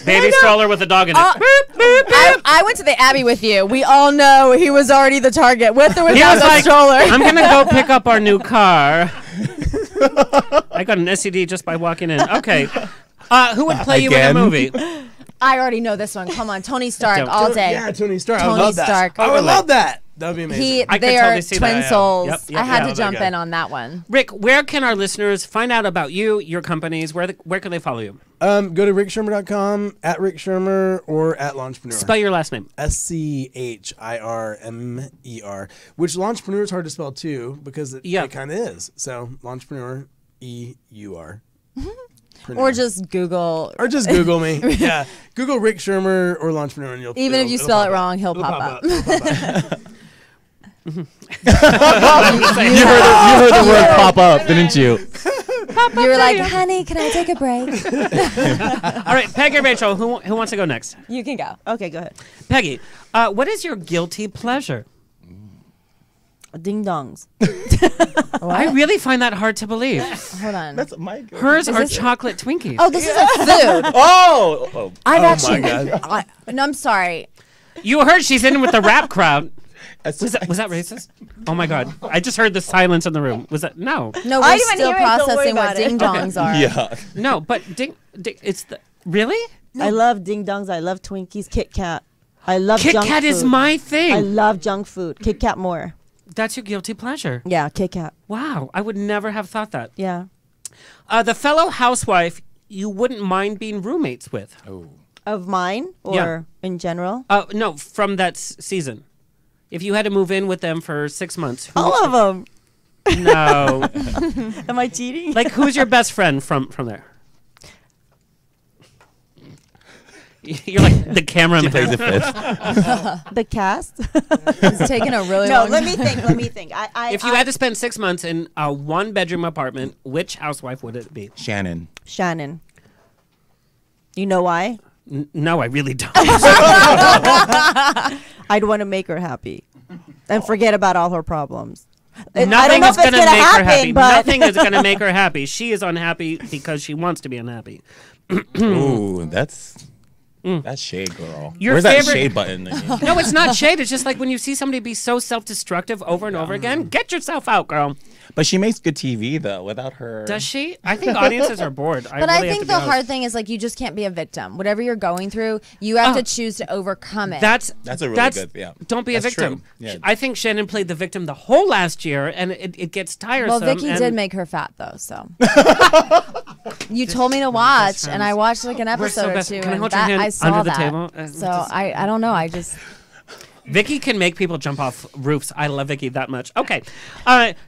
baby stroller with a dog in it. I went to the Abbey with you. We all know he was already the target with or He without was the like, stroller. I'm gonna go pick up our new car. I got an STD just by walking in. Okay, who would play you in a Again? movie? I already know this one. Come on, Tony Stark Don't. all day. Yeah, Tony Stark. I Tony would love that. Stark. I would love that. That would be amazing. I could They totally are see twin that. souls. Yep, yep, I had yep. to jump Okay. in on that one. Rick, where can our listeners find out about you, your companies? Where can they follow you? Go to rickschirmer.com, at Rick Schirmer, or at Launchpreneur. Spell your last name. SCHIRMER, which Launchpreneur is hard to spell too because it kind of is. So Launchpreneur, EUR. Or just Google. Or just Google me. Yeah, Google Rick Schirmer or Launchpreneur, and you'll Even if you it'll spell pop it up. wrong, he'll It'll pop up. It'll pop up. You heard the word pop up, didn't you? You were like, honey, can I take a break? All right, Peggy or Rachel, who wants to go next? You can go. Okay, go ahead. Peggy, what is your guilty pleasure? Ding dongs. I really find that hard to believe. Hold on. That's my guilty. Hers are chocolate Twinkies. Oh, this is a food. Oh! I've actually. my God. No, I'm sorry. You heard she's in with the rap crowd. That's Was that racist? Oh my God! I just heard the silence in the room. Was that no? No, I we're didn't still hear it, don't worry processing what about it. ding dongs are. Yeah. No, but it's the really. I love ding dongs. I love Twinkies. Kit Kat. I love Kit junk Kat food. is my I thing. love junk food. Kit Kat more. That's your guilty pleasure. Yeah, Kit Kat. Wow, I would never have thought that. Yeah. The fellow housewife you wouldn't mind being roommates with. Oh. Of mine or Yeah. in general? No, from that season. If you had to move in with them for 6 months. All of them. No. Am I cheating? Like, who's your best friend from there? You're like the cameraman. Plays the fifth. the cast? It's taking a really No, long let me think. Let me think. If you had to spend 6 months in a one-bedroom apartment, which housewife would it be? Shannon. Shannon. You know why? No, I really don't. I'd want to make her happy and forget about all her problems. I don't Nothing know is if it's going to gonna make her happen, happy. but Nothing is going to make her happy. She is unhappy because she wants to be unhappy. Ooh, that's shade, girl. Your Where's favorite- that shade button? No, it's not shade. It's just like when you see somebody be so self-destructive over and over again, get yourself out, girl. But she makes good TV though. Without her, Does she? I think audiences are bored. But really I have think to the be honest. hard thing is like you just can't be a victim. Whatever you're going through, you have to choose to overcome it. That's a really good. Yeah. Don't be a That's victim. true. Yeah. I think Shannon played the victim the whole last year, and it gets tiresome. Well, Vicky and did make her fat though, so. You told me to watch, and I watched like an We're so episode or best- two, Can I and hold your that, hand I saw under the that. table? So I don't know. I just. Vicky can make people jump off roofs. I love Vicky that much. Okay,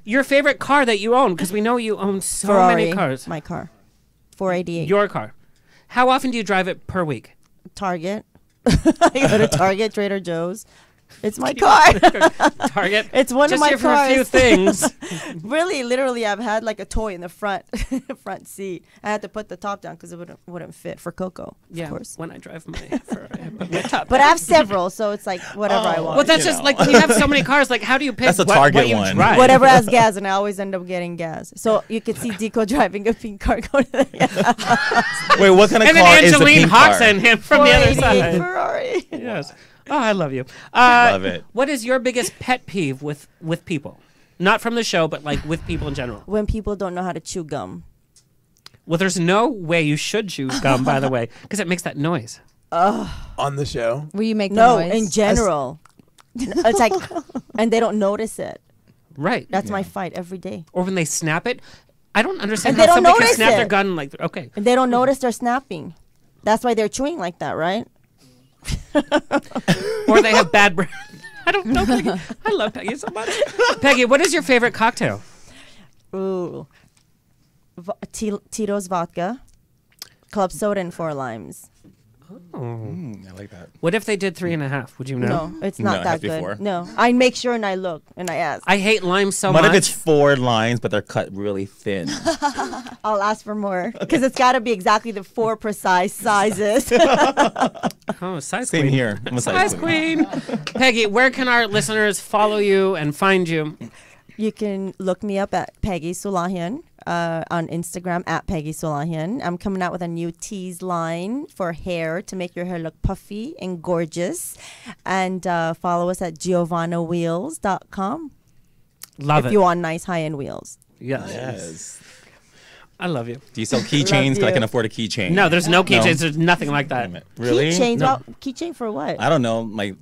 your favorite car that you own, because we know you own so Ferrari, many cars. my car. 488. Your car. How often do you drive it per week? Target. I go to Target, Trader Joe's. It's my car. Target. It's one Just of my here cars. for a few things. Really, literally, I've had like a toy in the front seat. I had to put the top down because it wouldn't fit for Coco. Yeah, of course. when I drive my Ferrari, I put my top But down. I have several, so it's like whatever I want. Well, that's just like when you have so many cars. Like, how do you pick That's a what Target you one. drive? Whatever has gas, and I always end up getting gas. So you could see Deco driving a pink car go to the gas. Wait, what kind of And then car is the Angeline pink hawks car? and him from the other 488 side. Ferrari. Yes. Oh, I love you. Love it. What is your biggest pet peeve with people? Not from the show, but like with people in general. When people don't know how to chew gum. Well, there's no way you should chew gum, by the way, because it makes that noise. On the show. Will you make the No, noise? in general. It's like, and they don't notice it. Right. That's my fight every day. Or when they snap it. I don't understand And they how don't somebody can notice snap their it. gun like, okay. And they don't notice they're snapping. That's why they're chewing like that, right? Or they have bad breath. I don't know, Peggy. I love Peggy so much. Peggy, what is your favorite cocktail? Ooh. Tito's vodka, club soda, and 4 limes. I like that. What if they did 3.5? Would you know? No, it's No, not it that has to be good. 4. No, I make sure and I look and I ask. I hate lime so What much. if it's 4 lines, but they're cut really thin? I'll ask for more because it's got to be exactly the 4 precise sizes. Oh, size Same queen. here. I'm a Size queen. Peggy, where can our listeners follow you and find you? You can look me up at Peggy Sulahian on Instagram at Peggy Sulahian. I'm coming out with a new tease line for hair to make your hair look puffy and gorgeous. And follow us at GiovannaWheels.com Love if it. you want nice high-end wheels. Yes. Yes. I love you. Do you sell keychains? 'Cause I you. can afford a keychain. No, there's no keychains. There's nothing like that. Damn it. Really? Keychains? No. Well, keychain for what? I don't know. My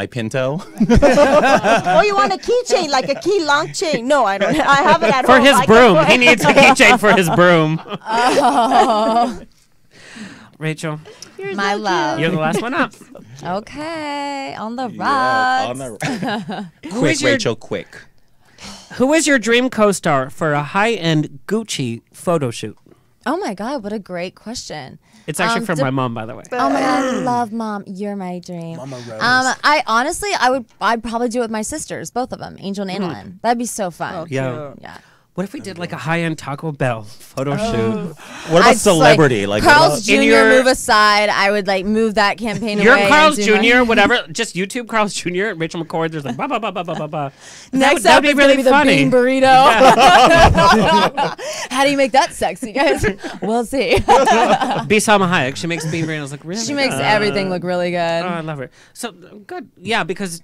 Pinto. Oh, you want a keychain, like a key long chain? No, I don't. I have it at For home. his I can broom. put- He needs a keychain for his broom. Oh, Rachel, my love. you're the last one up. Okay, on the Yeah, rocks. on the Who quick, is your- Rachel, quick. Who is your dream co-star for a high-end Gucci photo shoot? Oh my God, what a great question. It's actually from my mom, by the way. Oh my God, I love Mom. You're my dream. Mama Rose. I honestly, I'd probably do it with my sisters, both of them, Angel and Annalyn. That'd be so fun. Yeah. Yeah. What if we did like a high-end Taco Bell photo shoot? What about celebrity? Like, what Carl's about- Jr. move aside. I would like move that campaign You're away. Carl's and do my- Jr., whatever. Just YouTube Carl's Jr., Rachel McCord. There's like, ba, ba, ba, ba, ba, ba, ba. Next That'd up be is really gonna be the funny. bean burrito. How do you make that sexy, guys? We'll see. B. Salma Hayek. She makes bean burritos look really She makes everything look really good. Oh, I love her. So, good. Yeah, because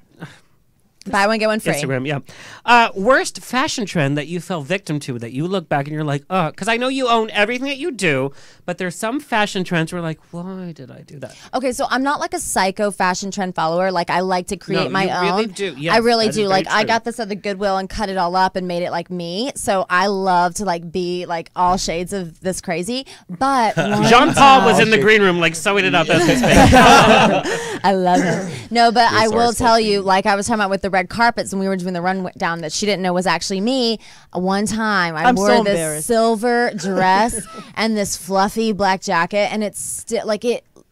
Buy one, get one free. Instagram, yeah. Worst fashion trend that you fell victim to that you look back and you're like, oh, because I know you own everything that you do, but there's some fashion trends where like, why did I do that? Okay, so I'm not like a psycho fashion trend follower. Like I like to create my you own. really do. Yes, I really that is do. very Like I true. got this at the Goodwill and cut it all up and made it like me. So I love to like be like all shades of this crazy. But Jean Paul was in the green room like sewing it up as we speak. I love it. No, but I will resourceful. tell you, like I was talking about with the red carpets and we were doing the rundown that she didn't know was actually me. One time I I'm wore so this embarrassed. silver dress and this fluffy black jacket, and it's still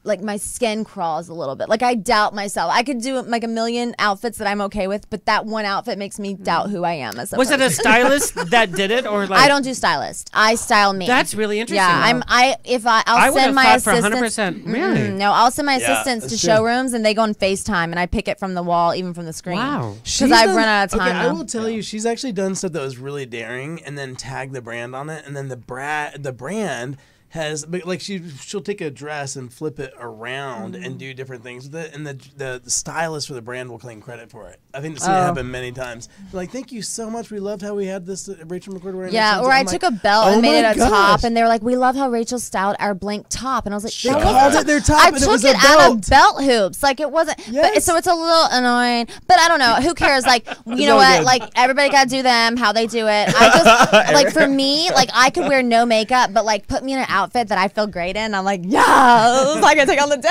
like my skin crawls a little bit. Like I doubt myself. I could do like a million outfits that I'm okay with, but that one outfit makes me doubt who I am as a Was it a person. stylist that did it, or like? I don't do stylist. I style me. That's really interesting. Yeah, I I'll would have send my thought for assistants. 100%. Really? No, I'll send my Yeah, assistants to that's true. showrooms, and they go on FaceTime, and I pick it from the wall, even from the screen. Wow. Because I've run out of time. Okay, I now. will tell you, she's actually done stuff that was really daring, and then tagged the brand on it, and then the brand has, but like she'll take a dress and flip it around and do different things with it, and the stylist for the brand will claim credit for it. I've seen it happen many times. They're like, thank you so much. We loved how we had this Rachel McCord wearing. Yeah, this." or I I'm took like, a belt "Oh and made my it a gosh." top, and they were like, "We love how Rachel styled our blank top," and I was like, She "That called wasn't- it their top, I and it took was it a out belt. of belt hoops, like it wasn't. But, Yes. so it's a little annoying, but I don't know. Who cares? Like you know all what? good. Like everybody got to do them how they do it. I just like for me, like I could wear no makeup, but like put me in an outfit that I feel great in. I'm like, yeah, it's like I take on the day.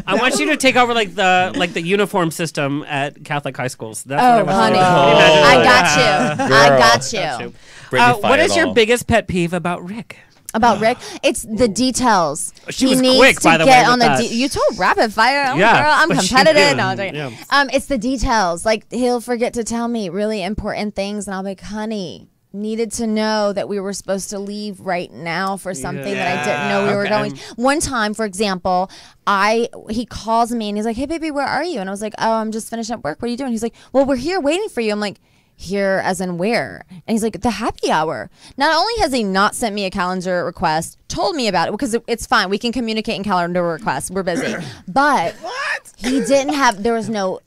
I want you to take over like the uniform system at Catholic high schools. That's what I Oh, want honey, you to do. Imagine I that. got you. I got you. Brittany What fired is your all. biggest pet peeve about Rick? About Rick, it's the details. She he was needs quick, to by the get way, on with the. that. You told rapid fire. Oh, Yeah, girl, I'm but she competitive. did. No, I'm joking. Yeah. It's the details. Like he'll forget to tell me really important things, and I'll be like, "Honey, needed to know that we were supposed to leave right now for something that I didn't know we were Okay. going." One time, for example, he calls me and he's like, "Hey, baby, where are you?" And I was like, "Oh, I'm just finishing up work. What are you doing?" He's like, "Well, we're here waiting for you." I'm like, "Here as in where?" And he's like, "The happy hour." Not only has he not sent me a calendar request, told me about it, because it's fine, we can communicate in calendar requests, we're busy, but he didn't have, there was no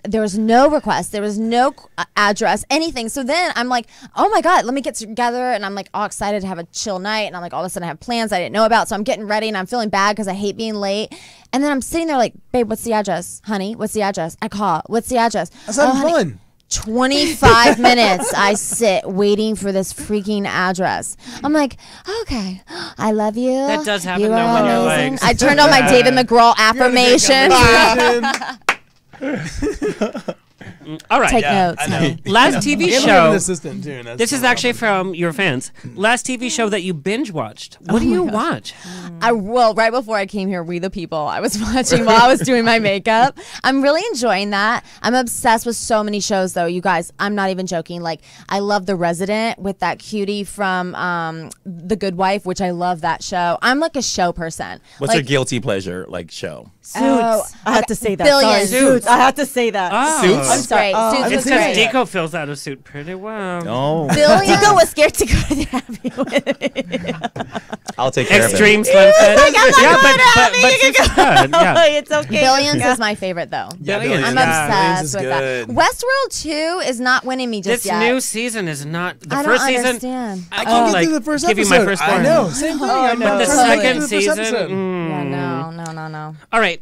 request, there was no address, anything. So then I'm like, oh my God, let me get together, and I'm like all excited to have a chill night, and I'm like all of a sudden I have plans I didn't know about, so I'm getting ready and I'm feeling bad because I hate being late. And then I'm sitting there like, "Babe, what's the address? Honey, what's the address?" I call, "What's the address?" That's having honey." fun. 25 minutes I sit waiting for this freaking address. I'm like, "Okay, I love you." That does happen, You though, are when you're amazing." like- I turned on my David McGraw affirmation. All right. Take Yeah, notes, I know. honey. Last TV We have show. an assistant too. and that's This is so actually awesome. from your fans. Last TV show that you binge watched. What do you watch? Well, right before I came here, We the People, I was watching while I was doing my makeup. I'm really enjoying that. I'm obsessed with so many shows, though. You guys, I'm not even joking. Like, I love The Resident with that cutie from The Good Wife, which I love that show. I'm like a show person. What's like, your guilty pleasure like show? Suits. Oh, I had to say that. Billions. Sorry, Suits. I had to say that. Oh. Suits? It's great. Oh, Suits I It's was because great. Deco fills out a suit pretty well. Oh, Billions. Dico was scared to go to the Abbey with me. I'll take care Extreme of slim fit. I'm not Yeah, going but to Abby, but you can Suits is good. Yeah. It's okay. Billions is my favorite, though. Yeah, Billions. I'm Yeah. Billions is obsessed with good. that. Westworld 2 is not winning me just This yet. new season is not the I first don't season. understand. I can't get like, through the first give episode. you my first I one. know. Same thing. I'm no. The trying to get second through the first season. episode. mm. Yeah, no. All right.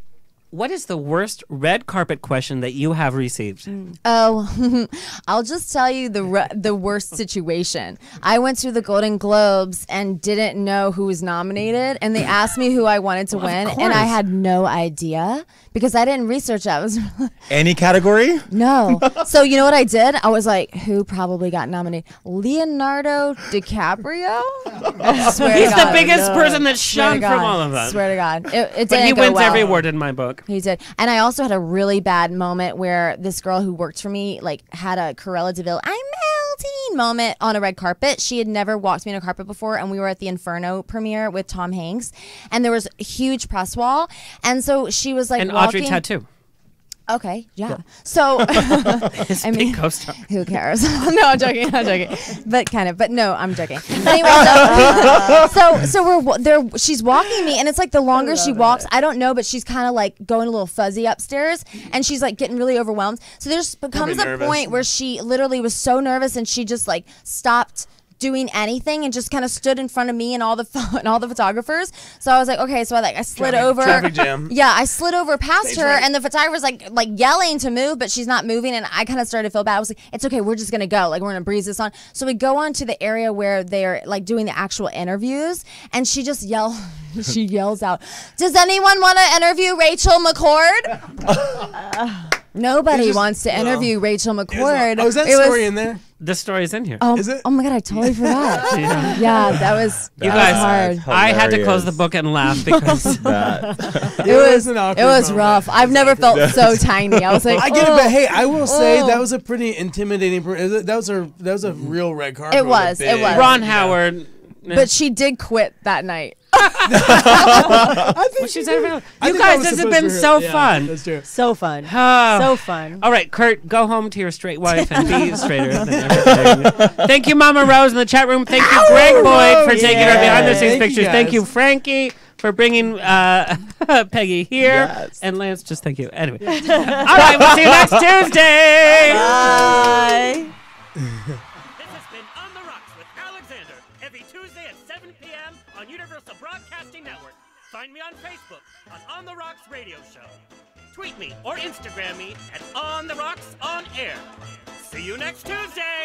what is the worst red carpet question that you have received? Oh, I'll just tell you the worst situation. I went to the Golden Globes and didn't know who was nominated, and they asked me who I wanted to win, and I had no idea because I didn't research that. It was Any category? no. So you know what I did? I was like, who probably got nominated? Leonardo DiCaprio? I swear to He's the God. biggest person that's Swear to shunned from God. all of us. Swear to God. It But didn't he go wins well. every award in my book. He did. And I also had a really bad moment where this girl who worked for me like had a Cruella de Vil, I'm melting moment on a red carpet. She had never walked me on a carpet before, and we were at the Inferno premiere with Tom Hanks, and there was a huge press wall, and so she was like And walking. Audrey Tattoo. Okay, yeah. So, His I mean, big co-star. who cares? No, I'm joking. I'm joking. But kind of. But no, I'm joking. But anyway, so we're there. She's walking me, and it's like the longer she walks, I don't know, but she's kind of like going a little fuzzy upstairs, and she's like getting really overwhelmed. So there's becomes a nervous. point where she literally was so nervous, and she just like stopped doing anything and just kind of stood in front of me and all the photographers. So I was like, okay, so I slid over. Traffic jam. Yeah, I slid over past her, right. and the photographer's like yelling to move, but she's not moving, and I kind of started to feel bad. I was like, it's okay, we're just gonna go, like we're gonna breeze this on. So we go on to the area where they're like doing the actual interviews, and she just she yells out, "Does anyone want to interview Rachel McCord?" Nobody wants to interview Rachel McCord. Oh, is that story in there? The story's in here. Oh, Is it? oh my God, I totally forgot. Yeah, that was You that guys, was hard. I had to close the book and laugh because It was rough. I've never felt so tiny. I was like, I get it, but hey, I will say that was a pretty intimidating. That was a real red carpet. It was. It was. Ron Howard. But she did quit that night. I think She's she did. you I think guys, that was this has supposed been to hurt. so Yeah, fun. That's true. So fun. Ah. So fun. All right, Kurt, go home to your straight wife and be straighter than everything. Thank you, Mama Rose in the chat room. Thank you, Greg Boyd, for taking our behind the scenes Thank you, pictures. Thank guys. you, Frankie, for bringing Peggy here. Yes. And Lance, just thank you. Anyway. All right, we'll see you next Tuesday. Bye. This has been On the Rocks with Alexander, every Tuesday at 7 p.m. on Universal Broadcasting Network. Find me on Facebook on the Rocks Radio Show. Tweet me or Instagram me at On the Rocks On Air. See you next Tuesday.